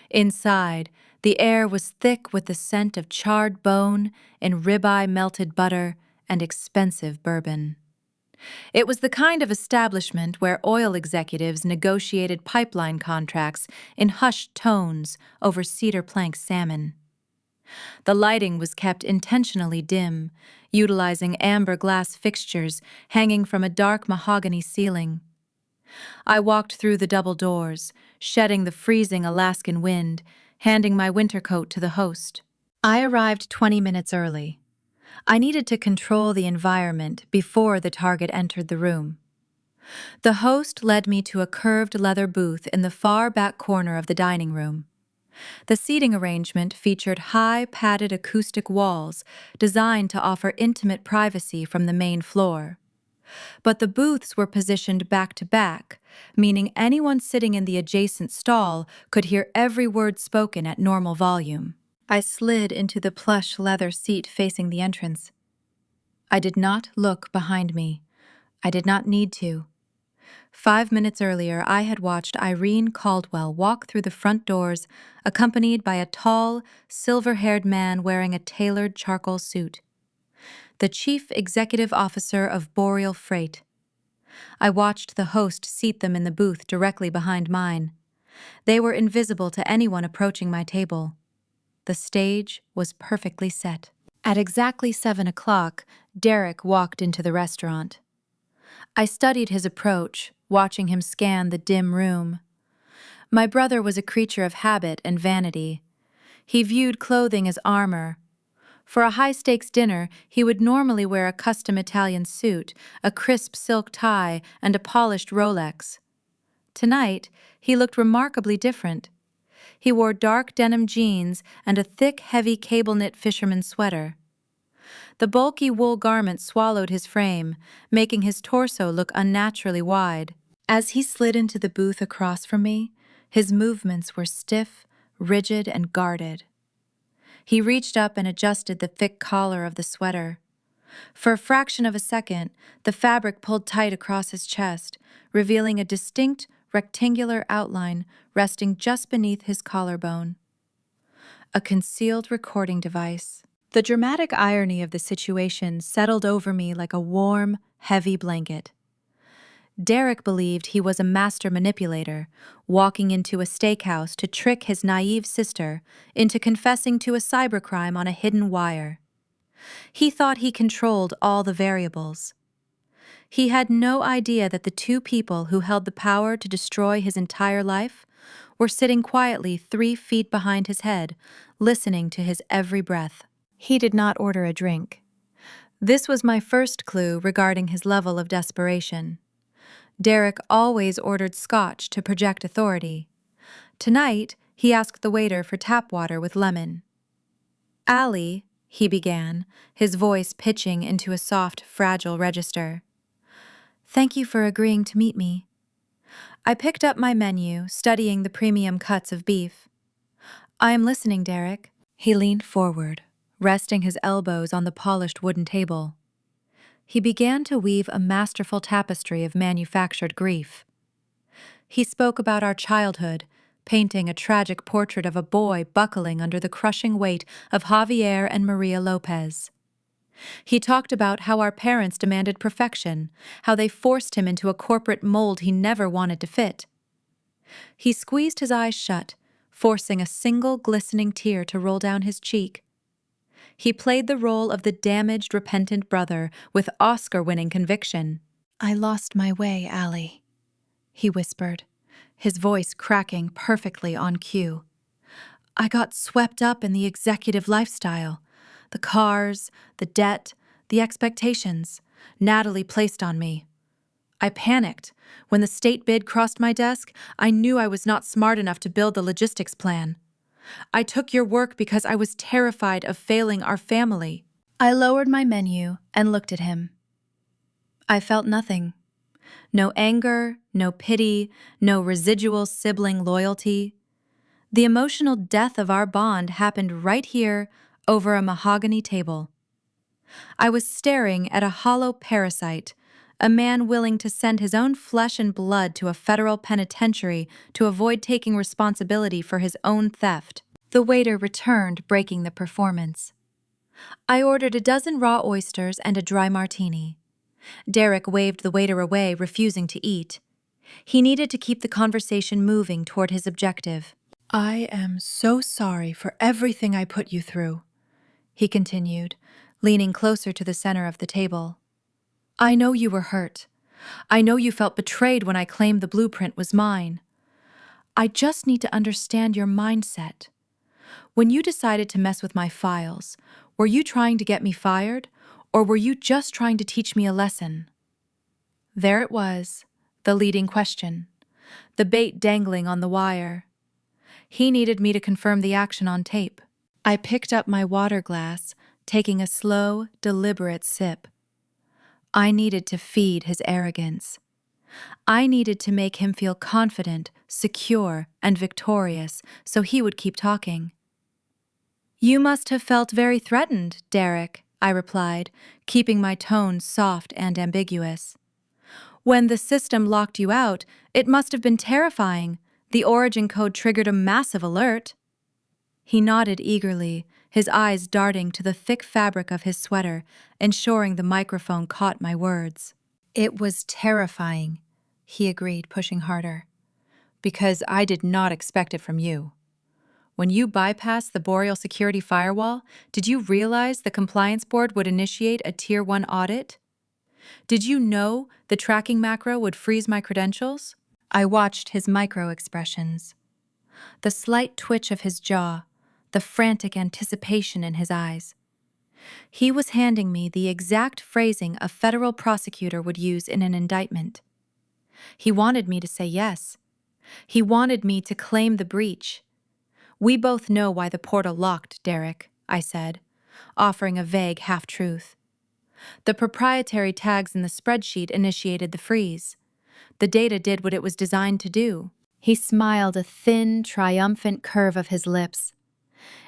[SPEAKER 1] Inside, the air was thick with the scent of charred bone and ribeye melted butter and expensive bourbon. It was the kind of establishment where oil executives negotiated pipeline contracts in hushed tones over cedar plank salmon. The lighting was kept intentionally dim, utilizing amber glass fixtures hanging from a dark mahogany ceiling. I walked through the double doors, shedding the freezing Alaskan wind, handing my winter coat to the host. I arrived 20 minutes early. I needed to control the environment before the target entered the room. The host led me to a curved leather booth in the far back corner of the dining room. The seating arrangement featured high, padded acoustic walls designed to offer intimate privacy from the main floor. But the booths were positioned back to back, meaning anyone sitting in the adjacent stall could hear every word spoken at normal volume. I slid into the plush leather seat facing the entrance. I did not look behind me. I did not need to. 5 minutes earlier, I had watched Irene Caldwell walk through the front doors, accompanied by a tall, silver-haired man wearing a tailored charcoal suit. The chief executive officer of Boreal Freight. I watched the host seat them in the booth directly behind mine. They were invisible to anyone approaching my table. The stage was perfectly set. At exactly 7 o'clock, Derek walked into the restaurant. I studied his approach, watching him scan the dim room. My brother was a creature of habit and vanity. He viewed clothing as armor. For a high-stakes dinner, he would normally wear a custom Italian suit, a crisp silk tie, and a polished Rolex. Tonight, he looked remarkably different. He wore dark denim jeans and a thick, heavy cable-knit fisherman's sweater. The bulky wool garment swallowed his frame, making his torso look unnaturally wide. As he slid into the booth across from me, his movements were stiff, rigid, and guarded. He reached up and adjusted the thick collar of the sweater. For a fraction of a second, the fabric pulled tight across his chest, revealing a distinct, rectangular outline resting just beneath his collarbone. A concealed recording device. The dramatic irony of the situation settled over me like a warm, heavy blanket. Derek believed he was a master manipulator, walking into a steakhouse to trick his naive sister into confessing to a cybercrime on a hidden wire. He thought he controlled all the variables. He had no idea that the two people who held the power to destroy his entire life were sitting quietly 3 feet behind his head, listening to his every breath. He did not order a drink. This was my first clue regarding his level of desperation. Derek always ordered scotch to project authority. Tonight, he asked the waiter for tap water with lemon. "Allie," he began, his voice pitching into a soft, fragile register. "Thank you for agreeing to meet me. I picked up my menu, studying the premium cuts of beef. I am listening, Derek. He leaned forward, resting his elbows on the polished wooden table. He began to weave a masterful tapestry of manufactured grief. He spoke about our childhood, painting a tragic portrait of a boy buckling under the crushing weight of Javier and Maria Lopez. He talked about how our parents demanded perfection, how they forced him into a corporate mold he never wanted to fit. He squeezed his eyes shut, forcing a single glistening tear to roll down his cheek. He played the role of the damaged, repentant brother with Oscar-winning conviction. "I lost my way, Allie," he whispered, his voice cracking perfectly on cue. "I got swept up in the executive lifestyle. The cars, the debt, the expectations Natalie placed on me. I panicked. When the state bid crossed my desk, I knew I was not smart enough to build the logistics plan. I took your work because I was terrified of failing our family." I lowered my menu and looked at him. I felt nothing. No anger, no pity, no residual sibling loyalty. The emotional death of our bond happened right here over a mahogany table. I was staring at a hollow parasite, a man willing to send his own flesh and blood to a federal penitentiary to avoid taking responsibility for his own theft. The waiter returned, breaking the performance. I ordered a dozen raw oysters and a dry martini. Derek waved the waiter away, refusing to eat. He needed to keep the conversation moving toward his objective. "I am so sorry for everything I put you through," he continued, leaning closer to the center of the table. "I know you were hurt. I know you felt betrayed when I claimed the blueprint was mine. I just need to understand your mindset. When you decided to mess with my files, were you trying to get me fired, or were you just trying to teach me a lesson?" There it was, the leading question, the bait dangling on the wire. He needed me to confirm the action on tape. I picked up my water glass, taking a slow, deliberate sip. I needed to feed his arrogance. I needed to make him feel confident, secure, and victorious so he would keep talking. "You must have felt very threatened, Derek," I replied, keeping my tone soft and ambiguous. "When the system locked you out, it must have been terrifying. The origin code triggered a massive alert." He nodded eagerly, his eyes darting to the thick fabric of his sweater, ensuring the microphone caught my words. "It was terrifying," he agreed, pushing harder. "Because I did not expect it from you. When you bypassed the Boreal security firewall, did you realize the compliance board would initiate a Tier 1 audit? Did you know the tracking macro would freeze my credentials?" I watched his micro-expressions. The slight twitch of his jaw, the frantic anticipation in his eyes. He was handing me the exact phrasing a federal prosecutor would use in an indictment. He wanted me to say yes. He wanted me to claim the breach. "We both know why the portal locked, Derek," I said, offering a vague half-truth. "The proprietary tags in the spreadsheet initiated the freeze. The data did what it was designed to do." He smiled a thin, triumphant curve of his lips.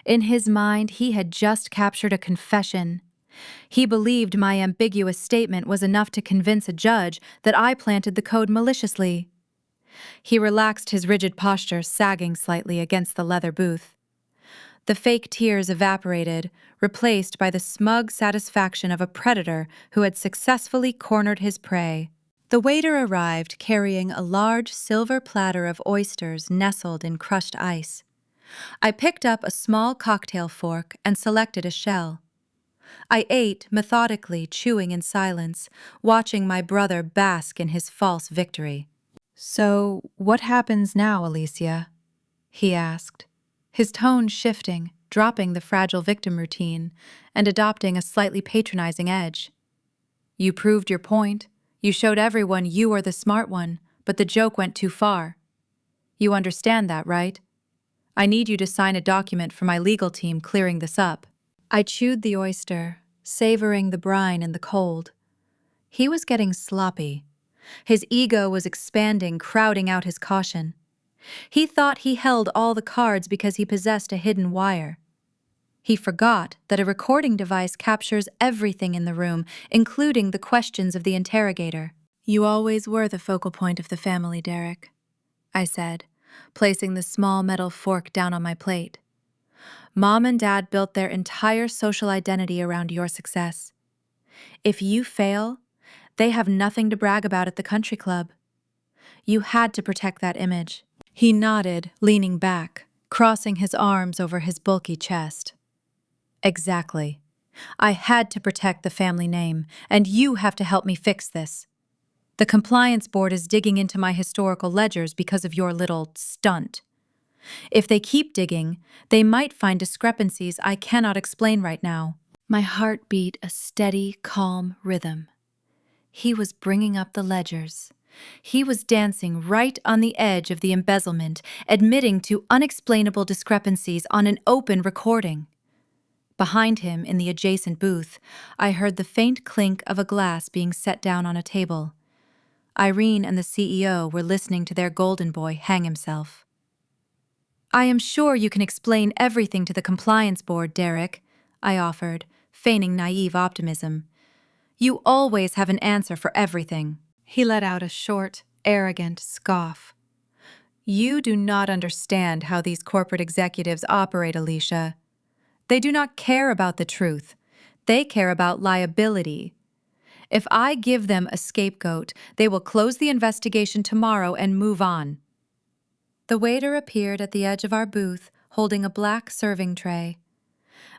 [SPEAKER 1] In his mind, he had just captured a confession. He believed my ambiguous statement was enough to convince a judge that I planted the code maliciously. He relaxed his rigid posture, sagging slightly against the leather booth. The fake tears evaporated, replaced by the smug satisfaction of a predator who had successfully cornered his prey. The waiter arrived carrying a large silver platter of oysters nestled in crushed ice. I picked up a small cocktail fork and selected a shell. I ate methodically, chewing in silence, watching my brother bask in his false victory. "So, what happens now, Alicia?" he asked, his tone shifting, dropping the fragile victim routine and adopting a slightly patronizing edge. "You proved your point. You showed everyone you are the smart one, but the joke went too far. You understand that, right? I need you to sign a document for my legal team clearing this up." I chewed the oyster, savoring the brine in the cold. He was getting sloppy. His ego was expanding, crowding out his caution. He thought he held all the cards because he possessed a hidden wire. He forgot that a recording device captures everything in the room, including the questions of the interrogator. "You always were the focal point of the family, Derek," I said, placing the small metal fork down on my plate. "Mom and Dad built their entire social identity around your success. If you fail, they have nothing to brag about at the country club. You had to protect that image." He nodded, leaning back, crossing his arms over his bulky chest. "Exactly. I had to protect the family name, and you have to help me fix this. The compliance board is digging into my historical ledgers because of your little stunt. If they keep digging, they might find discrepancies I cannot explain right now." My heart beat a steady, calm rhythm. He was bringing up the ledgers. He was dancing right on the edge of the embezzlement, admitting to unexplainable discrepancies on an open recording. Behind him, in the adjacent booth, I heard the faint clink of a glass being set down on a table. Irene and the CEO were listening to their golden boy hang himself. "I am sure you can explain everything to the compliance board, Derek," I offered, feigning naive optimism. "You always have an answer for everything." He let out a short, arrogant scoff. "You do not understand how these corporate executives operate, Alicia. They do not care about the truth. They care about liability. If I give them a scapegoat, they will close the investigation tomorrow and move on." The waiter appeared at the edge of our booth, holding a black serving tray.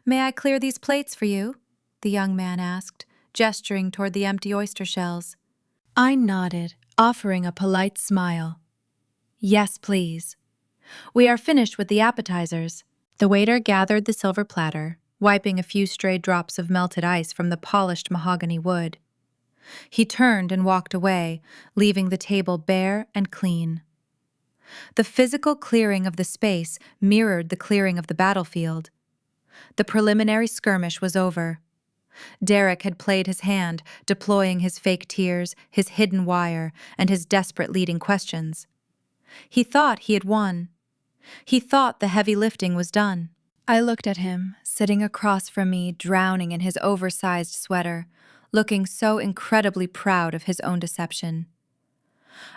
[SPEAKER 1] "May I clear these plates for you?" the young man asked, gesturing toward the empty oyster shells. I nodded, offering a polite smile. "Yes, please. We are finished with the appetizers." The waiter gathered the silver platter, wiping a few stray drops of melted ice from the polished mahogany wood. He turned and walked away, leaving the table bare and clean. The physical clearing of the space mirrored the clearing of the battlefield. The preliminary skirmish was over. Derek had played his hand, deploying his fake tears, his hidden wire, and his desperate leading questions. He thought he had won. He thought the heavy lifting was done. I looked at him, sitting across from me, drowning in his oversized sweater, looking so incredibly proud of his own deception.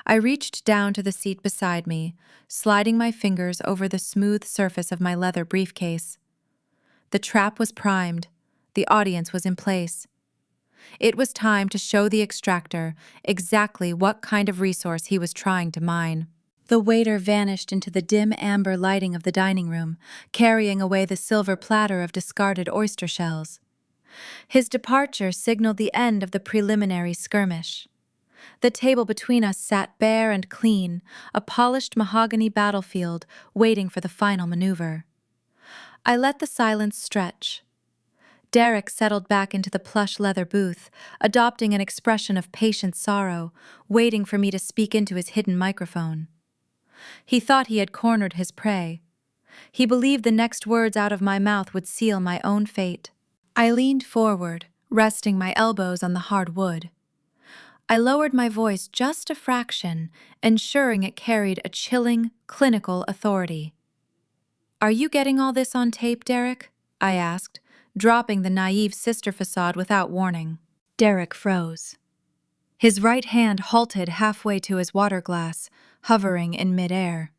[SPEAKER 1] I reached down to the seat beside me, sliding my fingers over the smooth surface of my leather briefcase. The trap was primed. The audience was in place. It was time to show the extractor exactly what kind of resource he was trying to mine. The waiter vanished into the dim amber lighting of the dining room, carrying away the silver platter of discarded oyster shells. His departure signaled the end of the preliminary skirmish. The table between us sat bare and clean, a polished mahogany battlefield waiting for the final maneuver. I let the silence stretch. Derek settled back into the plush leather booth, adopting an expression of patient sorrow, waiting for me to speak into his hidden microphone. He thought he had cornered his prey. He believed the next words out of my mouth would seal my own fate. I leaned forward, resting my elbows on the hard wood. I lowered my voice just a fraction, ensuring it carried a chilling, clinical authority. "Are you getting all this on tape, Derek?" I asked, dropping the naive sister facade without warning. Derek froze. His right hand halted halfway to his water glass, hovering in midair.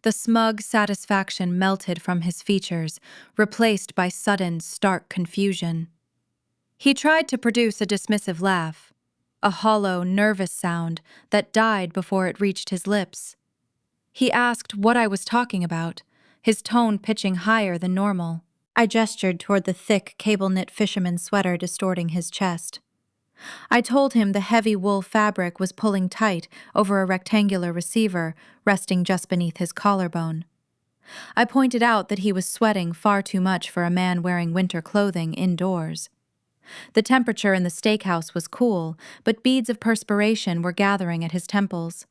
[SPEAKER 1] The smug satisfaction melted from his features, replaced by sudden, stark confusion. He tried to produce a dismissive laugh, a hollow, nervous sound that died before it reached his lips. He asked what I was talking about, his tone pitching higher than normal. I gestured toward the thick, cable-knit fisherman sweater distorting his chest. I told him the heavy wool fabric was pulling tight over a rectangular receiver resting just beneath his collarbone. I pointed out that he was sweating far too much for a man wearing winter clothing indoors. The temperature in the steakhouse was cool, but beads of perspiration were gathering at his temples.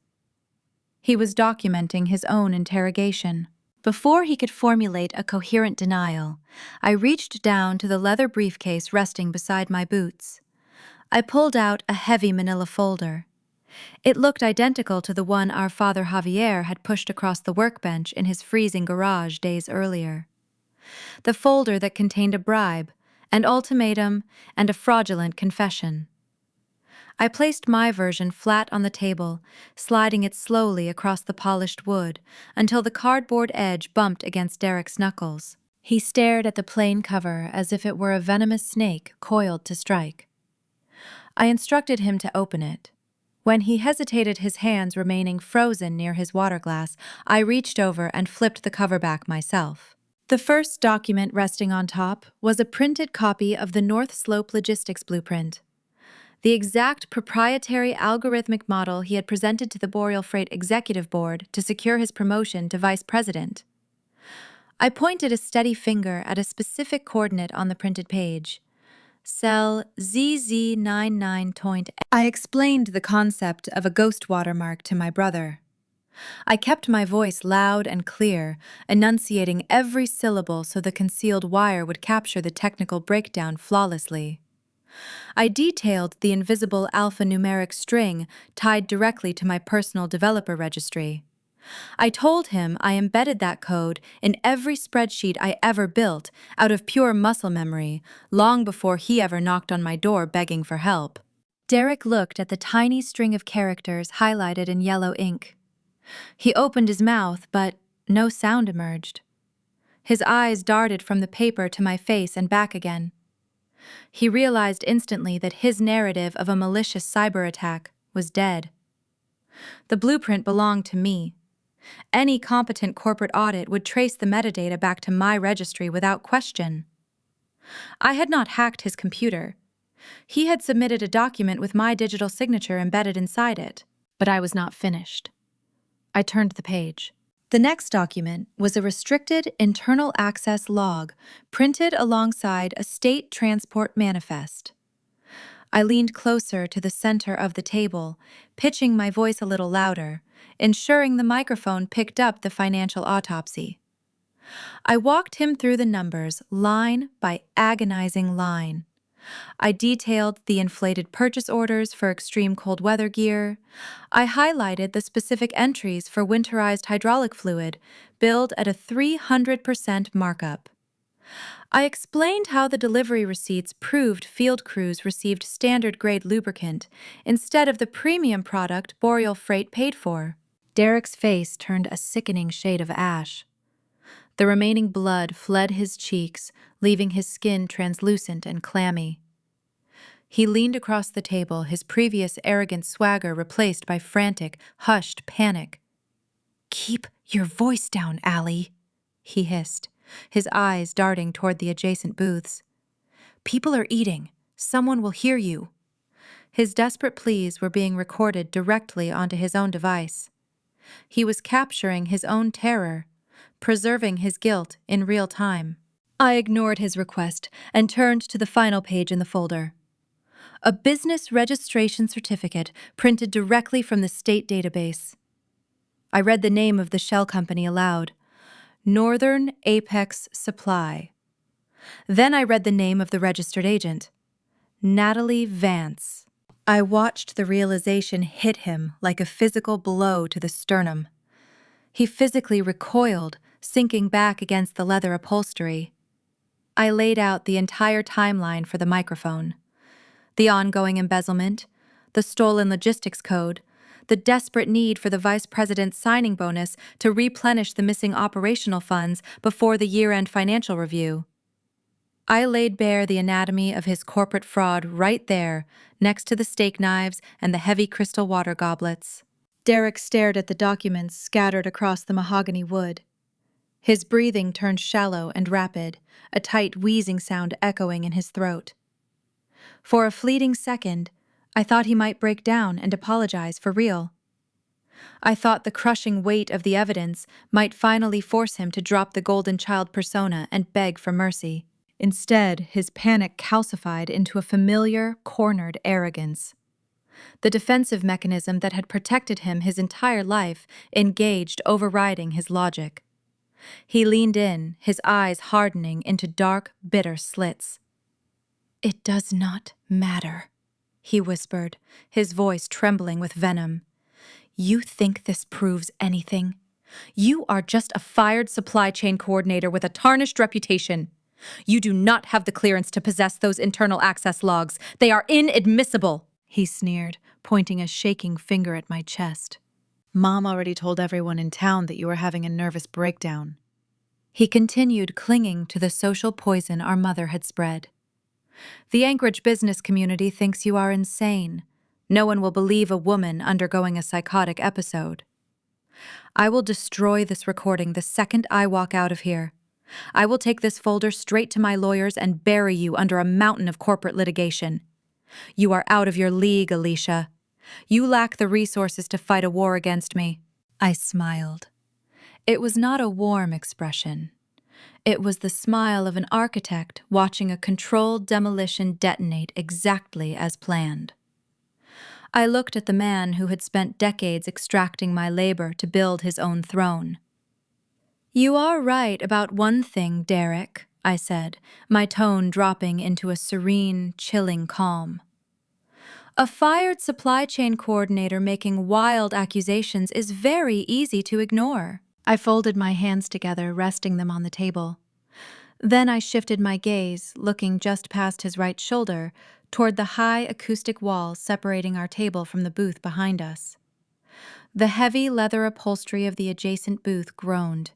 [SPEAKER 1] He was documenting his own interrogation. Before he could formulate a coherent denial, I reached down to the leather briefcase resting beside my boots. I pulled out a heavy manila folder. It looked identical to the one our father Javier had pushed across the workbench in his freezing garage days earlier. The folder that contained a bribe, an ultimatum, and a fraudulent confession. I placed my version flat on the table, sliding it slowly across the polished wood until the cardboard edge bumped against Derek's knuckles. He stared at the plain cover as if it were a venomous snake coiled to strike. I instructed him to open it. When he hesitated, his hands remaining frozen near his water glass, I reached over and flipped the cover back myself. The first document resting on top was a printed copy of the North Slope Logistics Blueprint. The exact proprietary algorithmic model he had presented to the Boreal Freight Executive Board to secure his promotion to vice president. I pointed a steady finger at a specific coordinate on the printed page. Cell ZZ99. I explained the concept of a ghost watermark to my brother. I kept my voice loud and clear, enunciating every syllable so the concealed wire would capture the technical breakdown flawlessly. I detailed the invisible alphanumeric string tied directly to my personal developer registry. I told him I embedded that code in every spreadsheet I ever built out of pure muscle memory, long before he ever knocked on my door begging for help. Derek looked at the tiny string of characters highlighted in yellow ink. He opened his mouth, but no sound emerged. His eyes darted from the paper to my face and back again. He realized instantly that his narrative of a malicious cyber attack was dead. The blueprint belonged to me. Any competent corporate audit would trace the metadata back to my registry without question. I had not hacked his computer. He had submitted a document with my digital signature embedded inside it, but I was not finished. I turned the page. The next document was a restricted internal access log printed alongside a state transport manifest. I leaned closer to the center of the table, pitching my voice a little louder, ensuring the microphone picked up the financial autopsy. I walked him through the numbers line by agonizing line. I detailed the inflated purchase orders for extreme cold weather gear. I highlighted the specific entries for winterized hydraulic fluid, billed at a 300% markup. I explained how the delivery receipts proved field crews received standard-grade lubricant instead of the premium product Boreal Freight paid for. Derek's face turned a sickening shade of ash. The remaining blood fled his cheeks, leaving his skin translucent and clammy. He leaned across the table, his previous arrogant swagger replaced by frantic, hushed panic. "Keep your voice down, Allie," he hissed, his eyes darting toward the adjacent booths. "People are eating. Someone will hear you." His desperate pleas were being recorded directly onto his own device. He was capturing his own terror, preserving his guilt in real time. I ignored his request and turned to the final page in the folder. A business registration certificate printed directly from the state database. I read the name of the shell company aloud. Northern Apex Supply. Then I read the name of the registered agent. Natalie Vance. I watched the realization hit him like a physical blow to the sternum. He physically recoiled, sinking back against the leather upholstery. I laid out the entire timeline for the microphone. The ongoing embezzlement, the stolen logistics code, the desperate need for the vice president's signing bonus to replenish the missing operational funds before the year-end financial review. I laid bare the anatomy of his corporate fraud right there, next to the steak knives and the heavy crystal water goblets. Derek stared at the documents scattered across the mahogany wood. His breathing turned shallow and rapid, a tight wheezing sound echoing in his throat. For a fleeting second, I thought he might break down and apologize for real. I thought the crushing weight of the evidence might finally force him to drop the golden child persona and beg for mercy. Instead, his panic calcified into a familiar, cornered arrogance. The defensive mechanism that had protected him his entire life engaged, overriding his logic. He leaned in, his eyes hardening into dark, bitter slits. "It does not matter," he whispered, his voice trembling with venom. You think this proves anything? You are just a fired supply chain coordinator with a tarnished reputation. You do not have the clearance to possess those internal access logs. They are inadmissible, he sneered, pointing a shaking finger at my chest. Mom already told everyone in town that you were having a nervous breakdown. He continued, clinging to the social poison our mother had spread. The Anchorage business community thinks you are insane. No one will believe a woman undergoing a psychotic episode. I will destroy this recording the second I walk out of here. I will take this folder straight to my lawyers and bury you under a mountain of corporate litigation. You are out of your league, Alicia. You lack the resources to fight a war against me. I smiled. It was not a warm expression. It was the smile of an architect watching a controlled demolition detonate exactly as planned. I looked at the man who had spent decades extracting my labor to build his own throne. You are right about one thing, Derek, I said, my tone dropping into a serene, chilling calm. A fired supply chain coordinator making wild accusations is very easy to ignore. I folded my hands together, resting them on the table. Then I shifted my gaze, looking just past his right shoulder, toward the high acoustic wall separating our table from the booth behind us. The heavy leather upholstery of the adjacent booth groaned.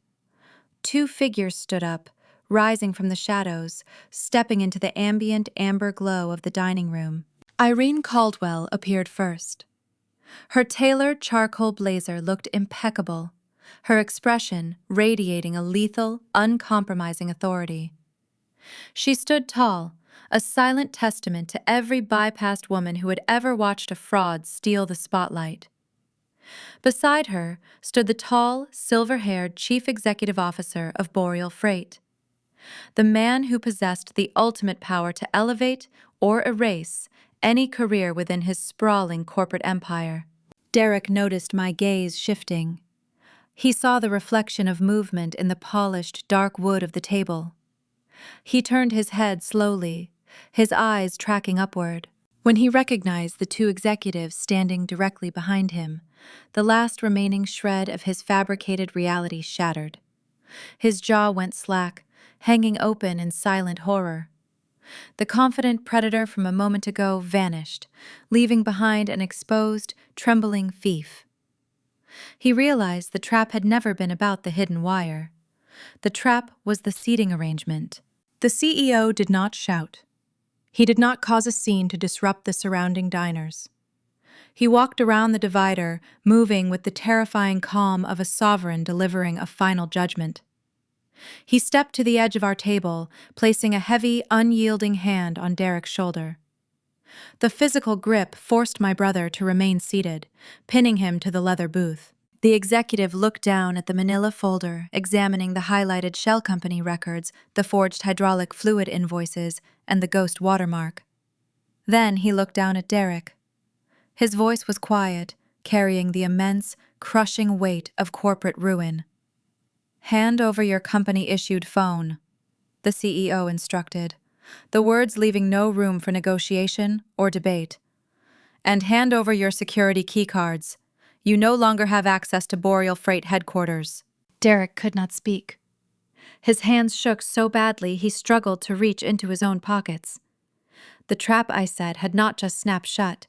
[SPEAKER 1] Two figures stood up, rising from the shadows, stepping into the ambient amber glow of the dining room. Irene Caldwell appeared first. Her tailored charcoal blazer looked impeccable, her expression radiating a lethal, uncompromising authority. She stood tall, a silent testament to every bypassed woman who had ever watched a fraud steal the spotlight. Beside her stood the tall, silver-haired chief executive officer of Boreal Freight, the man who possessed the ultimate power to elevate or erase any career within his sprawling corporate empire. Derek noticed my gaze shifting. He saw the reflection of movement in the polished, dark wood of the table. He turned his head slowly, his eyes tracking upward. When he recognized the two executives standing directly behind him, the last remaining shred of his fabricated reality shattered. His jaw went slack, hanging open in silent horror. The confident predator from a moment ago vanished, leaving behind an exposed, trembling thief. He realized the trap had never been about the hidden wire. The trap was the seating arrangement. The CEO did not shout. He did not cause a scene to disrupt the surrounding diners. He walked around the divider, moving with the terrifying calm of a sovereign delivering a final judgment. He stepped to the edge of our table, placing a heavy, unyielding hand on Derek's shoulder. The physical grip forced my brother to remain seated, pinning him to the leather booth. The executive looked down at the manila folder, examining the highlighted Shell Company records, the forged hydraulic fluid invoices, and the ghost watermark. Then he looked down at Derek. His voice was quiet, carrying the immense, crushing weight of corporate ruin. Hand over your company-issued phone, the CEO instructed, the words leaving no room for negotiation or debate. And hand over your security keycards. You no longer have access to Boreal Freight headquarters. Derek could not speak. His hands shook so badly he struggled to reach into his own pockets. The trap, I said, had not just snapped shut.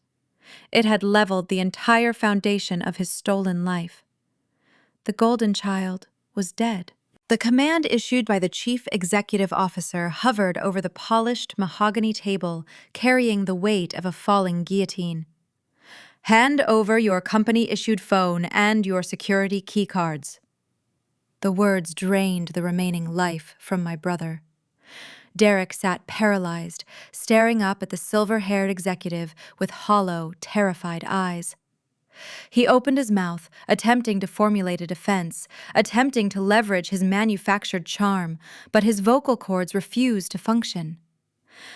[SPEAKER 1] It had leveled the entire foundation of his stolen life. The golden child was dead. The command issued by the chief executive officer hovered over the polished mahogany table, carrying the weight of a falling guillotine. Hand over your company-issued phone and your security keycards. The words drained the remaining life from my brother. Derek sat paralyzed, staring up at the silver-haired executive with hollow, terrified eyes. He opened his mouth, attempting to formulate a defense, attempting to leverage his manufactured charm, but his vocal cords refused to function.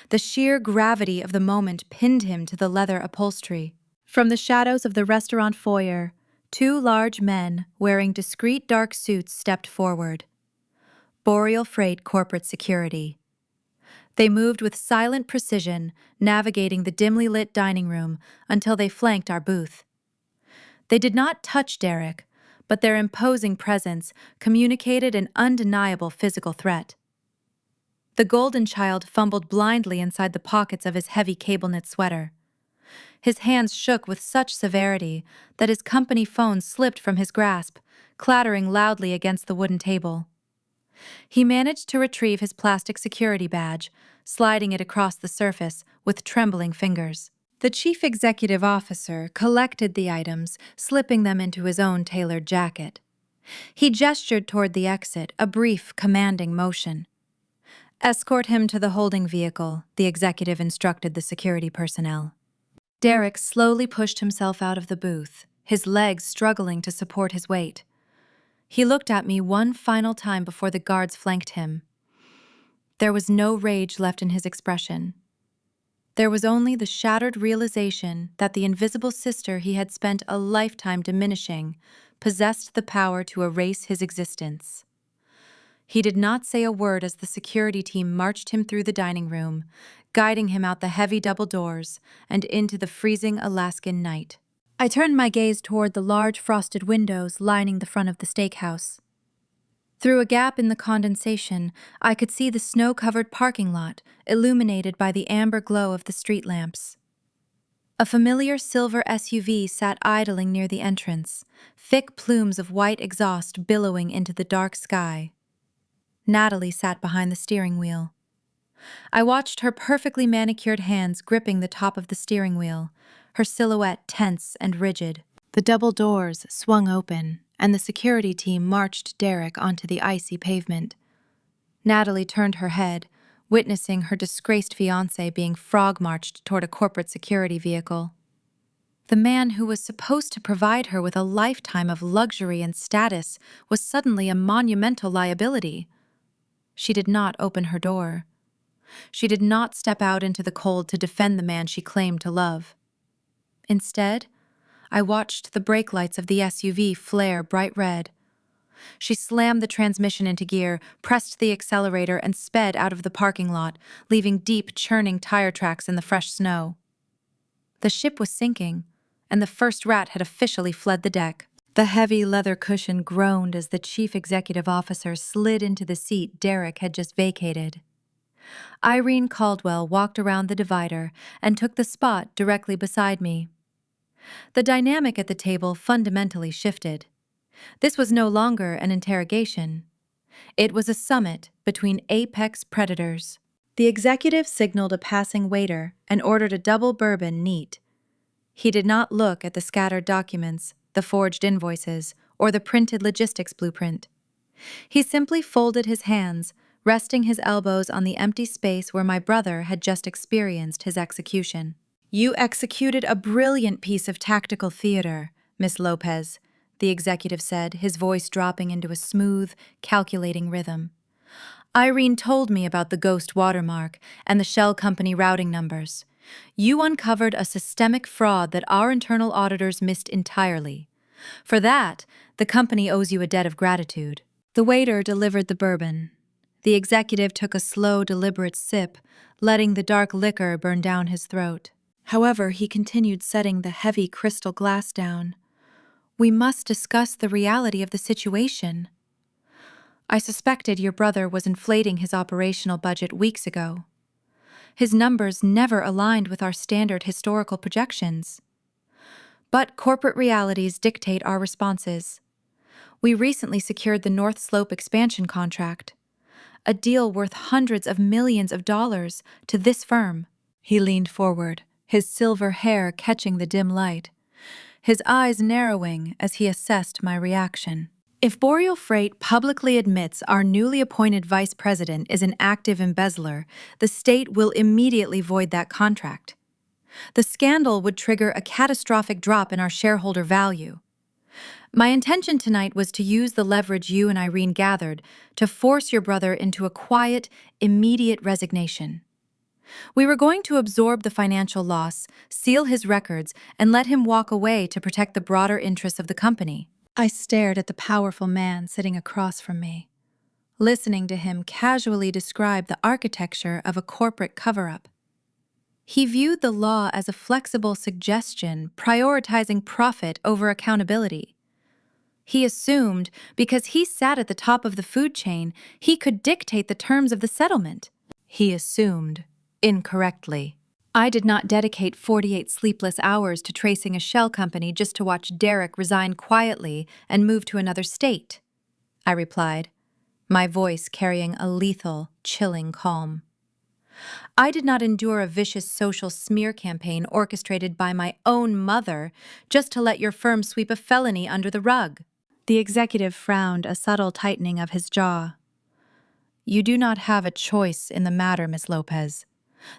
[SPEAKER 1] The sheer gravity of the moment pinned him to the leather upholstery. From the shadows of the restaurant foyer, two large men wearing discreet dark suits stepped forward. Boreal Freight Corporate Security. They moved with silent precision, navigating the dimly lit dining room until they flanked our booth. They did not touch Derek, but their imposing presence communicated an undeniable physical threat. The Golden Child fumbled blindly inside the pockets of his heavy cable-knit sweater. His hands shook with such severity that his company phone slipped from his grasp, clattering loudly against the wooden table. He managed to retrieve his plastic security badge, sliding it across the surface with trembling fingers. The chief executive officer collected the items, slipping them into his own tailored jacket. He gestured toward the exit, a brief, commanding motion. "Escort him to the holding vehicle," the executive instructed the security personnel. Derek slowly pushed himself out of the booth, his legs struggling to support his weight. He looked at me one final time before the guards flanked him. There was no rage left in his expression. There was only the shattered realization that the invisible sister he had spent a lifetime diminishing possessed the power to erase his existence. He did not say a word as the security team marched him through the dining room, guiding him out the heavy double doors and into the freezing Alaskan night. I turned my gaze toward the large frosted windows lining the front of the steakhouse. Through a gap in the condensation, I could see the snow-covered parking lot, illuminated by the amber glow of the street lamps. A familiar silver SUV sat idling near the entrance, thick plumes of white exhaust billowing into the dark sky. Natalie sat behind the steering wheel. I watched her perfectly manicured hands gripping the top of the steering wheel, her silhouette tense and rigid. The double doors swung open, and the security team marched Derek onto the icy pavement. Natalie turned her head, witnessing her disgraced fiancé being frog-marched toward a corporate security vehicle. The man who was supposed to provide her with a lifetime of luxury and status was suddenly a monumental liability. She did not open her door. She did not step out into the cold to defend the man she claimed to love. Instead, I watched the brake lights of the SUV flare bright red. She slammed the transmission into gear, pressed the accelerator, and sped out of the parking lot, leaving deep, churning tire tracks in the fresh snow. The ship was sinking, and the first rat had officially fled the deck. The heavy leather cushion groaned as the chief executive officer slid into the seat Derek had just vacated. Irene Caldwell walked around the divider and took the spot directly beside me. The dynamic at the table fundamentally shifted. This was no longer an interrogation. It was a summit between apex predators. The executive signaled a passing waiter and ordered a double bourbon neat. He did not look at the scattered documents, the forged invoices, or the printed logistics blueprint. He simply folded his hands, resting his elbows on the empty space where my brother had just experienced his execution. "You executed a brilliant piece of tactical theater, Miss Lopez," the executive said, his voice dropping into a smooth, calculating rhythm. "Irene told me about the ghost watermark and the shell company routing numbers. You uncovered a systemic fraud that our internal auditors missed entirely. For that, the company owes you a debt of gratitude." The waiter delivered the bourbon. The executive took a slow, deliberate sip, letting the dark liquor burn down his throat. However, he continued setting the heavy crystal glass down. "We must discuss the reality of the situation. I suspected your brother was inflating his operational budget weeks ago. His numbers never aligned with our standard historical projections. But corporate realities dictate our responses. We recently secured the North Slope expansion contract, a deal worth hundreds of millions of dollars to this firm." He leaned forward, his silver hair catching the dim light, his eyes narrowing as he assessed my reaction. "If Boreal Freight publicly admits our newly appointed vice president is an active embezzler, the state will immediately void that contract. The scandal would trigger a catastrophic drop in our shareholder value. My intention tonight was to use the leverage you and Irene gathered to force your brother into a quiet, immediate resignation. We were going to absorb the financial loss, seal his records, and let him walk away to protect the broader interests of the company." I stared at the powerful man sitting across from me. listening to him casually describe the architecture of a corporate cover-up. He viewed the law as a flexible suggestion, prioritizing profit over accountability. He assumed because he sat at the top of the food chain, he could dictate the terms of the settlement. He assumed incorrectly. I did not dedicate 48 sleepless hours to tracing a shell company just to watch Derek resign quietly and move to another state, I replied, my voice carrying a lethal, chilling calm. I did not endure a vicious social smear campaign orchestrated by my own mother just to let your firm sweep a felony under the rug. The executive frowned, a subtle tightening of his jaw. You do not have a choice in the matter, Ms. Lopez.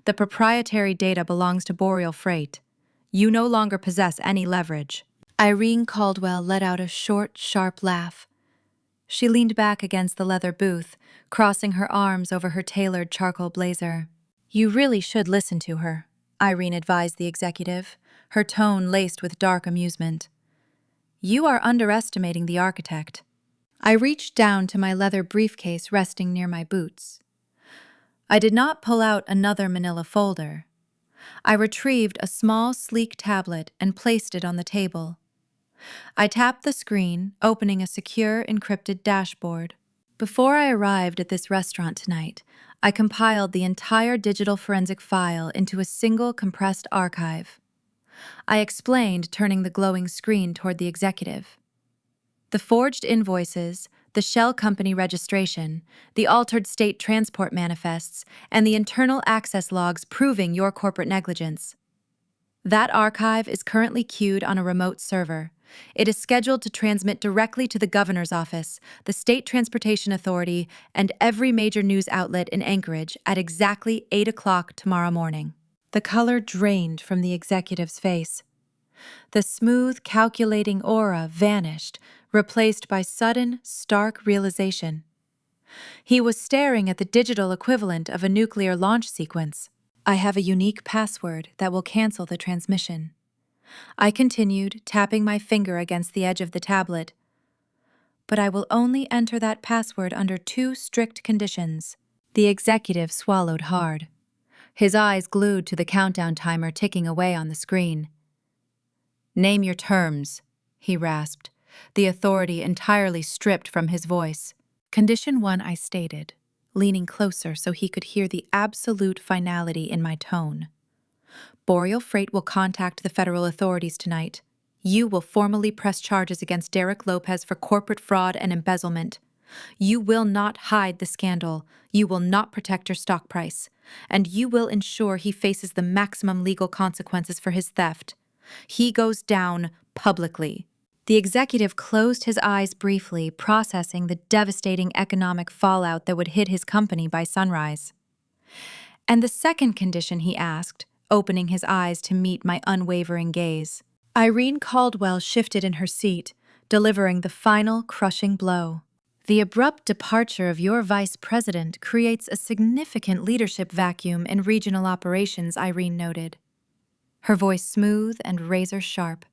[SPEAKER 1] The proprietary data belongs to Boreal Freight. You no longer possess any leverage. Irene Caldwell let out a short, sharp laugh. She leaned back against the leather booth, crossing her arms over her tailored charcoal blazer. You really should listen to her, Irene advised the executive, her tone laced with dark amusement. You are underestimating the architect. I reached down to my leather briefcase resting near my boots. I did not pull out another manila folder. I retrieved a small, sleek tablet and placed it on the table. I tapped the screen, opening a secure, encrypted dashboard. Before I arrived at this restaurant tonight, I compiled the entire digital forensic file into a single compressed archive. I explained, turning the glowing screen toward the executive. The forged invoices, the shell company registration, the altered state transport manifests, and the internal access logs proving your corporate negligence. That archive is currently queued on a remote server. It is scheduled to transmit directly to the governor's office, the State Transportation Authority, and every major news outlet in Anchorage at exactly 8 o'clock tomorrow morning. The color drained from the executive's face. The smooth, calculating aura vanished, replaced by sudden, stark realization. He was staring at the digital equivalent of a nuclear launch sequence. I have a unique password that will cancel the transmission. I continued, tapping my finger against the edge of the tablet. But I will only enter that password under 2 strict conditions. The executive swallowed hard, his eyes glued to the countdown timer ticking away on the screen. Name your terms, he rasped, the authority entirely stripped from his voice. Condition 1, I stated, leaning closer so he could hear the absolute finality in my tone. Boreal Freight will contact the federal authorities tonight. You will formally press charges against Derek Lopez for corporate fraud and embezzlement. You will not hide the scandal. You will not protect your stock price. And you will ensure he faces the maximum legal consequences for his theft. He goes down publicly. The executive closed his eyes briefly, processing the devastating economic fallout that would hit his company by sunrise. And the second condition, he asked, opening his eyes to meet my unwavering gaze. Irene Caldwell shifted in her seat, delivering the final crushing blow. The abrupt departure of your vice president creates a significant leadership vacuum in regional operations, Irene noted, her voice smooth and razor-sharp.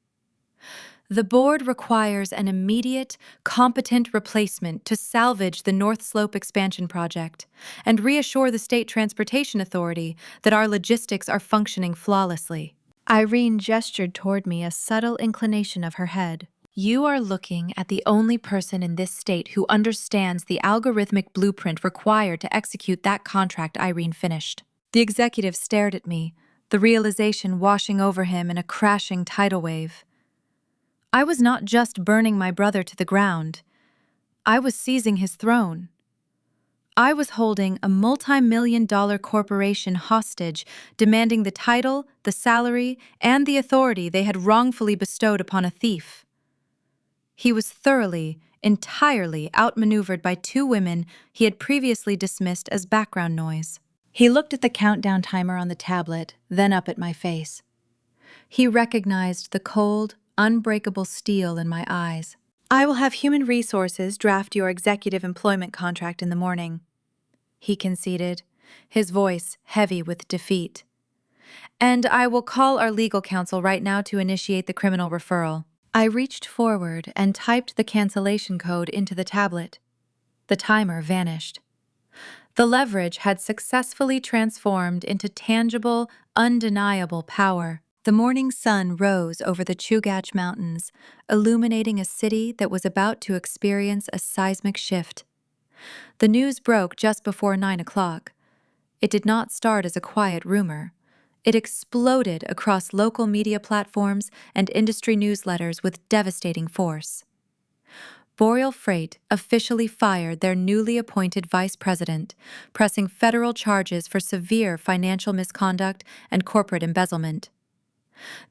[SPEAKER 1] The board requires an immediate, competent replacement to salvage the North Slope expansion project and reassure the State Transportation Authority that our logistics are functioning flawlessly. Irene gestured toward me, a subtle inclination of her head. You are looking at the only person in this state who understands the algorithmic blueprint required to execute that contract, Irene finished. The executive stared at me, the realization washing over him in a crashing tidal wave. I was not just burning my brother to the ground. I was seizing his throne. I was holding a multi-million-dollar corporation hostage, demanding the title, the salary, and the authority they had wrongfully bestowed upon a thief. He was thoroughly, entirely outmaneuvered by 2 women he had previously dismissed as background noise. He looked at the countdown timer on the tablet, then up at my face. He recognized the cold, unbreakable steel in my eyes. I will have Human Resources draft your executive employment contract in the morning, he conceded, his voice heavy with defeat. And I will call our legal counsel right now to initiate the criminal referral. I reached forward and typed the cancellation code into the tablet. The timer vanished. The leverage had successfully transformed into tangible, undeniable power. The morning sun rose over the Chugach Mountains, illuminating a city that was about to experience a seismic shift. The news broke just before 9 o'clock. It did not start as a quiet rumor. It exploded across local media platforms and industry newsletters with devastating force. Boreal Freight officially fired their newly appointed vice president, pressing federal charges for severe financial misconduct and corporate embezzlement.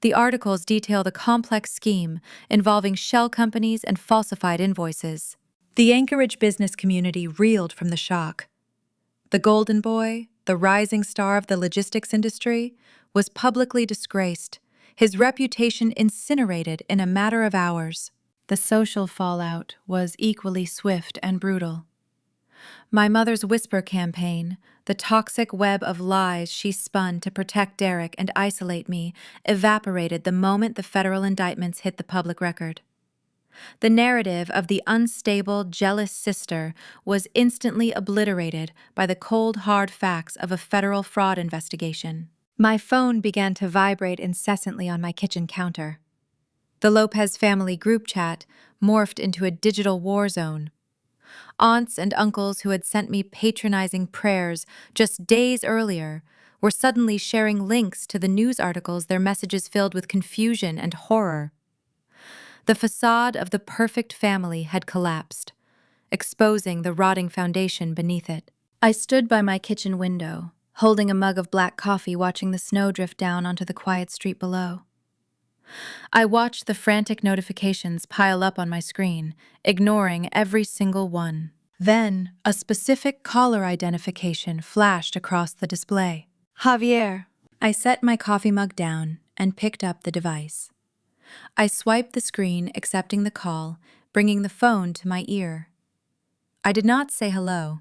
[SPEAKER 1] The articles detail the complex scheme involving shell companies and falsified invoices. The Anchorage business community reeled from the shock. The Golden Boy, the rising star of the logistics industry, was publicly disgraced, his reputation incinerated in a matter of hours. The social fallout was equally swift and brutal. My mother's whisper campaign, the toxic web of lies she spun to protect Derek and isolate me, evaporated the moment the federal indictments hit the public record. The narrative of the unstable, jealous sister was instantly obliterated by the cold, hard facts of a federal fraud investigation. My phone began to vibrate incessantly on my kitchen counter. The Lopez family group chat morphed into a digital war zone. Aunts and uncles who had sent me patronizing prayers just days earlier were suddenly sharing links to the news articles their messages filled with confusion and horror. The facade of the perfect family had collapsed, exposing the rotting foundation beneath it. I stood by my kitchen window, holding a mug of black coffee, watching the snow drift down onto the quiet street below. I watched the frantic notifications pile up on my screen, ignoring every single one. Then, a specific caller identification flashed across the display. Javier. I set my coffee mug down and picked up the device. I swiped the screen, accepting the call, bringing the phone to my ear. I did not say hello.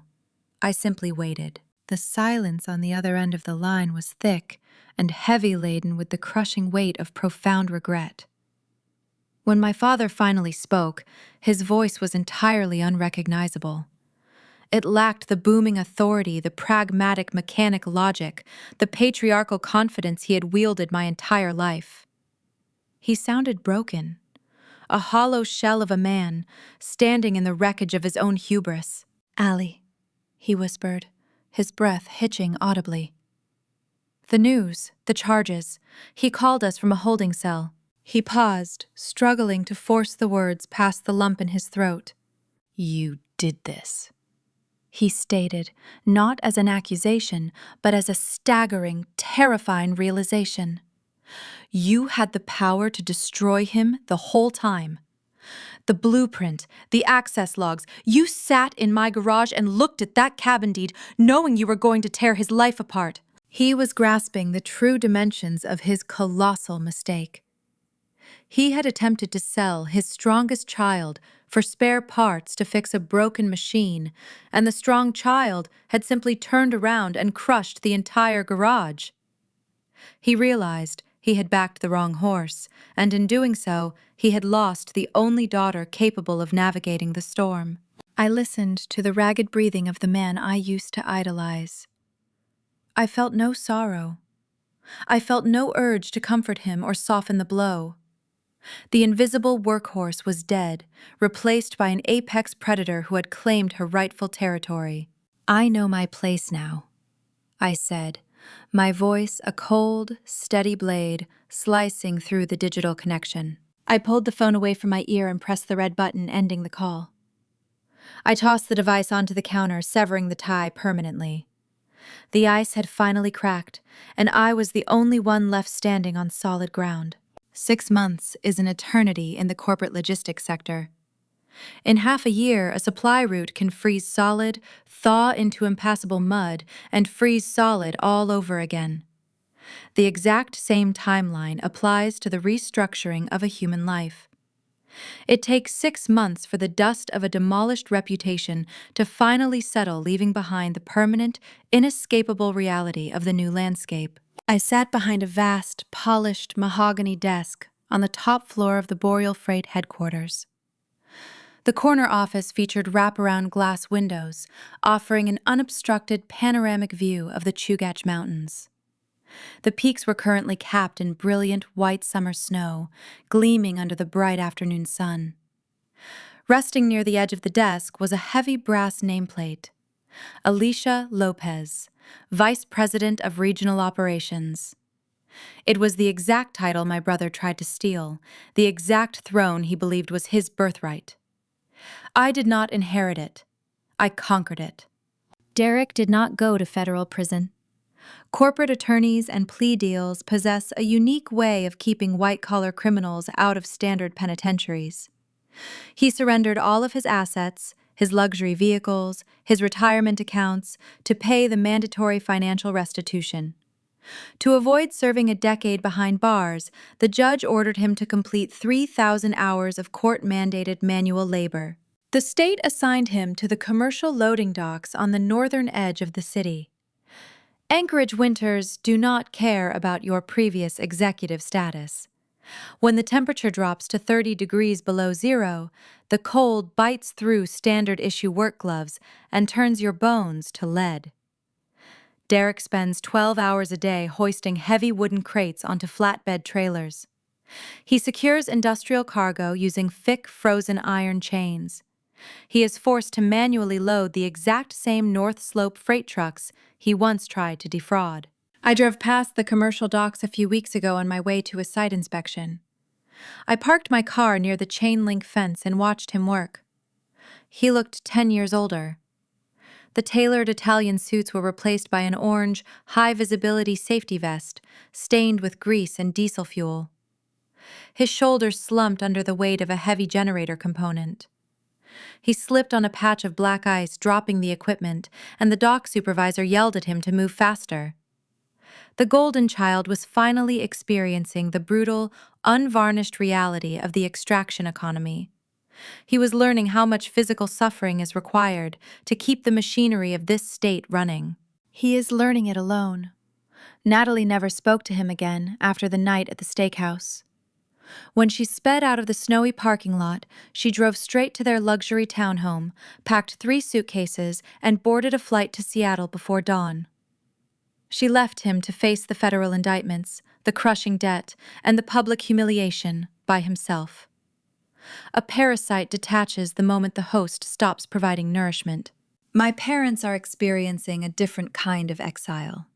[SPEAKER 1] I simply waited. The silence on the other end of the line was thick and heavy, laden with the crushing weight of profound regret. When my father finally spoke, his voice was entirely unrecognizable. It lacked the booming authority, the pragmatic mechanic logic, the patriarchal confidence he had wielded my entire life. He sounded broken, a hollow shell of a man, standing in the wreckage of his own hubris. "Allie," he whispered, his breath hitching audibly. "The news, the charges. He called us from a holding cell." He paused, struggling to force the words past the lump in his throat. "You did this," he stated, not as an accusation, but as a staggering, terrifying realization. "You had the power to destroy him the whole time. The blueprint, the access logs, you sat in my garage and looked at that cabin deed, knowing you were going to tear his life apart." He was grasping the true dimensions of his colossal mistake. He had attempted to sell his strongest child for spare parts to fix a broken machine, and the strong child had simply turned around and crushed the entire garage. He realized he had backed the wrong horse, and in doing so, he had lost the only daughter capable of navigating the storm. I listened to the ragged breathing of the man I used to idolize. I felt no sorrow. I felt no urge to comfort him or soften the blow. The invisible workhorse was dead, replaced by an apex predator who had claimed her rightful territory. "I know my place now," I said, my voice a cold, steady blade slicing through the digital connection. I pulled the phone away from my ear and pressed the red button, ending the call. I tossed the device onto the counter, severing the tie permanently. The ice had finally cracked, and I was the only one left standing on solid ground. 6 months is an eternity in the corporate logistics sector. In half a year, a supply route can freeze solid, thaw into impassable mud, and freeze solid all over again. The exact same timeline applies to the restructuring of a human life. It takes 6 months for the dust of a demolished reputation to finally settle, leaving behind the permanent, inescapable reality of the new landscape. I sat behind a vast, polished mahogany desk on the top floor of the Boreal Freight headquarters. The corner office featured wraparound glass windows, offering an unobstructed panoramic view of the Chugach Mountains. The peaks were currently capped in brilliant white summer snow, gleaming under the bright afternoon sun. Resting near the edge of the desk was a heavy brass nameplate. Alicia Lopez, Vice President of Regional Operations. It was the exact title my brother tried to steal, the exact throne he believed was his birthright. I did not inherit it. I conquered it. Derek did not go to federal prison. Corporate attorneys and plea deals possess a unique way of keeping white-collar criminals out of standard penitentiaries. He surrendered all of his assets, his luxury vehicles, his retirement accounts, to pay the mandatory financial restitution. To avoid serving a decade behind bars, the judge ordered him to complete 3,000 hours of court-mandated manual labor. The state assigned him to the commercial loading docks on the northern edge of the city. Anchorage winters do not care about your previous executive status. When the temperature drops to 30 degrees below zero, the cold bites through standard-issue work gloves and turns your bones to lead. Derek spends 12 hours a day hoisting heavy wooden crates onto flatbed trailers. He secures industrial cargo using thick frozen iron chains. He is forced to manually load the exact same North Slope freight trucks he once tried to defraud. I drove past the commercial docks a few weeks ago on my way to a site inspection. I parked my car near the chain-link fence and watched him work. He looked 10 years older. The tailored Italian suits were replaced by an orange, high-visibility safety vest, stained with grease and diesel fuel. His shoulders slumped under the weight of a heavy generator component. He slipped on a patch of black ice, dropping the equipment, and the dock supervisor yelled at him to move faster. The Golden Child was finally experiencing the brutal, unvarnished reality of the extraction economy. He was learning how much physical suffering is required to keep the machinery of this state running. He is learning it alone. Natalie never spoke to him again after the night at the steakhouse. When she sped out of the snowy parking lot, she drove straight to their luxury townhome, packed 3 suitcases, and boarded a flight to Seattle before dawn. She left him to face the federal indictments, the crushing debt, and the public humiliation by himself. A parasite detaches the moment the host stops providing nourishment. My parents are experiencing a different kind of exile.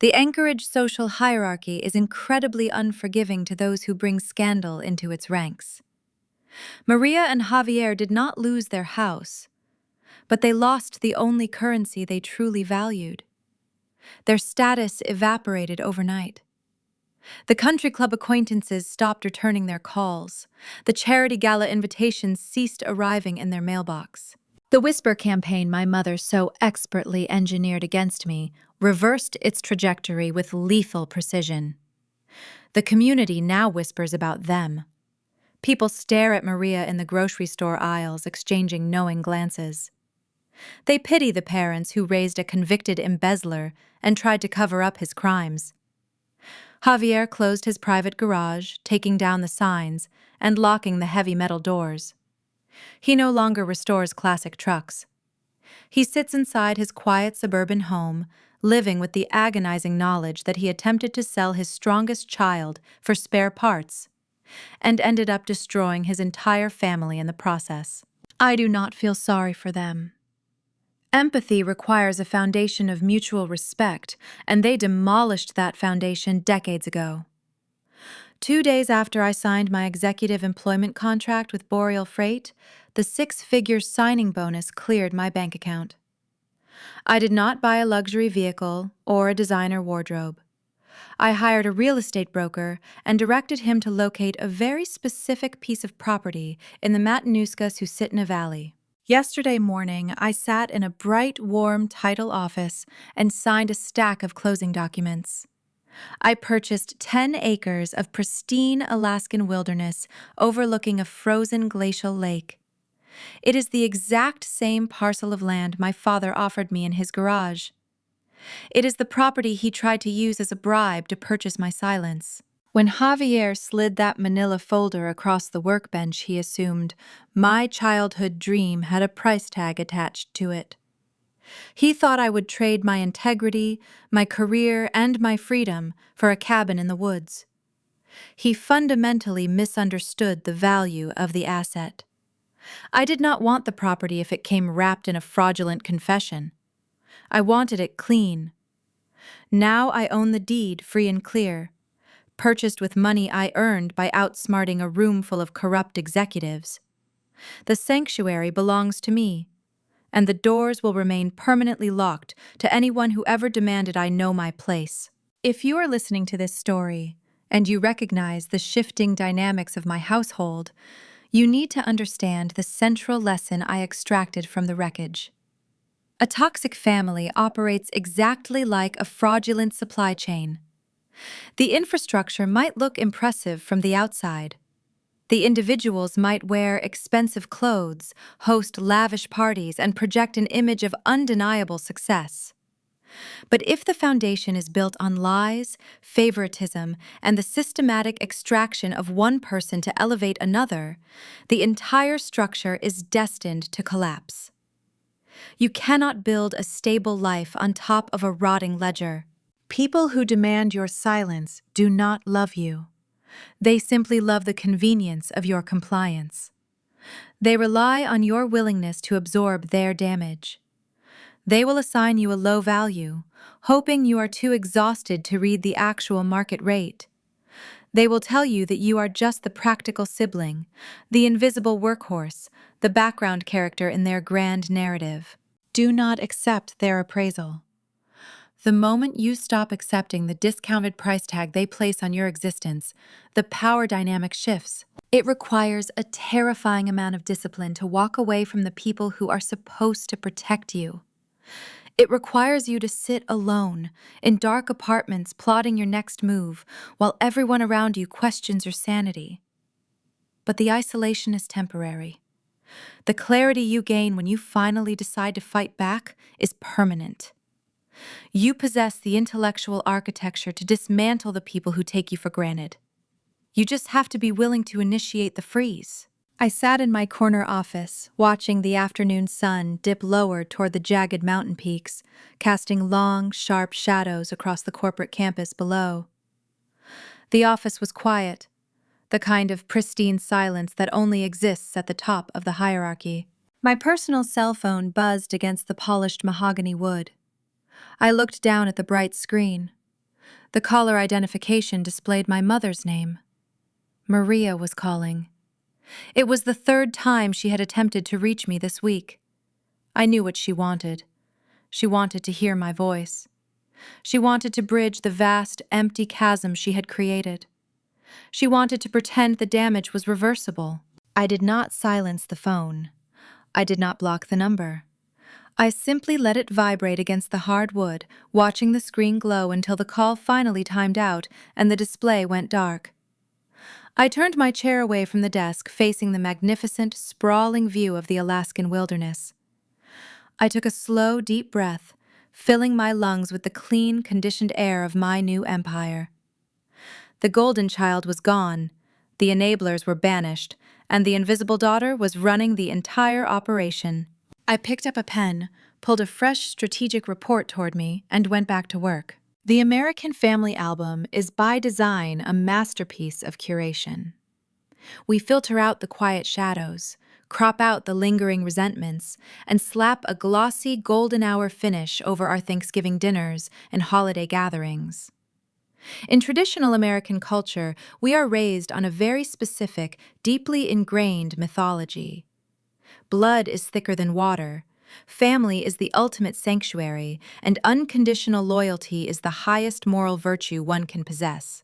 [SPEAKER 1] The Anchorage social hierarchy is incredibly unforgiving to those who bring scandal into its ranks. Maria and Javier did not lose their house, but they lost the only currency they truly valued. Their status evaporated overnight. The country club acquaintances stopped returning their calls. The charity gala invitations ceased arriving in their mailbox. The whisper campaign my mother so expertly engineered against me reversed its trajectory with lethal precision. The community now whispers about them. People stare at Maria in the grocery store aisles, exchanging knowing glances. They pity the parents who raised a convicted embezzler and tried to cover up his crimes. Javier closed his private garage, taking down the signs and locking the heavy metal doors. He no longer restores classic trucks. He sits inside his quiet suburban home, living with the agonizing knowledge that he attempted to sell his strongest child for spare parts and ended up destroying his entire family in the process. I do not feel sorry for them. Empathy requires a foundation of mutual respect, and they demolished that foundation decades ago. 2 days after I signed my executive employment contract with Boreal Freight, the 6-figure signing bonus cleared my bank account. I did not buy a luxury vehicle or a designer wardrobe. I hired a real estate broker and directed him to locate a very specific piece of property in the Matanuska-Susitna Valley. Yesterday morning, I sat in a bright, warm title office and signed a stack of closing documents. I purchased 10 acres of pristine Alaskan wilderness overlooking a frozen glacial lake. It is the exact same parcel of land my father offered me in his garage. It is the property he tried to use as a bribe to purchase my silence. When Javier slid that manila folder across the workbench, he assumed my childhood dream had a price tag attached to it. He thought I would trade my integrity, my career, and my freedom for a cabin in the woods. He fundamentally misunderstood the value of the asset. I did not want the property if it came wrapped in a fraudulent confession. I wanted it clean. Now I own the deed free and clear, purchased with money I earned by outsmarting a room full of corrupt executives. The sanctuary belongs to me, and the doors will remain permanently locked to anyone who ever demanded I know my place. If you are listening to this story, and you recognize the shifting dynamics of my household, you need to understand the central lesson I extracted from the wreckage. A toxic family operates exactly like a fraudulent supply chain. The infrastructure might look impressive from the outside. The individuals might wear expensive clothes, host lavish parties, and project an image of undeniable success. But if the foundation is built on lies, favoritism, and the systematic extraction of one person to elevate another, the entire structure is destined to collapse. You cannot build a stable life on top of a rotting ledger. People who demand your silence do not love you. They simply love the convenience of your compliance. They rely on your willingness to absorb their damage. They will assign you a low value, hoping you are too exhausted to read the actual market rate. They will tell you that you are just the practical sibling, the invisible workhorse, the background character in their grand narrative. Do not accept their appraisal. The moment you stop accepting the discounted price tag they place on your existence, the power dynamic shifts. It requires a terrifying amount of discipline to walk away from the people who are supposed to protect you. It requires you to sit alone, in dark apartments plotting your next move, while everyone around you questions your sanity. But the isolation is temporary. The clarity you gain when you finally decide to fight back is permanent. You possess the intellectual architecture to dismantle the people who take you for granted. You just have to be willing to initiate the freeze. I sat in my corner office, watching the afternoon sun dip lower toward the jagged mountain peaks, casting long, sharp shadows across the corporate campus below. The office was quiet, the kind of pristine silence that only exists at the top of the hierarchy. My personal cell phone buzzed against the polished mahogany wood. I looked down at the bright screen. The caller identification displayed my mother's name. Maria was calling. It was the third time she had attempted to reach me this week. I knew what she wanted. She wanted to hear my voice. She wanted to bridge the vast, empty chasm she had created. She wanted to pretend the damage was reversible. I did not silence the phone. I did not block the number. I simply let it vibrate against the hard wood, watching the screen glow until the call finally timed out and the display went dark. I turned my chair away from the desk, facing the magnificent, sprawling view of the Alaskan wilderness. I took a slow, deep breath, filling my lungs with the clean, conditioned air of my new empire. The golden child was gone, the enablers were banished, and the invisible daughter was running the entire operation. I picked up a pen, pulled a fresh strategic report toward me, and went back to work. The American Family Album is by design a masterpiece of curation. We filter out the quiet shadows, crop out the lingering resentments, and slap a glossy golden hour finish over our Thanksgiving dinners and holiday gatherings. In traditional American culture, we are raised on a very specific, deeply ingrained mythology. Blood is thicker than water. Family is the ultimate sanctuary, and unconditional loyalty is the highest moral virtue one can possess.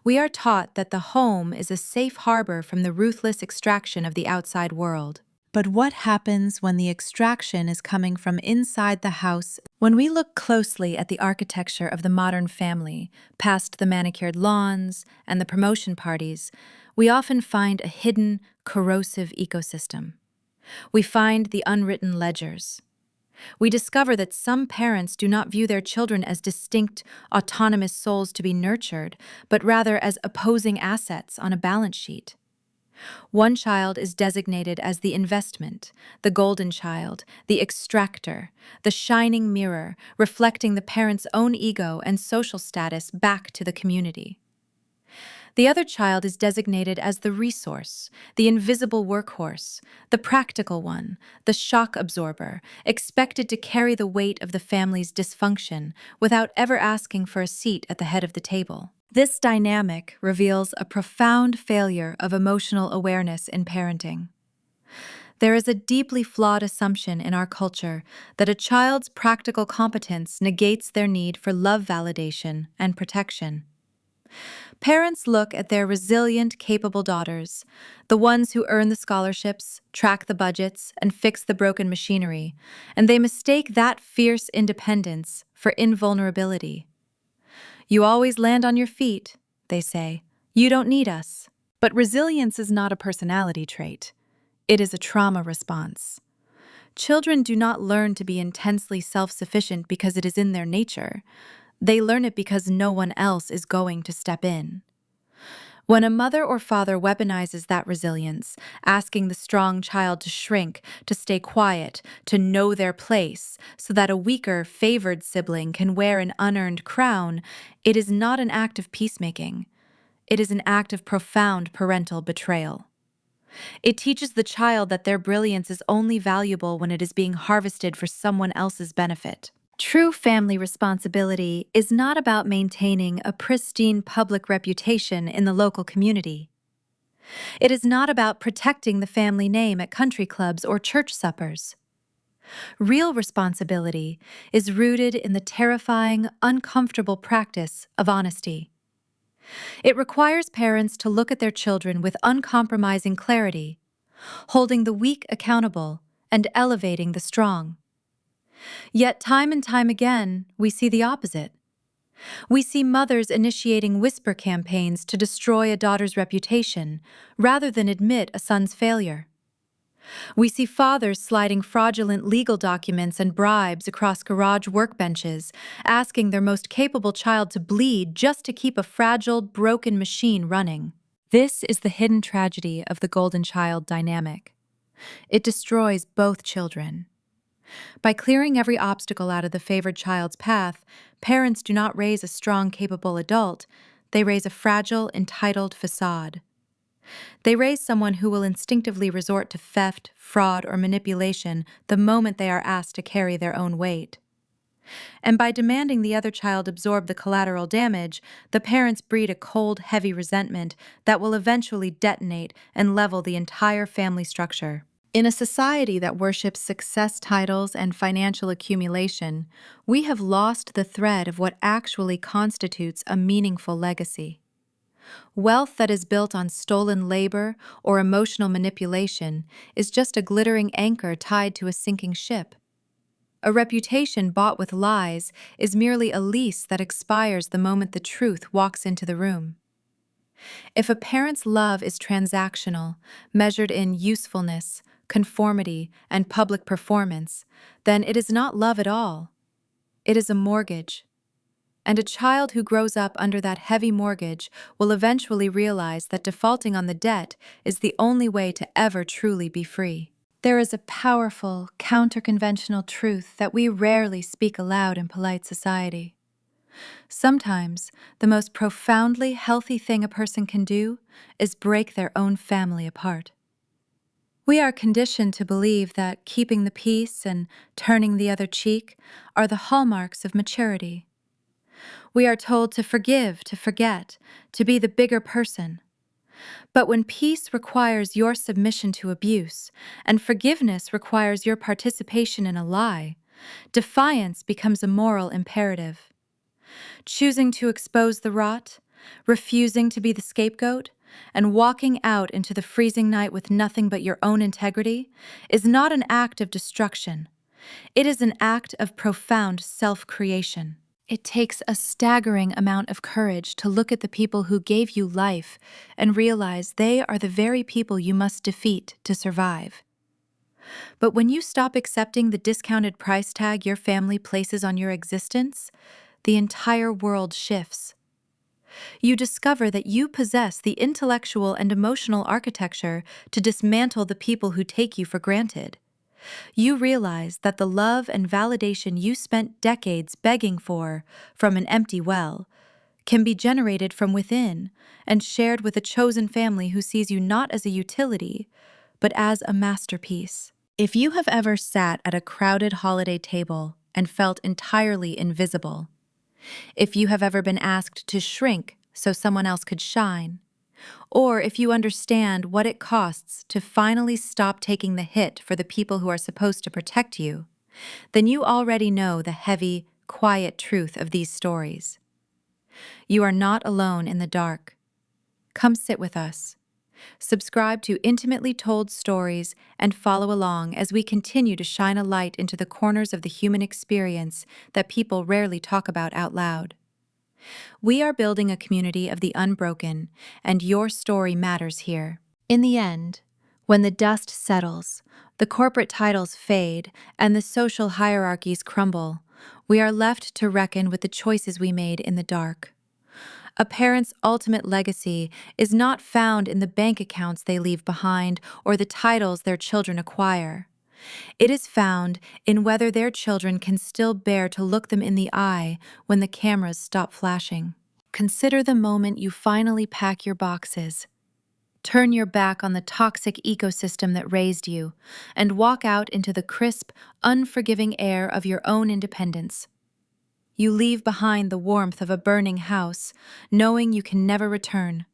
[SPEAKER 1] We are taught that the home is a safe harbor from the ruthless extraction of the outside world. But what happens when the extraction is coming from inside the house? When we look closely at the architecture of the modern family, past the manicured lawns and the promotion parties, we often find a hidden, corrosive ecosystem. We find the unwritten ledgers. We discover that some parents do not view their children as distinct, autonomous souls to be nurtured, but rather as opposing assets on a balance sheet. One child is designated as the investment, the golden child, the extractor, the shining mirror, reflecting the parent's own ego and social status back to the community. The other child is designated as the resource, the invisible workhorse, the practical one, the shock absorber, expected to carry the weight of the family's dysfunction without ever asking for a seat at the head of the table. This dynamic reveals a profound failure of emotional awareness in parenting. There is a deeply flawed assumption in our culture that a child's practical competence negates their need for love validation and protection. Parents look at their resilient, capable daughters, the ones who earn the scholarships, track the budgets, and fix the broken machinery, and they mistake that fierce independence for invulnerability. "You always land on your feet," they say. "You don't need us." But resilience is not a personality trait. It is a trauma response. Children do not learn to be intensely self-sufficient because it is in their nature. They learn it because no one else is going to step in. When a mother or father weaponizes that resilience, asking the strong child to shrink, to stay quiet, to know their place, so that a weaker, favored sibling can wear an unearned crown, it is not an act of peacemaking. It is an act of profound parental betrayal. It teaches the child that their brilliance is only valuable when it is being harvested for someone else's benefit. True family responsibility is not about maintaining a pristine public reputation in the local community. It is not about protecting the family name at country clubs or church suppers. Real responsibility is rooted in the terrifying, uncomfortable practice of honesty. It requires parents to look at their children with uncompromising clarity, holding the weak accountable and elevating the strong. Yet time and time again, we see the opposite. We see mothers initiating whisper campaigns to destroy a daughter's reputation rather than admit a son's failure. We see fathers sliding fraudulent legal documents and bribes across garage workbenches, asking their most capable child to bleed just to keep a fragile, broken machine running. This is the hidden tragedy of the golden child dynamic. It destroys both children. By clearing every obstacle out of the favored child's path, parents do not raise a strong, capable adult, they raise a fragile, entitled facade. They raise someone who will instinctively resort to theft, fraud, or manipulation the moment they are asked to carry their own weight. And by demanding the other child absorb the collateral damage, the parents breed a cold, heavy resentment that will eventually detonate and level the entire family structure. In a society that worships success titles and financial accumulation, we have lost the thread of what actually constitutes a meaningful legacy. Wealth that is built on stolen labor or emotional manipulation is just a glittering anchor tied to a sinking ship. A reputation bought with lies is merely a lease that expires the moment the truth walks into the room. If a parent's love is transactional, measured in usefulness, conformity, and public performance, then it is not love at all. It is a mortgage. And a child who grows up under that heavy mortgage will eventually realize that defaulting on the debt is the only way to ever truly be free. There is a powerful, counter-conventional truth that we rarely speak aloud in polite society. Sometimes, the most profoundly healthy thing a person can do is break their own family apart. We are conditioned to believe that keeping the peace and turning the other cheek are the hallmarks of maturity. We are told to forgive, to forget, to be the bigger person. But when peace requires your submission to abuse, and forgiveness requires your participation in a lie, defiance becomes a moral imperative. Choosing to expose the rot, refusing to be the scapegoat, and walking out into the freezing night with nothing but your own integrity is not an act of destruction. It is an act of profound self-creation. It takes a staggering amount of courage to look at the people who gave you life and realize they are the very people you must defeat to survive. But when you stop accepting the discounted price tag your family places on your existence, the entire world shifts. You discover that you possess the intellectual and emotional architecture to dismantle the people who take you for granted. You realize that the love and validation you spent decades begging for from an empty well can be generated from within and shared with a chosen family who sees you not as a utility, but as a masterpiece. If you have ever sat at a crowded holiday table and felt entirely invisible, if you have ever been asked to shrink so someone else could shine, or if you understand what it costs to finally stop taking the hit for the people who are supposed to protect you, then you already know the heavy, quiet truth of these stories. You are not alone in the dark. Come sit with us. Subscribe to Intimately Told Stories and follow along as we continue to shine a light into the corners of the human experience that people rarely talk about out loud. We are building a community of the unbroken, and your story matters here. In the end, when the dust settles, the corporate titles fade, and the social hierarchies crumble, we are left to reckon with the choices we made in the dark. A parent's ultimate legacy is not found in the bank accounts they leave behind or the titles their children acquire. It is found in whether their children can still bear to look them in the eye when the cameras stop flashing. Consider the moment you finally pack your boxes. Turn your back on the toxic ecosystem that raised you and walk out into the crisp, unforgiving air of your own independence. You leave behind the warmth of a burning house, knowing you can never return.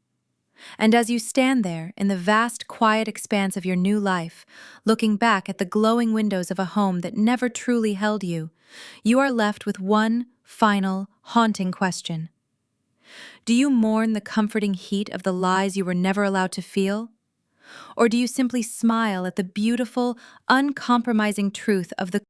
[SPEAKER 1] And as you stand there in the vast, quiet expanse of your new life, looking back at the glowing windows of a home that never truly held you, you are left with one final, haunting question. Do you mourn the comforting heat of the lies you were never allowed to feel? Or do you simply smile at the beautiful, uncompromising truth of the